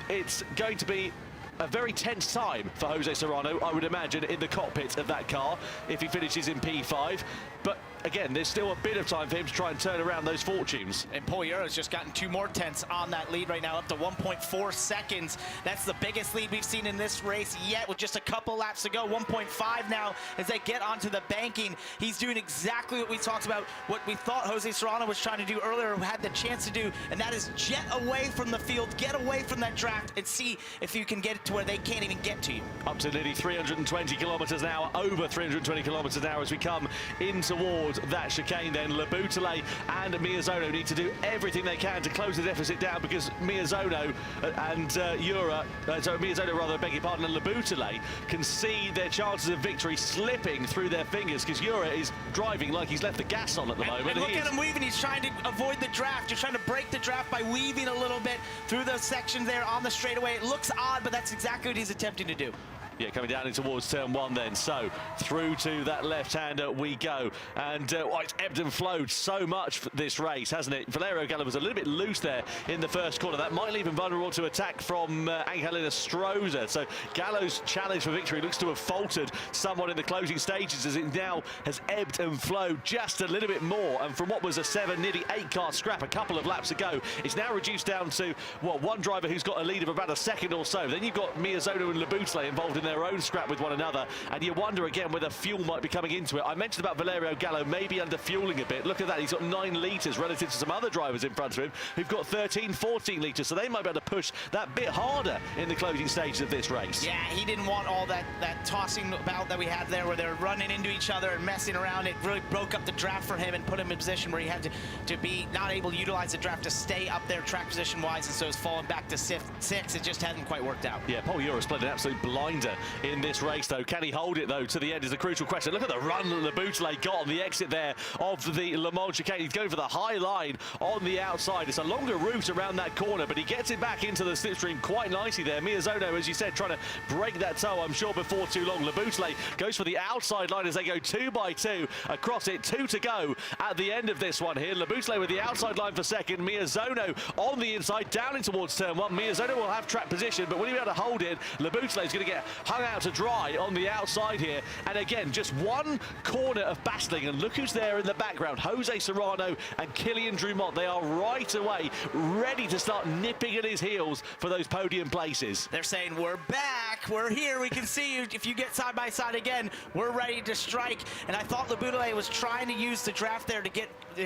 it's going to be a very tense time for Jose Serrano, I would imagine, in the cockpit of that car if he finishes in P5. But again, there's still a bit of time for him to try and turn around those fortunes. And Poyera's just gotten 2 more tenths on that lead right now, up to 1.4 seconds. That's the biggest lead we've seen in this race yet, with just a couple laps to go. 1.5 now as they get onto the banking. He's doing exactly what we talked about, what we thought Jose Serrano was trying to do earlier, had the chance to do, and that is jet away from the field, get away from that draft, and see if you can get it to where they can't even get to you. Up to nearly 320 kilometres an hour, over 320 kilometres an hour as we come in towards that chicane then. Lubutale and Miyazono need to do everything they can to close the deficit down, because Miyazono and Miyazono rather, beg your pardon, and Lubutale can see their chances of victory slipping through their fingers, because Jura is driving like he's left the gas on at the moment. And look at him weaving. He's trying to avoid the draft. You're trying to break the draft by weaving a little bit through those sections there on the straightaway. It looks odd, but that's exactly what he's attempting to do. Yeah, coming down in towards turn 1 then. So through to that left-hander we go. And it's ebbed and flowed so much for this race, hasn't it? Valerio Gallo was a little bit loose there in the first corner. That might leave him vulnerable to attack from Angelina Stroza. So Gallo's challenge for victory looks to have faltered somewhat in the closing stages, as it now has ebbed and flowed just a little bit more. And from what was a 7, nearly 8 car scrap a couple of laps ago, it's now reduced down to, well, one driver who's got a lead of about a second or so. Then you've got Miyazono and Lubutale involved in their own scrap with one another, and you wonder again whether fuel might be coming into it. I mentioned about Valerio Gallo maybe under fueling a bit. Look at that, he's got 9 litres relative to some other drivers in front of him who've got 13, 14 litres, so they might be able to push that bit harder in the closing stages of this race. Yeah, he didn't want all that tossing about that we had there, where they're running into each other and messing around. It really broke up the draft for him and put him in a position where he had to be not able to utilize the draft to stay up there track position wise, and so it's fallen back to 6. It just hasn't quite worked out. Yeah, Paul Ura's played an absolute blinder in this race, though. Can he hold it, though, to the end is the crucial question. Look at the run that Lubutale got on the exit there of the Le Mans chicane. He's going for the high line on the outside. It's a longer route around that corner, but he gets it back into the slipstream quite nicely there. Miyazono, as you said, trying to break that toe, I'm sure, before too long. Lubutale goes for the outside line as they go 2 by 2 across it. 2 to go at the end of this one here. Lubutale with the outside line for second. Miyazono on the inside, down in towards turn 1. Miyazono will have track position, but will he be able to hold it? Lubutale is going to get hung out to dry on the outside here, and again just one corner of battling, and look who's there in the background. Jose Serrano and Kylian Drumont. They are right away ready to start nipping at his heels for those podium places. They're saying, we're back, we're here, we can see you. If you get side by side again, we're ready to strike. And I thought Lubutale was trying to use the draft there to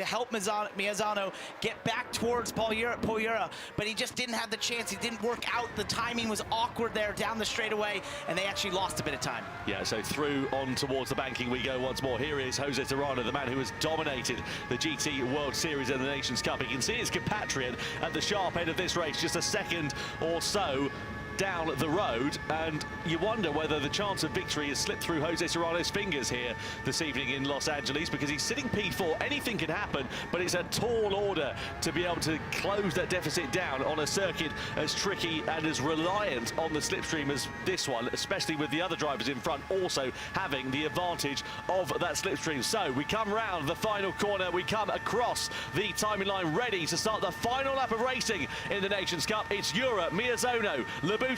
help Miyazono get back towards Poyera, but he just didn't have the chance. He didn't work out. The timing was awkward there down the straightaway, and they actually lost a bit of time. Yeah, so through on towards the banking we go once more. Here is Jose Serrano, the man who has dominated the GT World Series and the Nations Cup. You can see his compatriot at the sharp end of this race, just a second or so down the road, and you wonder whether the chance of victory has slipped through Jose Serrano's fingers here this evening in Los Angeles, because he's sitting P4. Anything can happen, but it's a tall order to be able to close that deficit down on a circuit as tricky and as reliant on the slipstream as this one, especially with the other drivers in front also having the advantage of that slipstream. So we come round the final corner, we come across the timing line, ready to start the final lap of racing in the Nations Cup. It's Jura, Miyazono, Lubutale,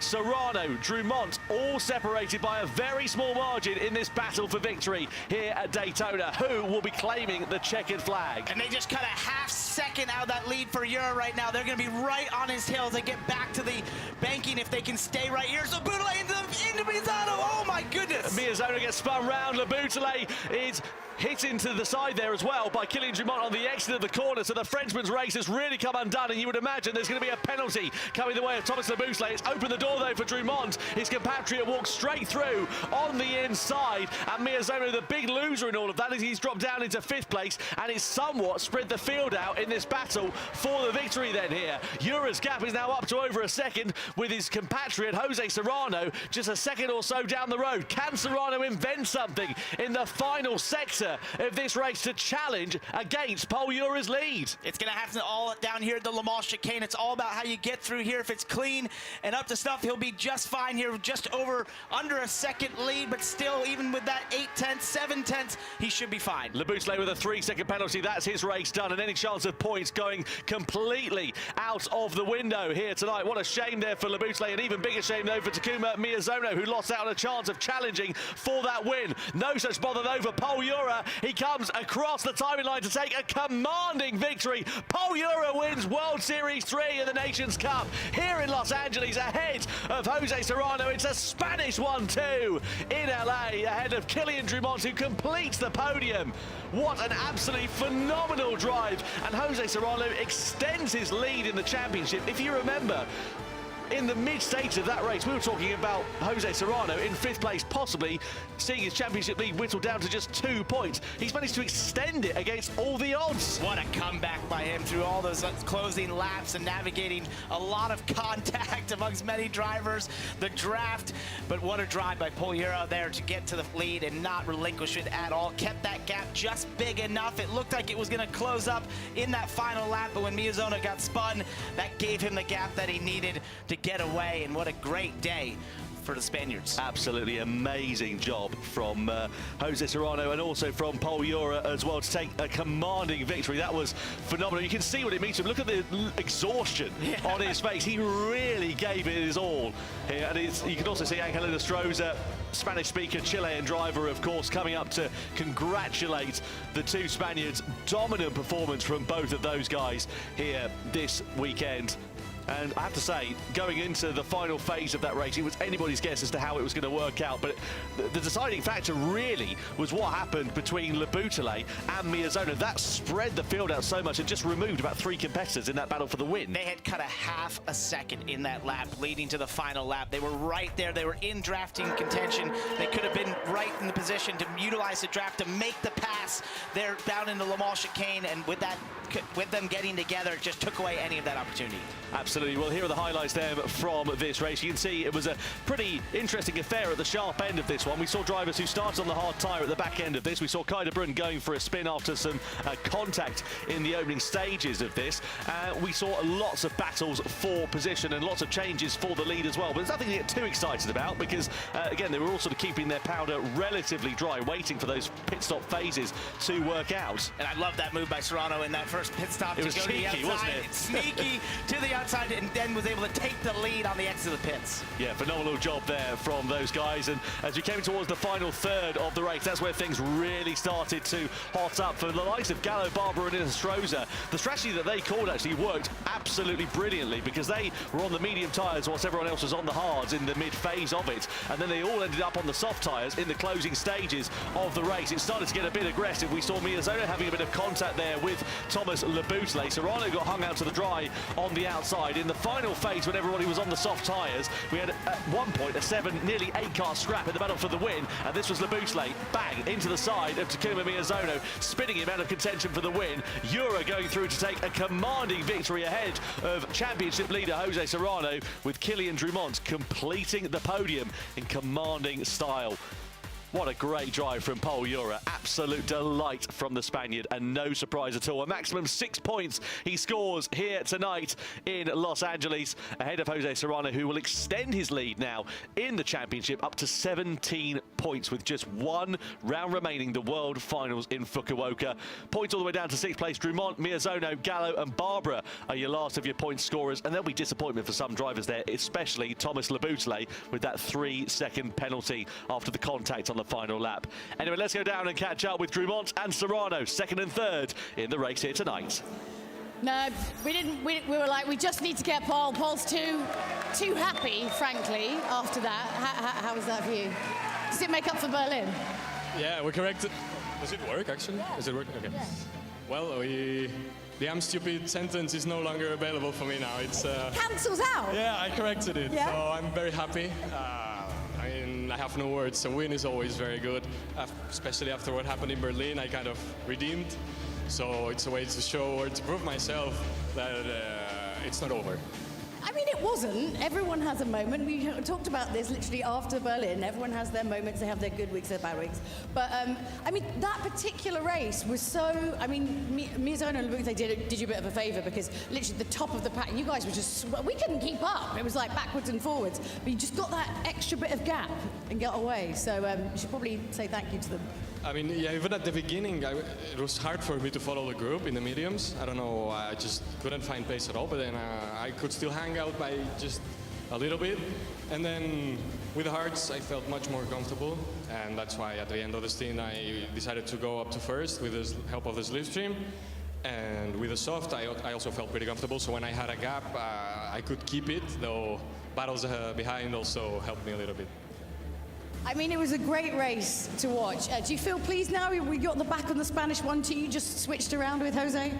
Serrano, Drumont, all separated by a very small margin in this battle for victory here at Daytona. Who will be claiming the checkered flag? And they just cut a half second out of that lead for Jura right now. They're going to be right on his tails. They get back to the banking if they can stay right here. So Lubutale into Miyazono. Oh my goodness! Miyazono gets spun round. Lubutale is hit into the side there as well by Kylian Drumont on the exit of the corner, so the Frenchman's race has really come undone, and you would imagine there's going to be a penalty coming the way of Thomas Lubutale. It's opened the door, though, for Drummond. His compatriot walks straight through on the inside. And Miyazono, the big loser in all of that, is he's dropped down into 5th place. And it's somewhat spread the field out in this battle for the victory then here. Ura's gap is now up to over a second with his compatriot, Jose Serrano, just a second or so down the road. Can Serrano invent something in the final sector of this race to challenge against Pol Ura's lead? It's going to happen all down here at the Le Mans chicane. It's all about how you get through here. If it's clean and up to stuff, he'll be just fine here, just under a second lead, but still, even with that 8/10, 7/10, he should be fine. Le Bousselet with a 3-second penalty. That's his race done, and any chance of points going completely out of the window here tonight. What a shame there for Le Bousselet, an even bigger shame though for Takuma Miyazono, who lost out on a chance of challenging for that win. No such bother though for Pol Ura. He comes across the timing line to take a commanding victory. Pol Ura wins World Series 3 in the Nations Cup here in Los Angeles ahead of Jose Serrano. It's a Spanish 1-2 in LA ahead of Kylian Drummond, who completes the podium. What an absolutely phenomenal drive, and Jose Serrano extends his lead in the championship. If you remember, in the mid-stage of that race, we were talking about Jose Serrano in 5th place, possibly seeing his championship lead whittled down to just 2 points. He's managed to extend it against all the odds. What a comeback by him through all those closing laps and navigating a lot of contact amongst many drivers, the draft. But what a drive by Pol Ura there to get to the lead and not relinquish it at all. Kept that gap just big enough. It looked like it was going to close up in that final lap, but when Miyazono got spun, that gave him the gap that he needed to get away. And what a great day for the Spaniards. Absolutely amazing job from Jose Serrano and also from Pol Ura as well to take a commanding victory. That was phenomenal. You can see what it means to him. Look at the exhaustion on his face. He really gave it his all here. And you can also see Angel Nostroza, Spanish speaker, Chilean driver, of course, coming up to congratulate the two Spaniards. Dominant performance from both of those guys here this weekend. And I have to say, going into the final phase of that race, it was anybody's guess as to how it was going to work out. But the deciding factor really was what happened between Le Bousselet and Miyazono. That spread the field out so much and just removed about 3 competitors in that battle for the win. They had cut a half a second in that lap, leading to the final lap. They were right there. They were in drafting contention. They could have been right in the position to utilize the draft to make the pass there down in the Le Mans chicane. And with them getting together, it just took away any of that opportunity. Absolutely. Well, here are the highlights then from this race. You can see it was a pretty interesting affair at the sharp end of this one. We saw drivers who started on the hard tyre at the back end of this. We saw Kai de Bruyne going for a spin after some contact in the opening stages of this. We saw lots of battles for position and lots of changes for the lead as well. But there's nothing to get too excited about because, again, they were all sort of keeping their powder relatively dry, waiting for those pit stop phases to work out. And I love that move by Serrano in that first pit stop. It was cheeky, wasn't it? Sneaky to the outside, and then was able to take the lead on the exit of the pits. Yeah, phenomenal job there from those guys. And as we came towards the final third of the race, that's where things really started to hot up for the likes of Gallo, Barbara and Nostroza. The strategy that they called actually worked absolutely brilliantly because they were on the medium tyres whilst everyone else was on the hards in the mid-phase of it. And then they all ended up on the soft tyres in the closing stages of the race. It started to get a bit aggressive. We saw Miyazono having a bit of contact there with Thomas Le Bousselet. Serrano got hung out to the dry on the outside. In the final phase, when everybody was on the soft tyres, we had at one point a nearly 8-car scrap in the battle for the win, and this was Le Bousselet, bang, into the side of Takuma Miyazono, spinning him out of contention for the win. Ura going through to take a commanding victory ahead of championship leader Jose Serrano, with Kylian Drummond completing the podium in commanding style. What a great drive from Pol Ura. Absolute delight from the Spaniard and no surprise at all. A maximum 6 points he scores here tonight in Los Angeles ahead of Jose Serrano, who will extend his lead now in the championship up to 17 points with just 1 round remaining, the World Finals in Fukuoka. Points all the way down to 6th place. Drummond, Miyazono, Gallo and Barbara are your last of your point scorers, and there'll be disappointment for some drivers there, especially Thomas Le Bousselet with that 3-second penalty after the contact on the final lap. Anyway, let's go down and catch up with Drummond and Serrano, 2nd and 3rd in the race here tonight. No, we didn't. We were like, we just need to get Pol. Pol's too happy, frankly, after that. How was that for you? Does it make up for Berlin? Yeah, we're correct. Does it work, actually? Does it work? Okay. Yeah. Well, the "I'm stupid" sentence is no longer available for me now. It's Cancels out. yeah, I corrected it. Yeah. So I'm very happy. I mean, I have no words. A win is always very good, especially after what happened in Berlin. I kind of redeemed. So it's a way to show or to prove myself that it's not over. I mean, it wasn't. Everyone has a moment. We talked about this literally after Berlin. Everyone has their moments. They have their good weeks, their bad weeks. But, I mean, that particular race was so... I mean, Serrano and Leboeuf, they did you a bit of a favour because literally the top of the pack, you guys were just... We couldn't keep up. It was like backwards and forwards. But you just got that extra bit of gap and got away. So you should probably say thank you to them. I mean, yeah, even at the beginning, it was hard for me to follow the group in the mediums. I don't know, I just couldn't find pace at all, but then I could still hang out by just a little bit. And then with the hards, I felt much more comfortable. And that's why at the end of the stint, I decided to go up to first with the help of the slipstream. And with the soft, I also felt pretty comfortable. So when I had a gap, I could keep it, though battles behind also helped me a little bit. I mean, it was a great race to watch. Do you feel pleased now we got the back on the Spanish 1-2? You just switched around with Jose?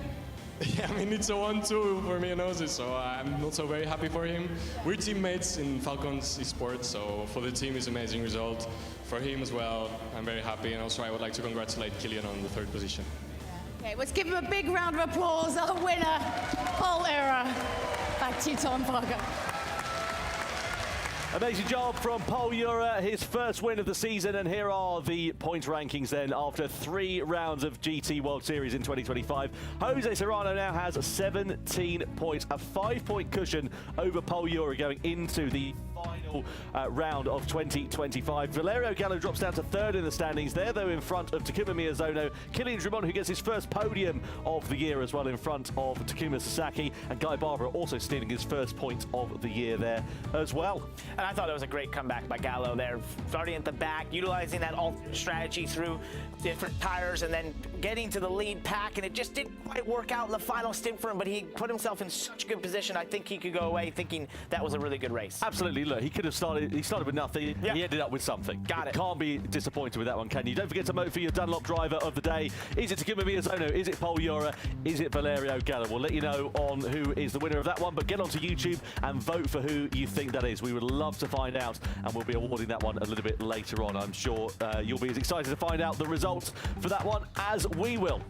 Yeah, I mean, it's a 1-2 for me and Jose, so I'm not so very happy for him. We're teammates in Falcons esports, so for the team it's an amazing result. For him as well, I'm very happy, and also I would like to congratulate Kilian on the 3rd position. Okay, let's give him a big round of applause. Our winner, pole era. Back to you, Tom Parker. Amazing job from Pol Ura, his first win of the season, and here are the point rankings then after 3 rounds of GT World Series in 2025. Jose Serrano now has 17 points, a 5-point cushion over Pol Ura going into the final round of 2025. Valerio Gallo drops down to 3rd in the standings there, though in front of Takuma Miyazono. Kilian Drummond, who gets his first podium of the year as well, in front of Takuma Sasaki, and Guy Barber also stealing his first point of the year there as well. And I thought it was a great comeback by Gallo there, starting at the back, utilizing that alternate strategy through different tires and then getting to the lead pack, and it just didn't quite work out in the final stint for him, but he put himself in such a good position. I think he could go away thinking that was a really good race. Absolutely. Look, he could have started with nothing. Yeah. He ended up with something. Got it. Can't be disappointed with that one, can you? Don't forget to vote for your Dunlop driver of the day. Is it Takuma Miyazono? Is it Pol Ura? Is it Valerio Gallo? We'll let you know on who is the winner of that one, but get onto YouTube and vote for who you think that is. We would love to find out, and we'll be awarding that one a little bit later on. I'm sure you'll be as excited to find out the results for that one as we will.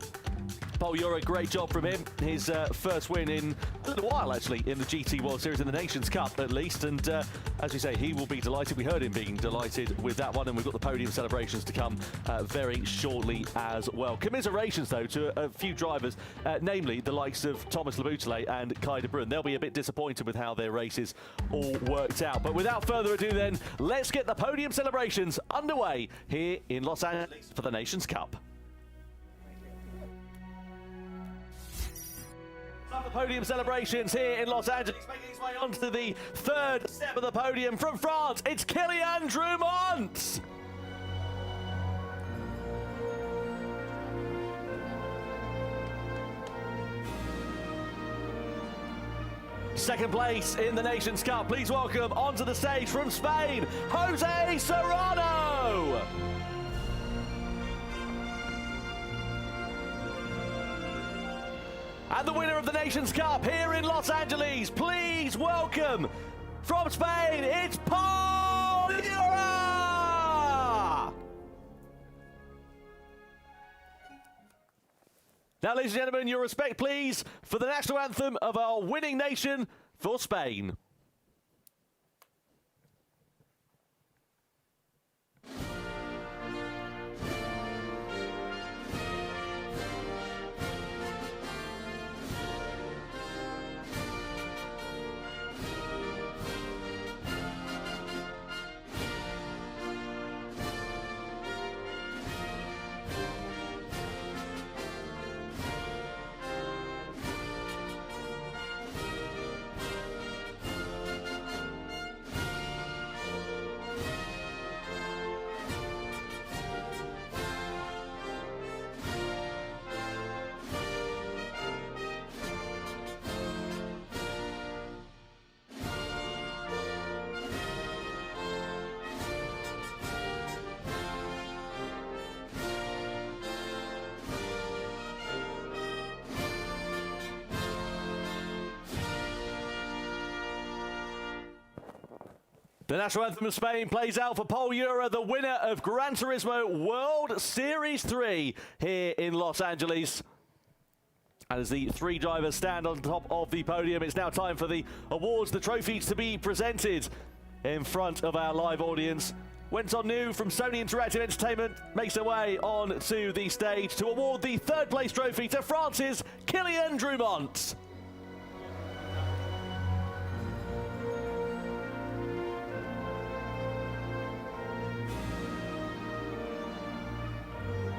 Pol Ura, great job from him. His first win in a little while, actually, in the GT World Series, in the Nations Cup, at least. And as we say, he will be delighted. We heard him being delighted with that one, and we've got the podium celebrations to come very shortly as well. Commiserations, though, to a few drivers, namely the likes of Thomas Leboeuf and Kai de Bruyn. They'll be a bit disappointed with how their races all worked out. But without further ado, then, let's get the podium celebrations underway here in Los Angeles for the Nations Cup. The podium celebrations here in Los Angeles, making his way onto the 3rd step of the podium from France. It's Kilian Drummond. Second place in the Nations Cup. Please welcome onto the stage from Spain, Jose Serrano. And the winner of the Nations Cup here in Los Angeles, please welcome from Spain, it's Pol Ura! Now, ladies and gentlemen, your respect, please, for the national anthem of our winning nation for Spain. The national anthem of Spain plays out for Pol Euro, the winner of Gran Turismo World Series 3 here in Los Angeles. And as the three drivers stand on top of the podium, it's now time for the awards, the trophies to be presented in front of our live audience. Went on New from Sony Interactive Entertainment makes their way on to the stage to award the third place trophy to France's Kylian Drumont.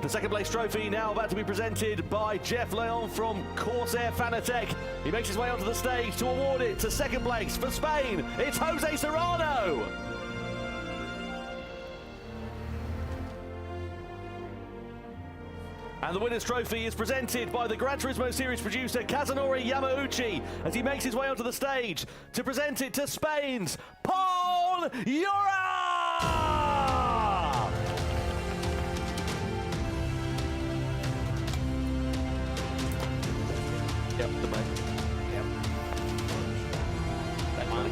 The second place trophy now about to be presented by Jeff Leon from Corsair Fanatec. He makes his way onto the stage to award it to second place for Spain. It's Jose Serrano. And the winner's trophy is presented by the Gran Turismo Series producer Kazunori Yamauchi as he makes his way onto the stage to present it to Spain's Pol Euro! Yep, the back. Yep. That's money.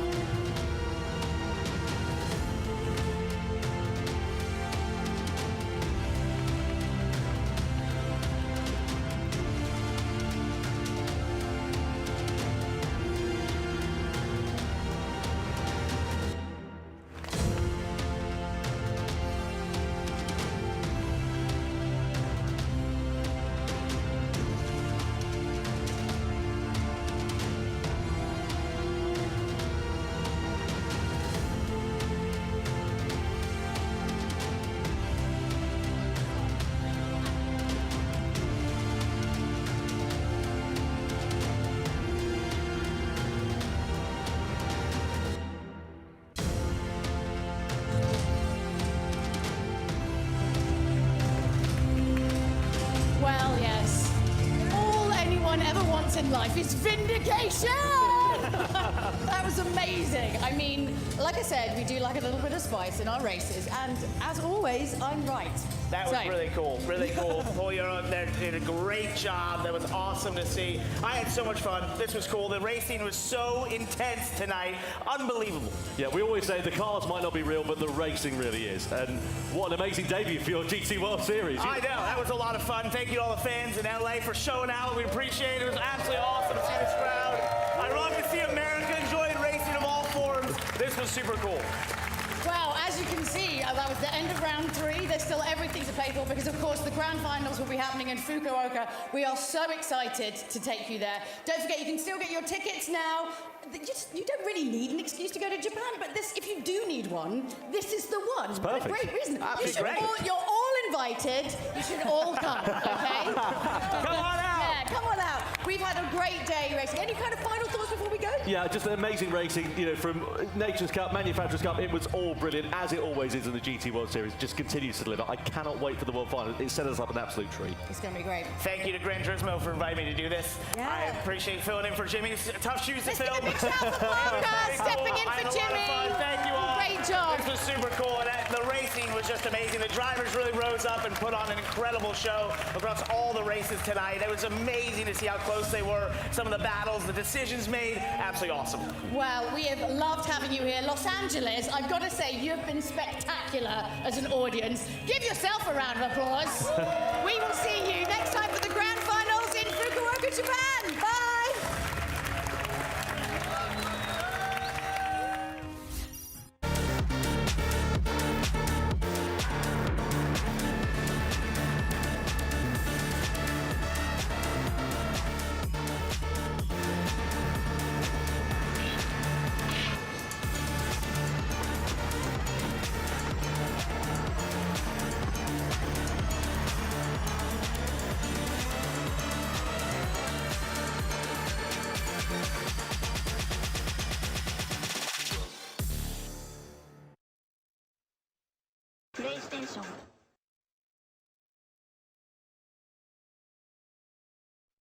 Well, yes. All anyone ever wants in life is vindication! That was amazing. I mean, like I said, we do like a little bit of spice in our races, and as always, I'm right. That was really cool, really cool. Pol Euro there did a great job. That was awesome to see. I had so much fun. This was cool. The racing was so intense tonight. Unbelievable. Yeah, we always say the cars might not be real, but the racing really is. And what an amazing debut for your GT World Series. I know, that was a lot of fun. Thank you to all the fans in LA for showing out. We appreciate it. It was absolutely awesome to see this crowd. I love to see America enjoying racing of all forms. This was super cool. Well, as you can see, that was the end of round 3. There's still everything to play for because, of course, the grand finals will be happening in Fukuoka. We are so excited to take you there. Don't forget, you can still get your tickets now. You don't really need an excuse to go to Japan, but if you do need one, this is the one. It's perfect. A great reason. Great. You're all invited. You should all come, okay? Come on out. Yeah, come on out. We've had a great day racing. Any kind of final thoughts before we go? Yeah, just an amazing racing, you know, from Nations Cup, Manufacturers Cup. It was all brilliant, as it always is in the GT World Series. Just continues to deliver. I cannot wait for the World Final. It set us up an absolute treat. It's going to be great. Thank you to Gran Turismo for inviting me to do this. Yeah. I appreciate filling in for Jimmy. It's tough shoes to Let's give fill. a big shout for Parker, stepping in I had for a lot of Jimmy. fun. Thank you all. Great job. This was super cool. And the racing was just amazing. The drivers really rose up and put on an incredible show across all the races tonight. It was amazing to see how close they were. Some of the battles, the decisions made. Absolutely awesome. Well, we have loved having you here. Los Angeles, I've got to say, you've been spectacular as an audience. Give yourself a round of applause. We will see you next time for the grand finals in Fukuoka, Japan. Bye. PlayStation